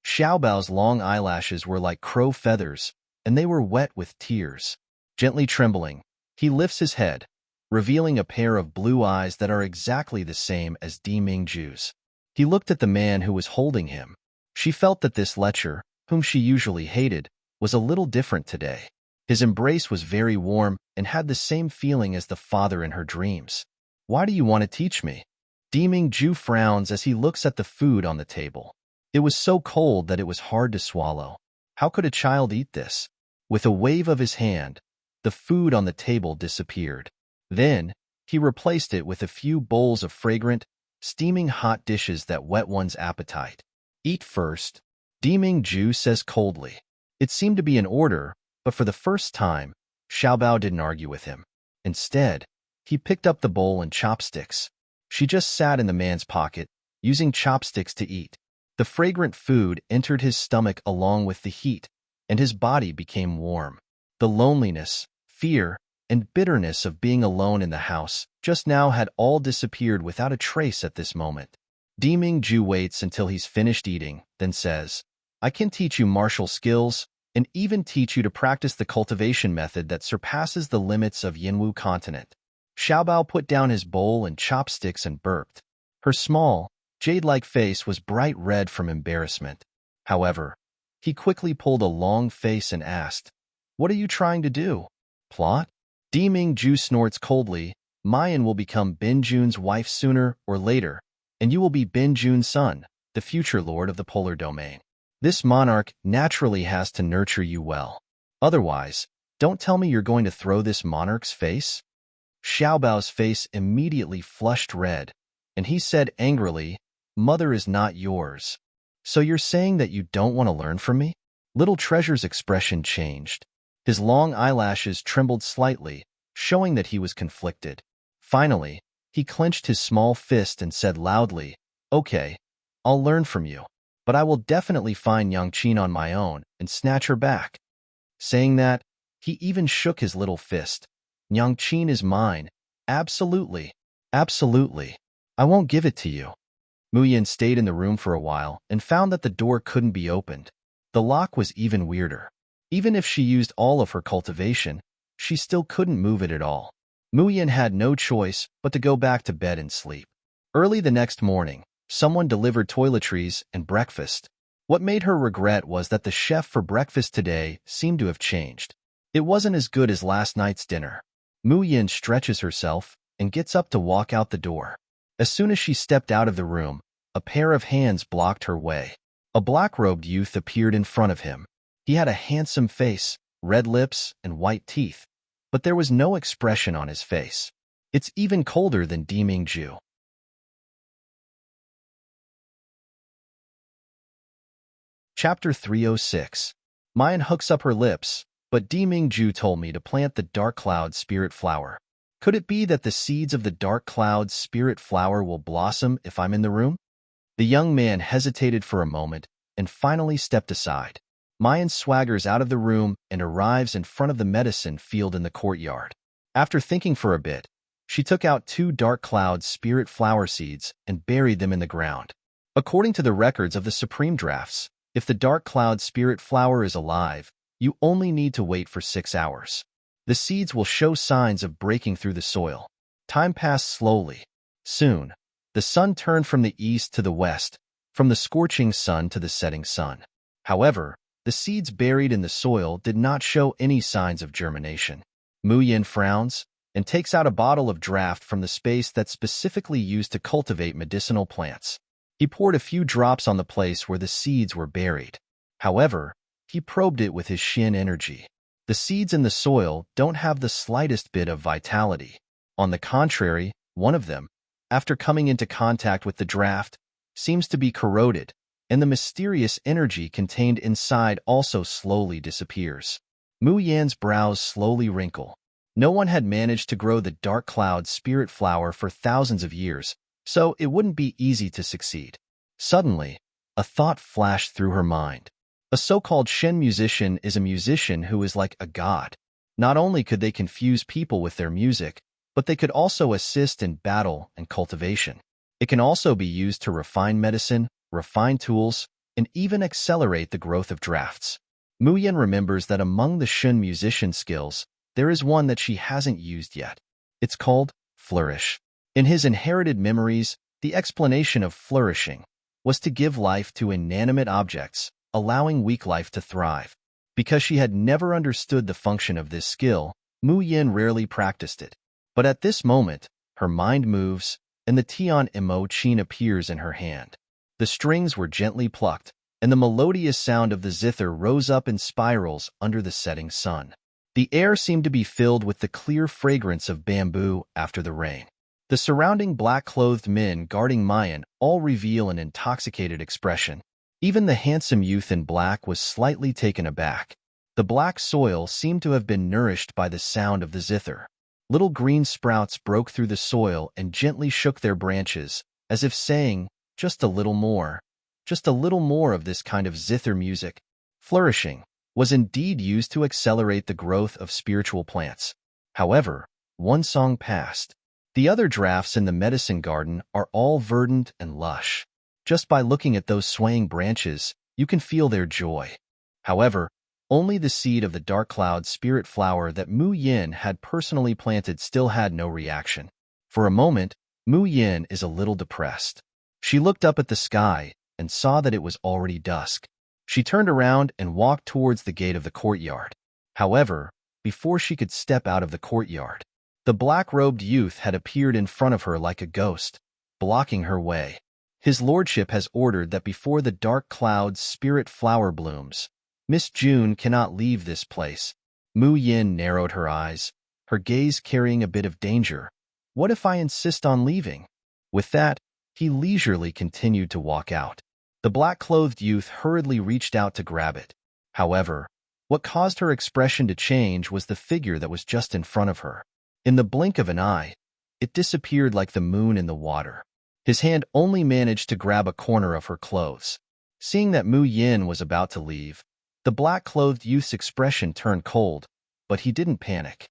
S1: Xiaobao's long eyelashes were like crow feathers, and they were wet with tears. Gently trembling, he lifts his head, revealing a pair of blue eyes that are exactly the same as Deming Ju's. He looked at the man who was holding him. She felt that this lecher, whom she usually hated, was a little different today. His embrace was very warm and had the same feeling as the father in her dreams. Why do you want to teach me? Deming Ju frowns as he looks at the food on the table. It was so cold that it was hard to swallow. How could a child eat this? With a wave of his hand, the food on the table disappeared. Then, he replaced it with a few bowls of fragrant, steaming hot dishes that whet one's appetite. Eat first, Deming Ju says coldly. It seemed to be an order, but for the first time, Xiaobao didn't argue with him. Instead, he picked up the bowl and chopsticks. She just sat in the man's pocket, using chopsticks to eat. The fragrant food entered his stomach along with the heat, and his body became warm. The loneliness, fear, and bitterness of being alone in the house just now had all disappeared without a trace at this moment. Deming-ju waits until he's finished eating, then says, I can teach you martial skills, and even teach you to practice the cultivation method that surpasses the limits of Yinwu continent. Xiaobao put down his bowl and chopsticks and burped. Her small, jade-like face was bright red from embarrassment. However, he quickly pulled a long face and asked, What are you trying to do? Plot? Deming-ju snorts coldly, Mayan will become Bin-jun's wife sooner or later, and you will be Bin-jun's son, the future lord of the polar domain. This monarch naturally has to nurture you well. Otherwise, don't tell me you're going to throw this monarch's face? Xiaobao's face immediately flushed red, and he said angrily, Mother is not yours. So you're saying that you don't want to learn from me? Little Treasure's expression changed. His long eyelashes trembled slightly, showing that he was conflicted. Finally, he clenched his small fist and said loudly, Okay, I'll learn from you, but I will definitely find Yangqin on my own and snatch her back. Saying that, he even shook his little fist. Yangqin is mine. Absolutely. Absolutely. I won't give it to you. Muyin stayed in the room for a while and found that the door couldn't be opened. The lock was even weirder. Even if she used all of her cultivation, she still couldn't move it at all. Muyin had no choice but to go back to bed and sleep. Early the next morning, someone delivered toiletries and breakfast. What made her regret was that the chef for breakfast today seemed to have changed. It wasn't as good as last night's dinner. Muyin stretches herself and gets up to walk out the door. As soon as she stepped out of the room, a pair of hands blocked her way. A black-robed youth appeared in front of him. He had a handsome face, red lips, and white teeth, but there was no expression on his face. It's even colder than Deming-ju. Chapter 306. Mayan hooks up her lips, but Deming-ju told me to plant the dark cloud spirit flower. Could it be that the seeds of the dark cloud spirit flower will blossom if I'm in the room? The young man hesitated for a moment and finally stepped aside. Mayan swaggers out of the room and arrives in front of the medicine field in the courtyard. After thinking for a bit, she took out 2 dark cloud spirit flower seeds and buried them in the ground. According to the records of the Supreme Drafts, if the dark cloud spirit flower is alive, you only need to wait for 6 hours. The seeds will show signs of breaking through the soil. Time passed slowly. Soon, the sun turned from the east to the west, from the scorching sun to the setting sun. However, the seeds buried in the soil did not show any signs of germination. Muyin frowns and takes out a bottle of draft from the space that's specifically used to cultivate medicinal plants. He poured a few drops on the place where the seeds were buried. However, he probed it with his Shin energy. The seeds in the soil don't have the slightest bit of vitality. On the contrary, one of them, after coming into contact with the draft, seems to be corroded, and the mysterious energy contained inside also slowly disappears. Muyin's brows slowly wrinkle. No one had managed to grow the dark cloud spirit flower for thousands of years, so it wouldn't be easy to succeed. Suddenly, a thought flashed through her mind. A so-called Shen musician is a musician who is like a god. Not only could they confuse people with their music, but they could also assist in battle and cultivation. It can also be used to refine medicine, refine tools, and even accelerate the growth of drafts. Muyin remembers that among the Shun musician skills, there is one that she hasn't used yet. It's called Flourish. In his inherited memories, the explanation of flourishing was to give life to inanimate objects, allowing weak life to thrive. Because she had never understood the function of this skill, Muyin rarely practiced it. But at this moment, her mind moves, and the Tian Imo Chin appears in her hand. The strings were gently plucked, and the melodious sound of the zither rose up in spirals under the setting sun. The air seemed to be filled with the clear fragrance of bamboo after the rain. The surrounding black-clothed men guarding Mayan all reveal an intoxicated expression. Even the handsome youth in black was slightly taken aback. The black soil seemed to have been nourished by the sound of the zither. Little green sprouts broke through the soil and gently shook their branches, as if saying, just a little more of this kind of zither music. Flourishing was indeed used to accelerate the growth of spiritual plants. However, one song passed. The other drafts in the medicine garden are all verdant and lush. Just by looking at those swaying branches, you can feel their joy. However, only the seed of the dark cloud spirit flower that Mu Yin had personally planted still had no reaction. For a moment, Mu Yin is a little depressed. She looked up at the sky and saw that it was already dusk. She turned around and walked towards the gate of the courtyard. However, before she could step out of the courtyard, the black-robed youth had appeared in front of her like a ghost, blocking her way. His lordship has ordered that before the dark cloud's spirit flower blooms, Miss June cannot leave this place. Mu Yin narrowed her eyes, her gaze carrying a bit of danger. What if I insist on leaving? With that, he leisurely continued to walk out. The black-clothed youth hurriedly reached out to grab it. However, what caused her expression to change was the figure that was just in front of her. In the blink of an eye, it disappeared like the moon in the water. His hand only managed to grab a corner of her clothes. Seeing that Mu Yin was about to leave, the black-clothed youth's expression turned cold, but he didn't panic.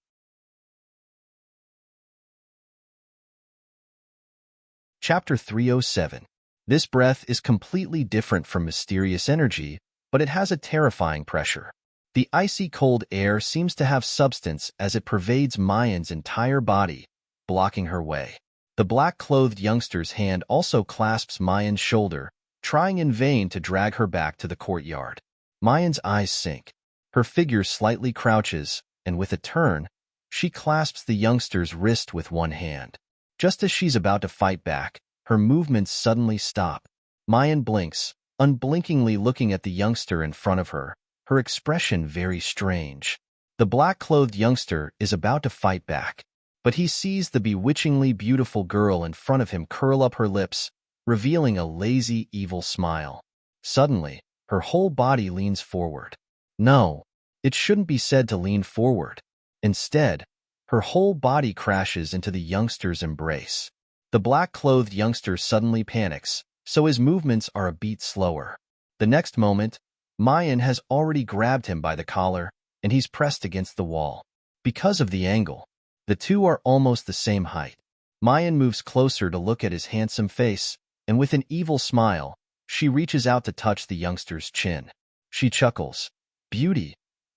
S1: Chapter 307. This breath is completely different from mysterious energy, but it has a terrifying pressure. The icy cold air seems to have substance as it pervades Mayan's entire body, blocking her way. The black-clothed youngster's hand also clasps Mayan's shoulder, trying in vain to drag her back to the courtyard. Mayan's eyes sink. Her figure slightly crouches, and with a turn, she clasps the youngster's wrist with one hand. Just as she's about to fight back, her movements suddenly stop. Mayan blinks, unblinkingly looking at the youngster in front of her, her expression very strange. The black-clothed youngster is about to fight back, but he sees the bewitchingly beautiful girl in front of him curl up her lips, revealing a lazy, evil smile. Suddenly, her whole body leans forward. No, it shouldn't be said to lean forward. Instead, her whole body crashes into the youngster's embrace. The black-clothed youngster suddenly panics, so his movements are a beat slower. The next moment, Mayan has already grabbed him by the collar, and he's pressed against the wall. Because of the angle, the two are almost the same height. Mayan moves closer to look at his handsome face, and with an evil smile, she reaches out to touch the youngster's chin. She chuckles. "Beauty,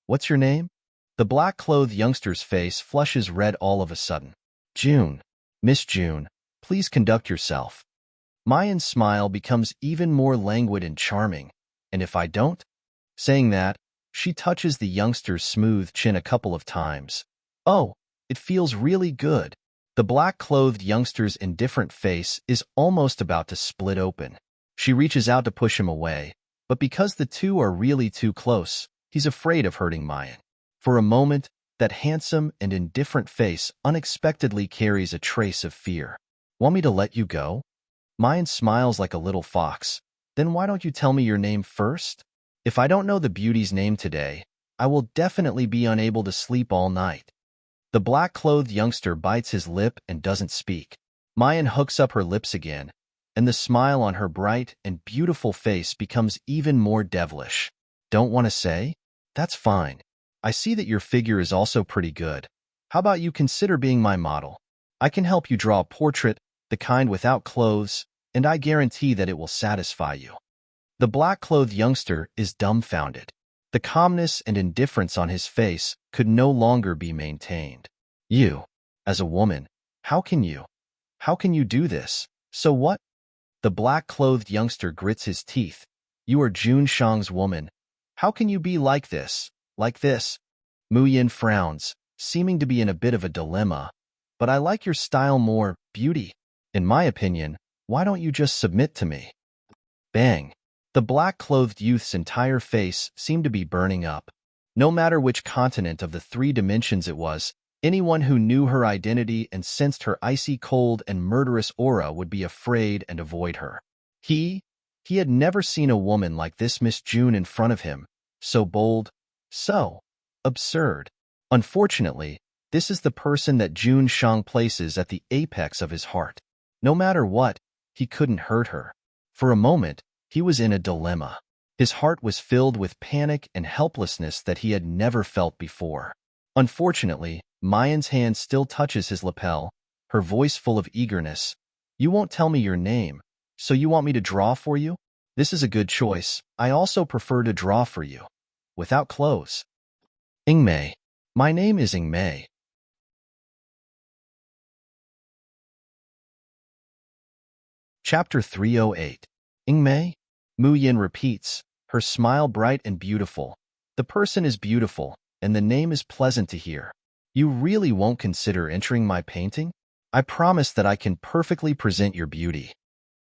S1: what's your name?" The black-clothed youngster's face flushes red all of a sudden. "June. Miss June, please conduct yourself." Mayan's smile becomes even more languid and charming. "And if I don't?" Saying that, she touches the youngster's smooth chin a couple of times. "Oh, it feels really good." The black-clothed youngster's indifferent face is almost about to split open. She reaches out to push him away, but because the two are really too close, he's afraid of hurting Mayan. For a moment, that handsome and indifferent face unexpectedly carries a trace of fear. "Want me to let you go?" Mayan smiles like a little fox. "Then why don't you tell me your name first? If I don't know the beauty's name today, I will definitely be unable to sleep all night." The black-clothed youngster bites his lip and doesn't speak. Mayan hooks up her lips again, and the smile on her bright and beautiful face becomes even more devilish. "Don't want to say? That's fine. I see that your figure is also pretty good. How about you consider being my model? I can help you draw a portrait, the kind without clothes, and I guarantee that it will satisfy you." The black-clothed youngster is dumbfounded. The calmness and indifference on his face could no longer be maintained. "You, as a woman, how can you do this? So what?" The black-clothed youngster grits his teeth. "You are Jun Shang's woman. How can you be like this? Like this?" Mu Yin frowns, seeming to be in a bit of a dilemma. "But I like your style more, beauty. In my opinion, why don't you just submit to me?" Bang! The black-clothed youth's entire face seemed to be burning up. No matter which continent of the 3 dimensions it was, anyone who knew her identity and sensed her icy cold and murderous aura would be afraid and avoid her. He had never seen a woman like this Miss June in front of him, so bold, so absurd. Unfortunately, this is the person that Jun Shang places at the apex of his heart. No matter what, he couldn't hurt her. For a moment, he was in a dilemma. His heart was filled with panic and helplessness that he had never felt before. Unfortunately, Mayan's hand still touches his lapel, her voice full of eagerness. You won't tell me your name, so you want me to draw for you? This is a good choice. I also prefer to draw for you. Without clothes. Ingmei. My name is Ingmei. Chapter 308. Ingmei? Mu Yin repeats, her smile bright and beautiful. The person is beautiful, and the name is pleasant to hear. You really won't consider entering my painting? I promise that I can perfectly present your beauty.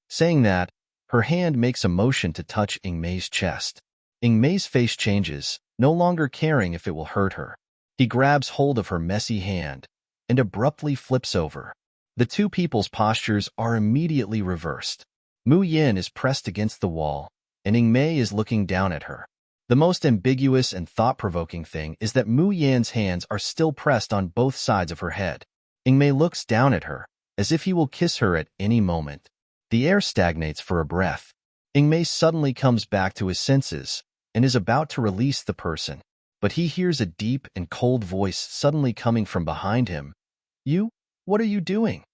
S1: Saying that, her hand makes a motion to touch Ingmei's chest. Ingmei's face changes, no longer caring if it will hurt her. He grabs hold of her messy hand and abruptly flips over. The two people's postures are immediately reversed. Mu Yin is pressed against the wall, and Ingmei is looking down at her. The most ambiguous and thought-provoking thing is that Mu Yan's hands are still pressed on both sides of her head. Ingmei looks down at her, as if he will kiss her at any moment. The air stagnates for a breath. Ingmei suddenly comes back to his senses and is about to release the person, but he hears a deep and cold voice suddenly coming from behind him. You? What are you doing?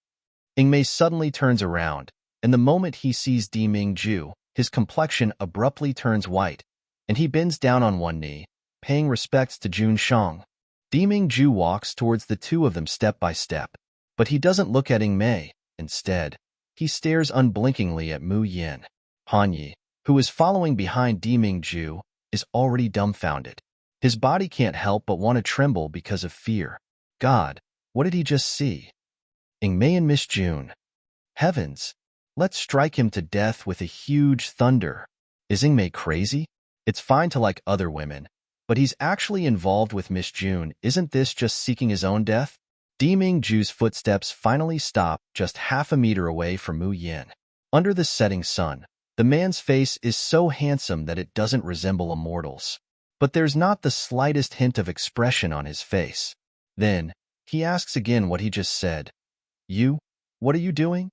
S1: Ingmei suddenly turns around, and the moment he sees Di Mingju, his complexion abruptly turns white, and he bends down on one knee, paying respects to Jun Shang. Di Mingju walks towards the two of them step by step, but he doesn't look at Ingmei. Instead, he stares unblinkingly at Mu Yin. Han Yi, who is following behind Di Mingju, is already dumbfounded. His body can't help but want to tremble because of fear. God, what did he just see? Ingmei and Miss June. Heavens! Let's strike him to death with a huge thunder. Is Ingmei crazy? It's fine to like other women, but he's actually involved with Miss June. Isn't this just seeking his own death? Di Mingju's footsteps finally stop just half a meter away from Mu Yin. Under the setting sun, the man's face is so handsome that it doesn't resemble a mortal's. But there's not the slightest hint of expression on his face. Then, he asks again what he just said. You? What are you doing?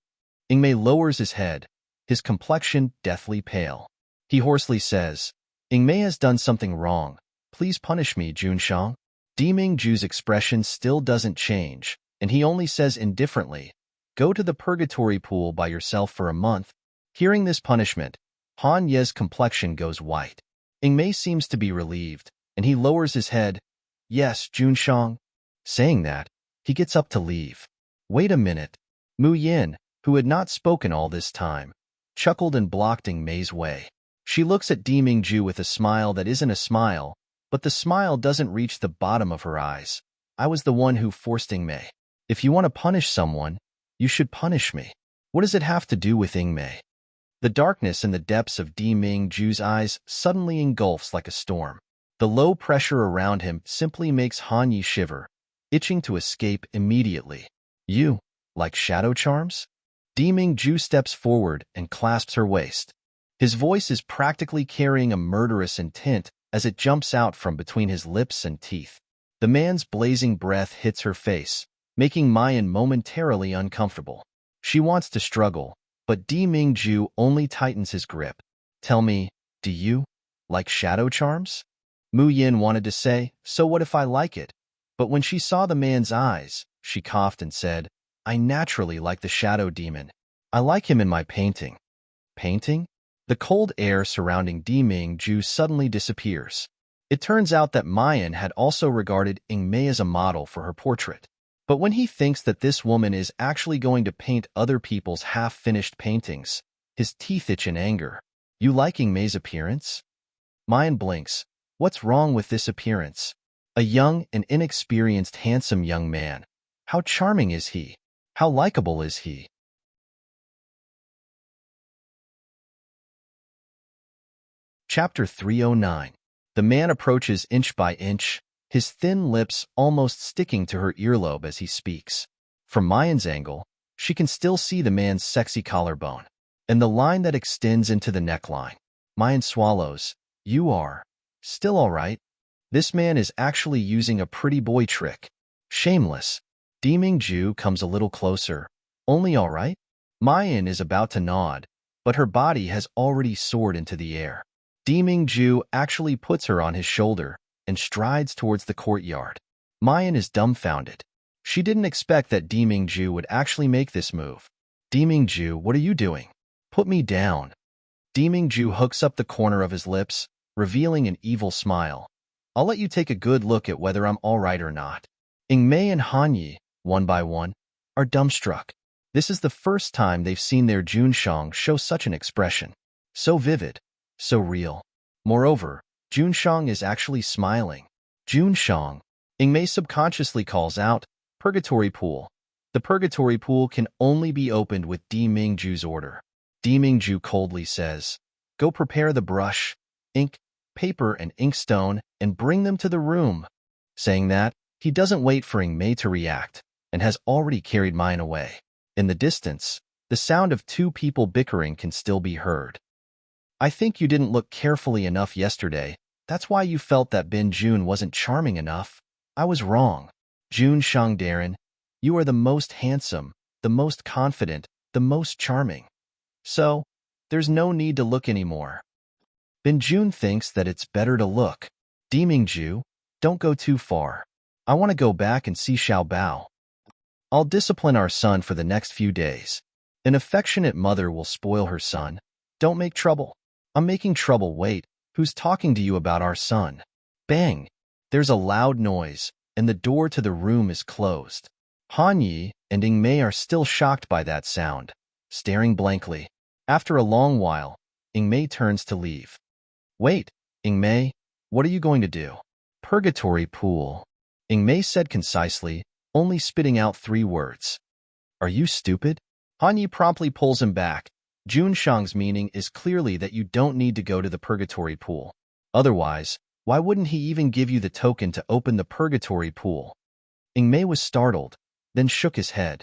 S1: Ingmei lowers his head, his complexion deathly pale. He hoarsely says, Ingmei has done something wrong. Please punish me, Jun Shang. Di Mingju's expression still doesn't change, and he only says indifferently, Go to the purgatory pool by yourself for a month. Hearing this punishment, Han Ye's complexion goes white. Ingmei seems to be relieved, and he lowers his head. Yes, Jun Shang. Saying that, he gets up to leave. Wait a minute. Mu Yin, who had not spoken all this time, chuckled and blocked Ingmei's way. She looks at Di Mingju with a smile that isn't a smile, but the smile doesn't reach the bottom of her eyes. I was the one who forced Ingmei. If you want to punish someone, you should punish me. What does it have to do with Ingmei? The darkness in the depths of Di Mingju's eyes suddenly engulfs like a storm. The low pressure around him simply makes Han Yi shiver, itching to escape immediately. You, like shadow charms? Di Mingju steps forward and clasps her waist. His voice is practically carrying a murderous intent as it jumps out from between his lips and teeth. The man's blazing breath hits her face, making Mayan momentarily uncomfortable. She wants to struggle, but Di Mingju only tightens his grip. Tell me, do you like shadow charms? Mu Yin wanted to say, so what if I like it? But when she saw the man's eyes, she coughed and said, I naturally like the shadow demon. I like him in my painting. Painting? The cold air surrounding Di Mingju suddenly disappears. It turns out that Mayan had also regarded Ingmei as a model for her portrait. But when he thinks that this woman is actually going to paint other people's half-finished paintings, his teeth itch in anger. You like Ingmei's appearance? Mayan blinks. What's wrong with this appearance? A young and inexperienced handsome young man. How charming is he? How likable is he? Chapter 309. The man approaches inch by inch, his thin lips almost sticking to her earlobe as he speaks. From Mayan's angle, she can still see the man's sexy collarbone, and the line that extends into the neckline. Mayan swallows. You are still all right? This man is actually using a pretty boy trick. Shameless. Di Mingju comes a little closer. Only all right? Mayan is about to nod, but her body has already soared into the air. Di Mingju actually puts her on his shoulder and strides towards the courtyard. Mayan is dumbfounded. She didn't expect that Dimingju would actually make this move. Dimingju, what are you doing? Put me down. Dimingju hooks up the corner of his lips, revealing an evil smile. I'll let you take a good look at whether I'm all right or not. Ingmei and Hanyi, one by one, are dumbstruck. This is the first time they've seen their Junshang show such an expression. So vivid, so real. Moreover, Junshang is actually smiling. Junshang. Ingmei subconsciously calls out, Purgatory Pool. The Purgatory Pool can only be opened with Dimingju's order. Dimingju coldly says, Go prepare the brush, ink, paper, and inkstone, and bring them to the room. Saying that, he doesn't wait for Ingmei to react, and has already carried mine away. In the distance, the sound of two people bickering can still be heard. I think you didn't look carefully enough yesterday. That's why you felt that Bin Jun wasn't charming enough. I was wrong. Jun Shangdarin, you are the most handsome, the most confident, the most charming. So, there's no need to look anymore. Bin Jun thinks that it's better to look. Dimingju, don't go too far. I want to go back and see Xiao Bao. I'll discipline our son for the next few days. An affectionate mother will spoil her son. Don't make trouble. I'm making trouble. Wait, who's talking to you about our son? Bang! There's a loud noise, and the door to the room is closed. Hanyi and Ingmei are still shocked by that sound, staring blankly. After a long while, Ingmei turns to leave. Wait, Ingmei, what are you going to do? Purgatory Pool. Ingmei said concisely, only spitting out 3 words. Are you stupid? Hanyi promptly pulls him back. Junshang's meaning is clearly that you don't need to go to the Purgatory Pool. Otherwise, why wouldn't he even give you the token to open the Purgatory Pool? Ingmei was startled, then shook his head.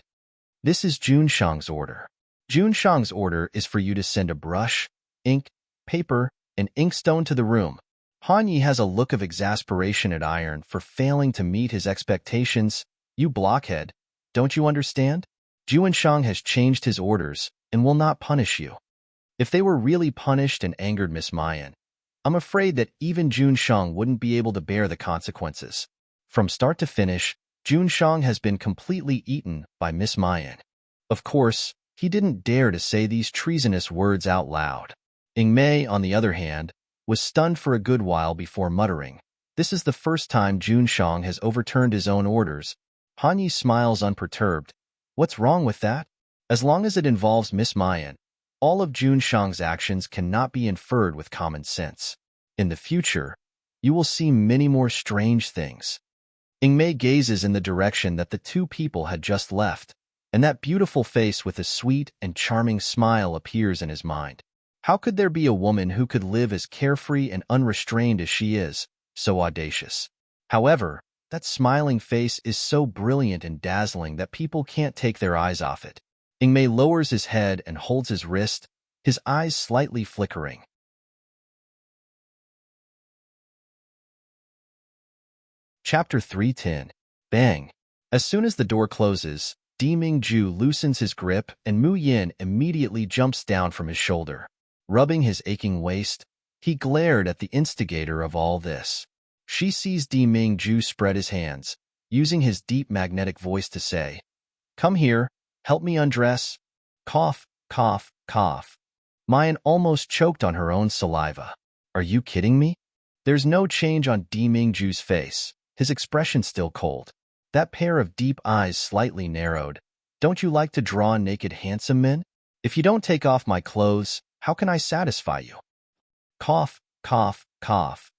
S1: This is Junshang's order. Junshang's order is for you to send a brush, ink, paper, and inkstone to the room. Hanyi has a look of exasperation at Iron for failing to meet his expectations. You blockhead, don't you understand? Junshang has changed his orders and will not punish you. If they were really punished and angered Miss Mayan, I'm afraid that even Junshang wouldn't be able to bear the consequences. From start to finish, Junshang has been completely eaten by Miss Mayan. Of course, he didn't dare to say these treasonous words out loud. Ingmei, on the other hand, was stunned for a good while before muttering, This is the first time Junshang has overturned his own orders. Hanyi smiles unperturbed. What's wrong with that? As long as it involves Miss Mayan, all of Junshang's actions cannot be inferred with common sense. In the future, you will see many more strange things. Ingmei gazes in the direction that the 2 people had just left, and that beautiful face with a sweet and charming smile appears in his mind. How could there be a woman who could live as carefree and unrestrained as she is, so audacious? However, that smiling face is so brilliant and dazzling that people can't take their eyes off it. Ingmei lowers his head and holds his wrist, his eyes slightly flickering. Chapter 310. Bang! As soon as the door closes, Dimingju loosens his grip and Mu Yin immediately jumps down from his shoulder. Rubbing his aching waist, he glared at the instigator of all this. She sees Dimingju spread his hands, using his deep magnetic voice to say, Come here, help me undress. Cough, cough, cough. Mayan almost choked on her own saliva. Are you kidding me? There's no change on Dimingju's face, his expression still cold. That pair of deep eyes slightly narrowed. Don't you like to draw naked handsome men? If you don't take off my clothes, how can I satisfy you? Cough, cough, cough.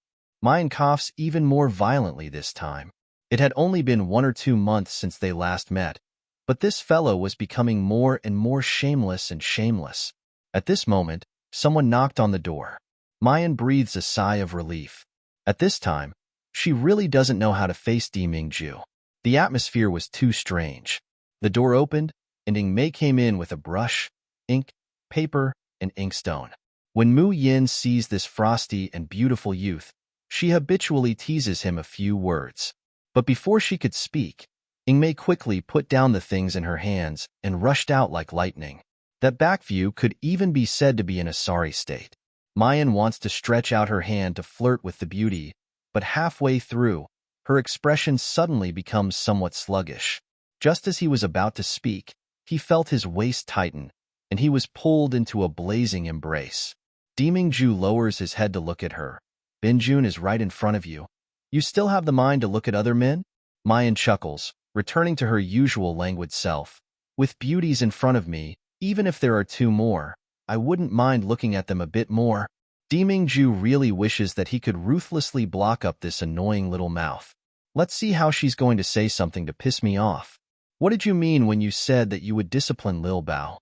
S1: Mayan coughs even more violently this time. It had only been 1 or 2 months since they last met, but this fellow was becoming more and more shameless and shameless. At this moment, someone knocked on the door. Mayan breathes a sigh of relief. At this time, she really doesn't know how to face Dimingju. The atmosphere was too strange. The door opened, and Ingmei came in with a brush, ink, paper, and inkstone. When Mu Yin sees this frosty and beautiful youth, she habitually teases him a few words. But before she could speak, Ingmei quickly put down the things in her hands and rushed out like lightning. That back view could even be said to be in a sorry state. Mayan wants to stretch out her hand to flirt with the beauty, but halfway through, her expression suddenly becomes somewhat sluggish. Just as he was about to speak, he felt his waist tighten, and he was pulled into a blazing embrace. Demingju lowers his head to look at her. Binjun is right in front of you. You still have the mind to look at other men? Mayan chuckles, returning to her usual languid self. With beauties in front of me, even if there are two more, I wouldn't mind looking at them a bit more. Demingju really wishes that he could ruthlessly block up this annoying little mouth. Let's see how she's going to say something to piss me off. What did you mean when you said that you would discipline Lil Bao?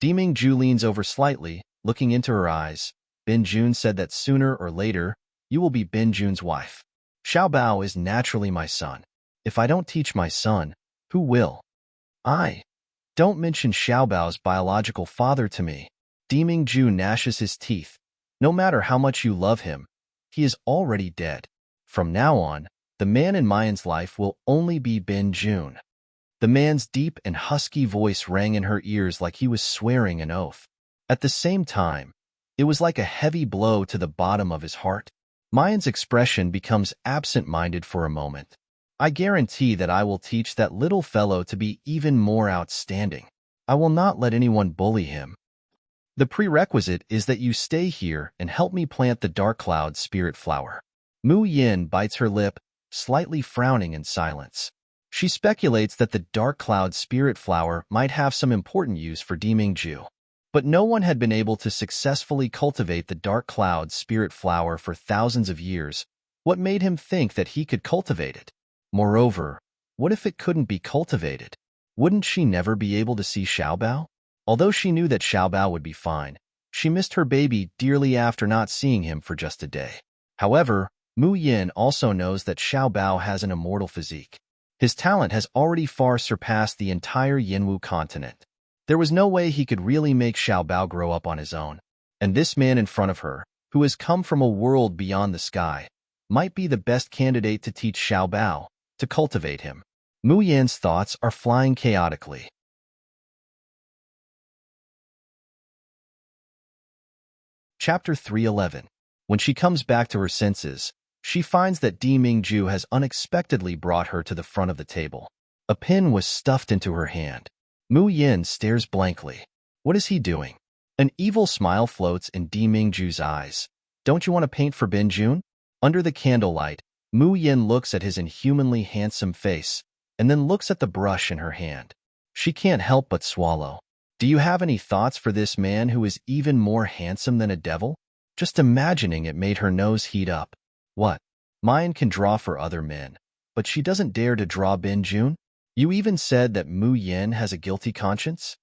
S1: Demingju leans over slightly, looking into her eyes. Binjun said that sooner or later, you will be Binjun's wife. Xiao Bao is naturally my son. If I don't teach my son, who will? I. Don't mention Xiao Bao's biological father to me. Demingju gnashes his teeth. No matter how much you love him, he is already dead. From now on, the man in Mayan's life will only be Binjun. The man's deep and husky voice rang in her ears like he was swearing an oath. At the same time, it was like a heavy blow to the bottom of his heart. Mayan's expression becomes absent-minded for a moment. I guarantee that I will teach that little fellow to be even more outstanding. I will not let anyone bully him. The prerequisite is that you stay here and help me plant the dark cloud spirit flower. Mu Yin bites her lip, slightly frowning in silence. She speculates that the dark cloud spirit flower might have some important use for Demingju. But no one had been able to successfully cultivate the dark cloud spirit flower for thousands of years. What made him think that he could cultivate it? Moreover, what if it couldn't be cultivated? Wouldn't she never be able to see Xiao Bao? Although she knew that Xiao Bao would be fine, she missed her baby dearly after not seeing him for just a day. However, Mu Yin also knows that Xiao Bao has an immortal physique. His talent has already far surpassed the entire Yinwu continent. There was no way he could really make Xiao Bao grow up on his own. And this man in front of her, who has come from a world beyond the sky, might be the best candidate to teach Xiao Bao, to cultivate him. Mu Yin's thoughts are flying chaotically. Chapter 311. When she comes back to her senses, she finds that Demingju has unexpectedly brought her to the front of the table. A pin was stuffed into her hand. Mu Yin stares blankly. What is he doing? An evil smile floats in Demingju's eyes. Don't you want to paint for Binjun? Under the candlelight, Mu Yin looks at his inhumanly handsome face, and then looks at the brush in her hand. She can't help but swallow. Do you have any thoughts for this man who is even more handsome than a devil? Just imagining it made her nose heat up. What? Mayan can draw for other men, but she doesn't dare to draw Binjun? You even said that Mu Yin has a guilty conscience?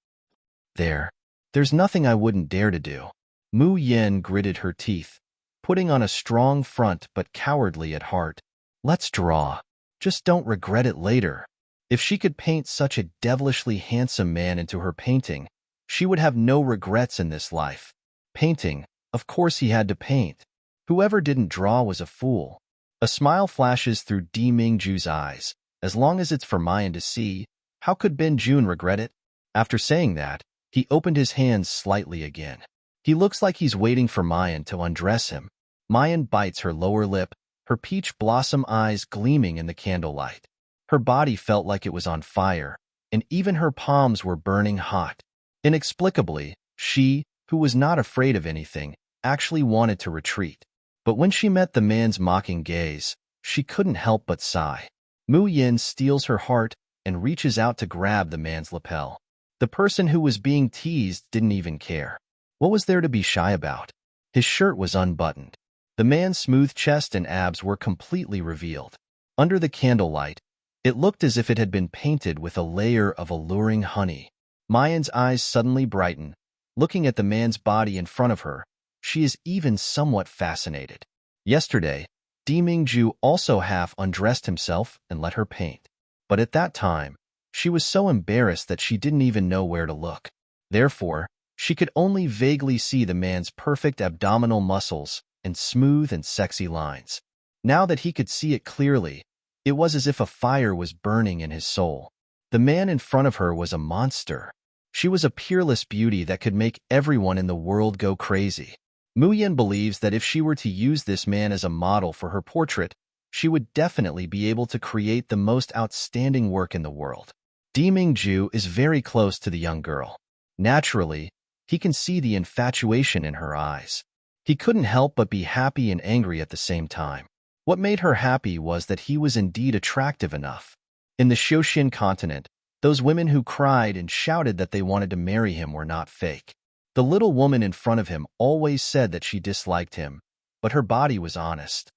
S1: There's nothing I wouldn't dare to do. Mu Yin gritted her teeth, putting on a strong front but cowardly at heart. Let's draw. Just don't regret it later. If she could paint such a devilishly handsome man into her painting, she would have no regrets in this life. Painting, of course he had to paint. Whoever didn't draw was a fool. A smile flashes through Demingju's eyes. As long as it's for Mayan to see, how could Binjun regret it? After saying that, he opened his hands slightly again. He looks like he's waiting for Mayan to undress him. Mayan bites her lower lip, her peach blossom eyes gleaming in the candlelight. Her body felt like it was on fire, and even her palms were burning hot. Inexplicably, she, who was not afraid of anything, actually wanted to retreat. But when she met the man's mocking gaze, she couldn't help but sigh. Mu Yin steals her heart and reaches out to grab the man's lapel. The person who was being teased didn't even care. What was there to be shy about? His shirt was unbuttoned. The man's smooth chest and abs were completely revealed. Under the candlelight, it looked as if it had been painted with a layer of alluring honey. Mayan's eyes suddenly brighten. Looking at the man's body in front of her, she is even somewhat fascinated. Yesterday, Demingju also half undressed himself and let her paint. But at that time, she was so embarrassed that she didn't even know where to look. Therefore, she could only vaguely see the man's perfect abdominal muscles and smooth and sexy lines. Now that he could see it clearly, it was as if a fire was burning in his soul. The man in front of her was a monster. She was a peerless beauty that could make everyone in the world go crazy. Mu Yin believes that if she were to use this man as a model for her portrait, she would definitely be able to create the most outstanding work in the world. Dimingju is very close to the young girl. Naturally, he can see the infatuation in her eyes. He couldn't help but be happy and angry at the same time. What made her happy was that he was indeed attractive enough. In the Shoshin continent, those women who cried and shouted that they wanted to marry him were not fake. The little woman in front of him always said that she disliked him, but her body was honest.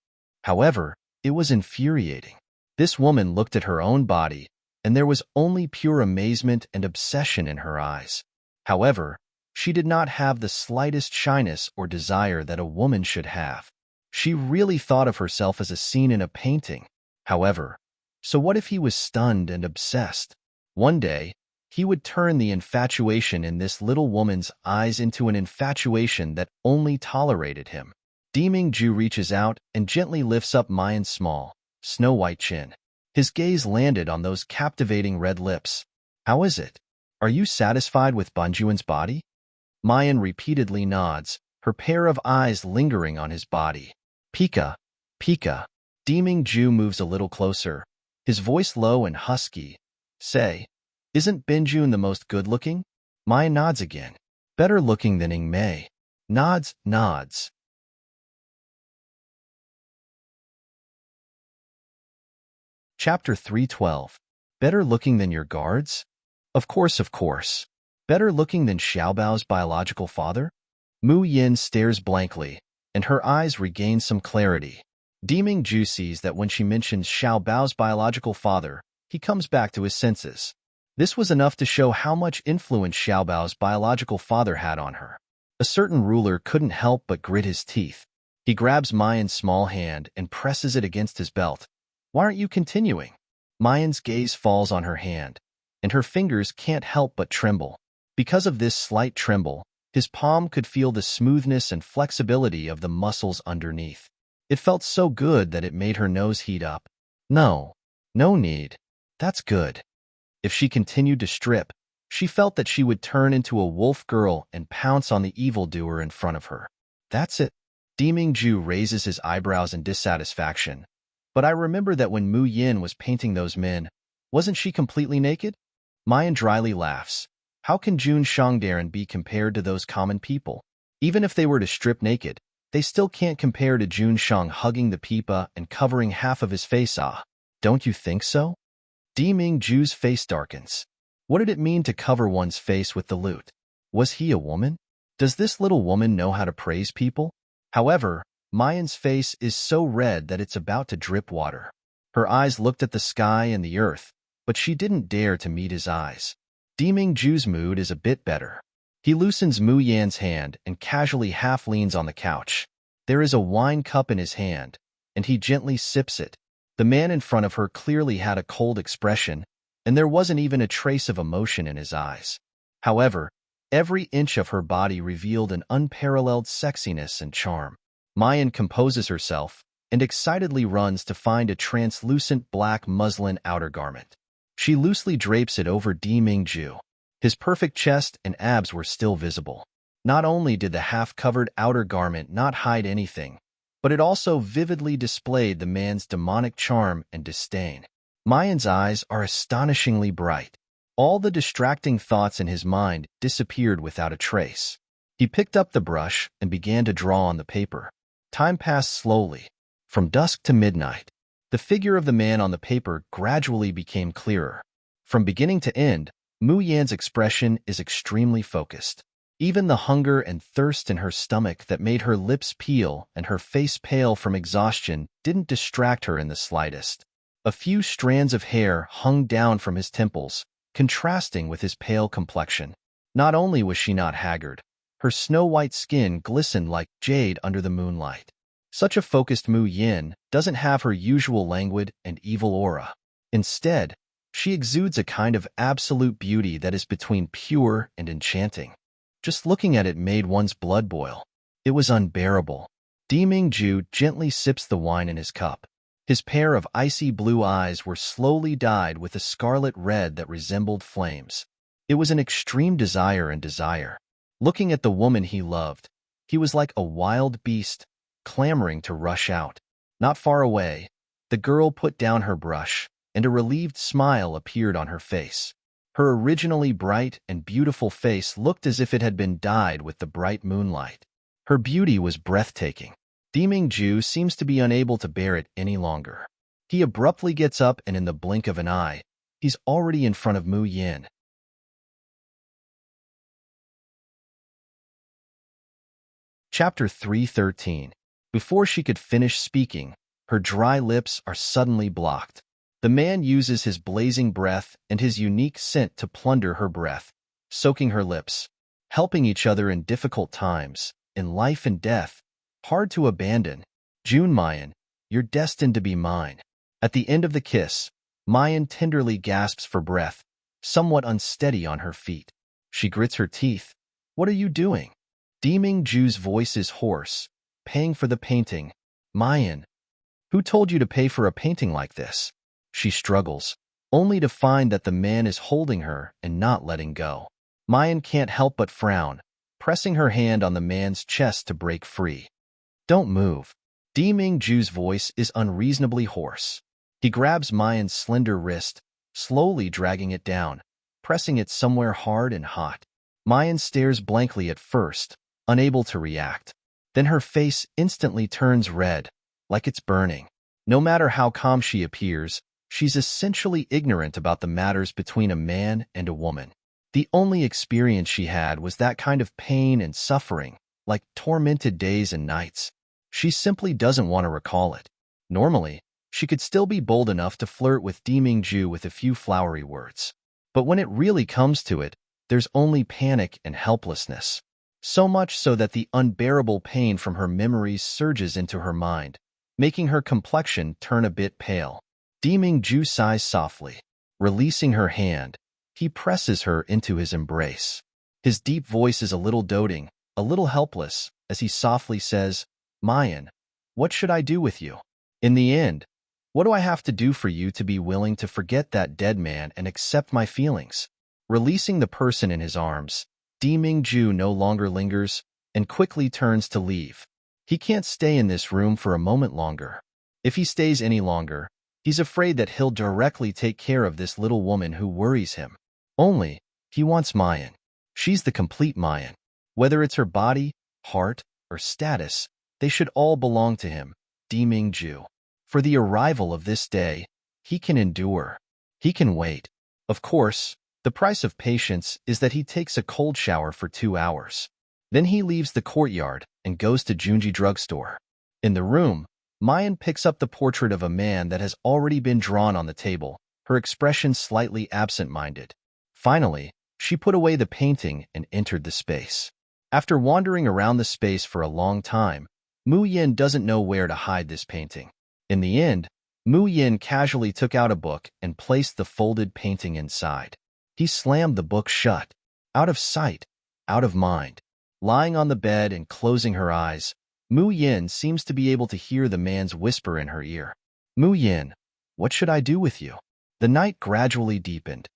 S1: However, it was infuriating. This woman looked at her own body, and there was only pure amazement and obsession in her eyes. However, she did not have the slightest shyness or desire that a woman should have. She really thought of herself as a scene in a painting. However, so what if he was stunned and obsessed? One day, he would turn the infatuation in this little woman's eyes into an infatuation that only tolerated him. Dimingju reaches out and gently lifts up Mayan's small, snow-white chin. His gaze landed on those captivating red lips. How is it? Are you satisfied with Banjuan's body? Mayan repeatedly nods, her pair of eyes lingering on his body. Pika, Pika. Dimingju moves a little closer, his voice low and husky. Say, isn't Binjun the most good-looking? Mayan nods again. Better looking than Ingmei. Nods. Chapter 312. Better looking than your guards? Of course. Better looking than Xiaobao's biological father? Mu Yin stares blankly, and her eyes regain some clarity. Dimingju sees that when she mentions Xiaobao's biological father, he comes back to his senses. This was enough to show how much influence Xiaobao's biological father had on her. A certain ruler couldn't help but grit his teeth. He grabs Mayan's small hand and presses it against his belt. Why aren't you continuing? Mayan's gaze falls on her hand, and her fingers can't help but tremble. Because of this slight tremble, his palm could feel the smoothness and flexibility of the muscles underneath. It felt so good that it made her nose heat up. No need. That's good. If she continued to strip, she felt that she would turn into a wolf girl and pounce on the evildoer in front of her. That's it. Dimingju raises his eyebrows in dissatisfaction. But I remember that when Mu Yin was painting those men, wasn't she completely naked? Mayan dryly laughs. How can Jun Shangdaran be compared to those common people? Even if they were to strip naked, they still can't compare to Jun Shang hugging the pipa and covering half of his face. Don't you think so? Dimingju's face darkens. What did it mean to cover one's face with the lute? Was he a woman? Does this little woman know how to praise people? However, Mayan's face is so red that it's about to drip water. Her eyes looked at the sky and the earth, but she didn't dare to meet his eyes. Dimingju's mood is a bit better. He loosens Mu Yan's hand and casually half leans on the couch. There is a wine cup in his hand, and he gently sips it. The man in front of her clearly had a cold expression, and there wasn't even a trace of emotion in his eyes. However, every inch of her body revealed an unparalleled sexiness and charm. Mayan composes herself and excitedly runs to find a translucent black muslin outer garment. She loosely drapes it over Dimingju. His perfect chest and abs were still visible. Not only did the half-covered outer garment not hide anything, but it also vividly displayed the man's demonic charm and disdain. Mayan's eyes are astonishingly bright. All the distracting thoughts in his mind disappeared without a trace. He picked up the brush and began to draw on the paper. Time passed slowly. From dusk to midnight, the figure of the man on the paper gradually became clearer. From beginning to end, Mu Yan's expression is extremely focused. Even the hunger and thirst in her stomach that made her lips peel and her face pale from exhaustion didn't distract her in the slightest. A few strands of hair hung down from his temples, contrasting with his pale complexion. Not only was she not haggard, her snow-white skin glistened like jade under the moonlight. Such a focused Mu Yin doesn't have her usual languid and evil aura. Instead, she exudes a kind of absolute beauty that is between pure and enchanting. Just looking at it made one's blood boil. It was unbearable. Dimingju gently sips the wine in his cup. His pair of icy blue eyes were slowly dyed with a scarlet red that resembled flames. It was an extreme desire. Looking at the woman he loved, he was like a wild beast, clamoring to rush out. Not far away, The girl put down her brush, and a relieved smile appeared on her face. Her originally bright and beautiful face looked as if it had been dyed with the bright moonlight. Her beauty was breathtaking. Deming-ju seems to be unable to bear it any longer. He abruptly gets up, and in the blink of an eye, he's already in front of Mu Yin. Chapter 313. Before she could finish speaking, her dry lips are suddenly blocked. The man uses his blazing breath and his unique scent to plunder her breath, soaking her lips, helping each other in difficult times, in life and death, hard to abandon. June Mayan, you're destined to be mine. At the end of the kiss, Mayan tenderly gasps for breath, somewhat unsteady on her feet. She grits her teeth. What are you doing? Deming-ju's voice is hoarse. Paying for the painting. Mayan, who told you to pay for a painting like this? She struggles, only to find that the man is holding her and not letting go. Mayan can't help but frown, pressing her hand on the man's chest to break free. Don't move. Deming-ju's voice is unreasonably hoarse. He grabs Mayan's slender wrist, slowly dragging it down, pressing it somewhere hard and hot. Mayan stares blankly at first, unable to react. Then her face instantly turns red, like it's burning. No matter how calm she appears, she's essentially ignorant about the matters between a man and a woman. The only experience she had was that kind of pain and suffering, like tormented days and nights. She simply doesn't want to recall it. Normally, she could still be bold enough to flirt with Deming-ju with a few flowery words. But when it really comes to it, there's only panic and helplessness. So much so that the unbearable pain from her memories surges into her mind, making her complexion turn a bit pale. Deming-ju sighs softly. Releasing her hand, he presses her into his embrace. His deep voice is a little doting, a little helpless, as he softly says, Mayan, what should I do with you? In the end, what do I have to do for you to be willing to forget that dead man and accept my feelings? Releasing the person in his arms, Deming-ju no longer lingers and quickly turns to leave. He can't stay in this room for a moment longer. If he stays any longer, he's afraid that he'll directly take care of this little woman who worries him. Only, he wants Mayan. She's the complete Mayan. Whether it's her body, heart, or status, they should all belong to him, Deming-ju. For the arrival of this day, he can endure. He can wait. Of course, the price of patience is that he takes a cold shower for 2 hours. Then he leaves the courtyard and goes to Junji drugstore. In the room, Mayan picks up the portrait of a man that has already been drawn on the table, her expression slightly absent-minded. Finally, she put away the painting and entered the space. After wandering around the space for a long time, Mu Yin doesn't know where to hide this painting. In the end, Mu Yin casually took out a book and placed the folded painting inside. He slammed the book shut. Out of sight, out of mind. Lying on the bed and closing her eyes, Mu Yin seems to be able to hear the man's whisper in her ear. Mu Yin, what should I do with you? The night gradually deepened.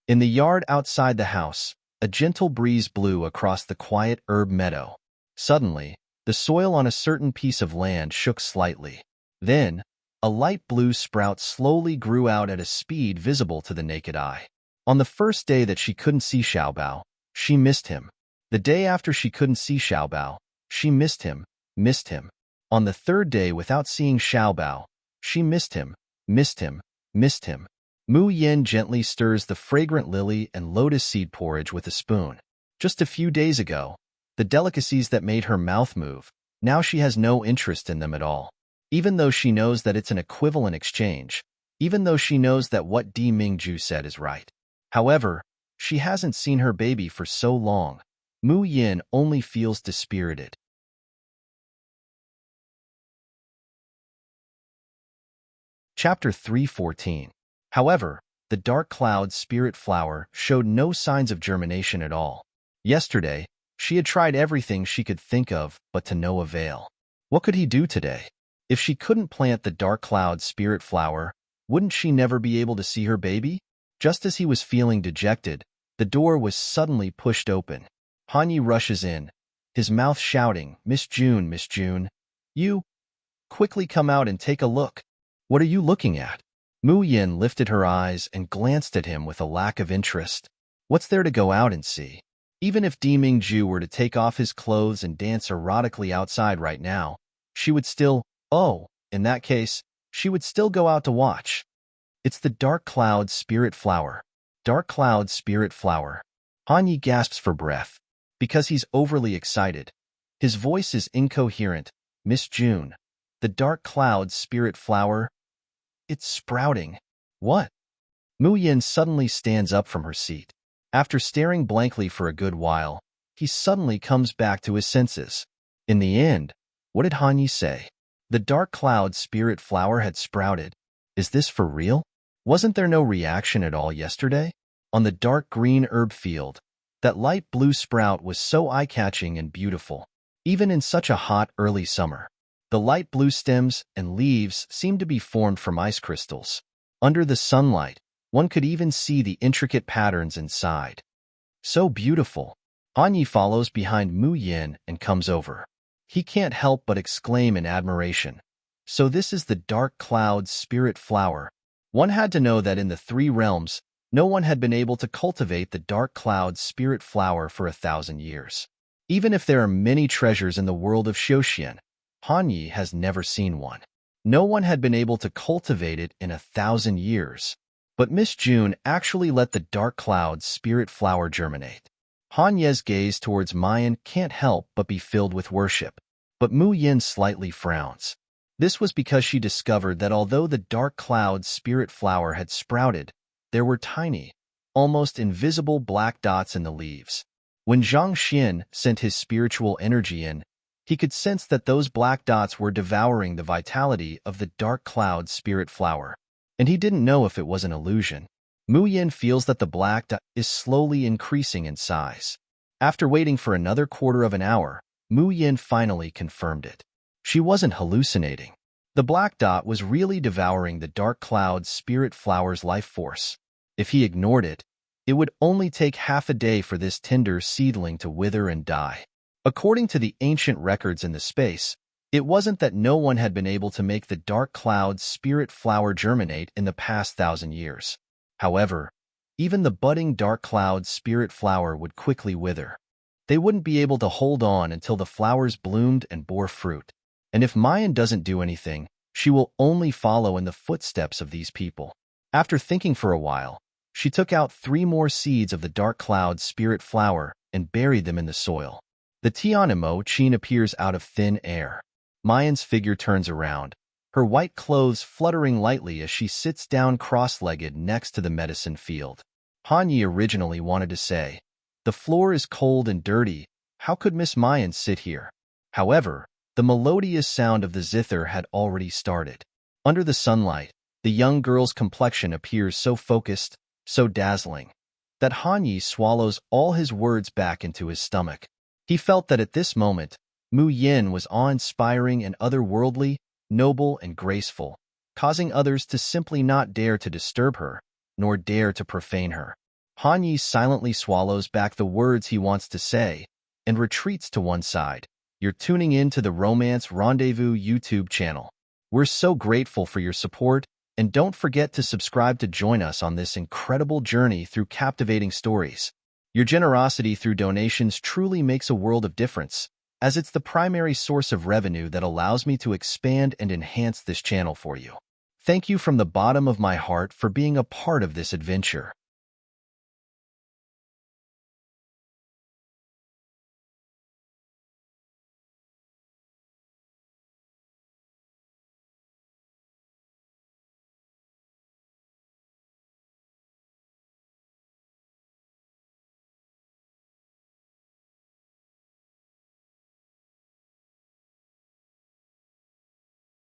S1: In the yard outside the house, a gentle breeze blew across the quiet herb meadow. Suddenly, the soil on a certain piece of land shook slightly. Then, a light blue sprout slowly grew out at a speed visible to the naked eye. On the first day that she couldn't see Xiaobao, she missed him. The day after she couldn't see Xiaobao, she missed him. On the third day without seeing Xiaobao, she missed him. Mu Yin gently stirs the fragrant lily and lotus seed porridge with a spoon. Just a few days ago, the delicacies that made her mouth move, now she has no interest in them at all. Even though she knows that it's an equivalent exchange, even though she knows that what Deming-ju said is right. However, she hasn't seen her baby for so long. Mu Yin only feels dispirited. Chapter 314. However, the dark cloud spirit flower showed no signs of germination at all. Yesterday, she had tried everything she could think of, but to no avail. What could he do today? If she couldn't plant the dark cloud spirit flower, wouldn't she never be able to see her baby? Just as he was feeling dejected, the door was suddenly pushed open. Hanyi rushes in, his mouth shouting, Miss June, you, quickly come out and take a look. What are you looking at? Mu Yin lifted her eyes and glanced at him with a lack of interest. What's there to go out and see? Even if Di Mingju were to take off his clothes and dance erotically outside right now, she would still, in that case, she would still go out to watch. It's the dark cloud spirit flower. Dark cloud spirit flower. Han Yi gasps for breath, because he's overly excited. His voice is incoherent. Miss June, the dark cloud spirit flower, it's sprouting. What? Mu Yin suddenly stands up from her seat. After staring blankly for a good while, he suddenly comes back to his senses. In the end, what did Han Yi say? The dark cloud spirit flower had sprouted. Is this for real? Wasn't there no reaction at all yesterday? On the dark green herb field, that light blue sprout was so eye-catching and beautiful, even in such a hot early summer. The light blue stems and leaves seemed to be formed from ice crystals. Under the sunlight, one could even see the intricate patterns inside. So beautiful. Han Yi follows behind Mu Yin and comes over. He can't help but exclaim in admiration. So this is the dark cloud spirit flower. One had to know that in the 3 realms, no one had been able to cultivate the dark cloud spirit flower for 1,000 years. Even if there are many treasures in the world of Xiuxian, Han Yi has never seen one. No one had been able to cultivate it in 1,000 years. But Miss June actually let the dark cloud spirit flower germinate. Han Ye's gaze towards Mayan can't help but be filled with worship. But Mu Yin slightly frowns. This was because she discovered that although the dark cloud spirit flower had sprouted, there were tiny, almost invisible black dots in the leaves. When Zhang Xin sent his spiritual energy in, he could sense that those black dots were devouring the vitality of the dark cloud spirit flower. And he didn't know if it was an illusion. Mu Yin feels that the black dot is slowly increasing in size. After waiting for another quarter of an hour, Mu Yin finally confirmed it. She wasn't hallucinating. The black dot was really devouring the dark cloud spirit flower's life force. If he ignored it, it would only take half a day for this tender seedling to wither and die. According to the ancient records in the space, it wasn't that no one had been able to make the dark cloud spirit flower germinate in the past 1,000 years. However, even the budding dark cloud spirit flower would quickly wither. They wouldn't be able to hold on until the flowers bloomed and bore fruit. And if Mayan doesn't do anything, she will only follow in the footsteps of these people. After thinking for a while, she took out 3 more seeds of the dark cloud spirit flower and buried them in the soil. The Tianimo Qin appears out of thin air. Mayan's figure turns around, her white clothes fluttering lightly as she sits down cross-legged next to the medicine field. Han Yi originally wanted to say, "The floor is cold and dirty, how could Miss Mayan sit here?" However, the melodious sound of the zither had already started. Under the sunlight, the young girl's complexion appears so focused, so dazzling, that Han Yi swallows all his words back into his stomach. He felt that at this moment, Mu Yin was awe-inspiring and otherworldly, noble and graceful, causing others to simply not dare to disturb her, nor dare to profane her. Han Yi silently swallows back the words he wants to say and retreats to one side. You're tuning in to the Romance Rendezvous YouTube channel. We're so grateful for your support, and don't forget to subscribe to join us on this incredible journey through captivating stories. Your generosity through donations truly makes a world of difference, as it's the primary source of revenue that allows me to expand and enhance this channel for you. Thank you from the bottom of my heart for being a part of this adventure.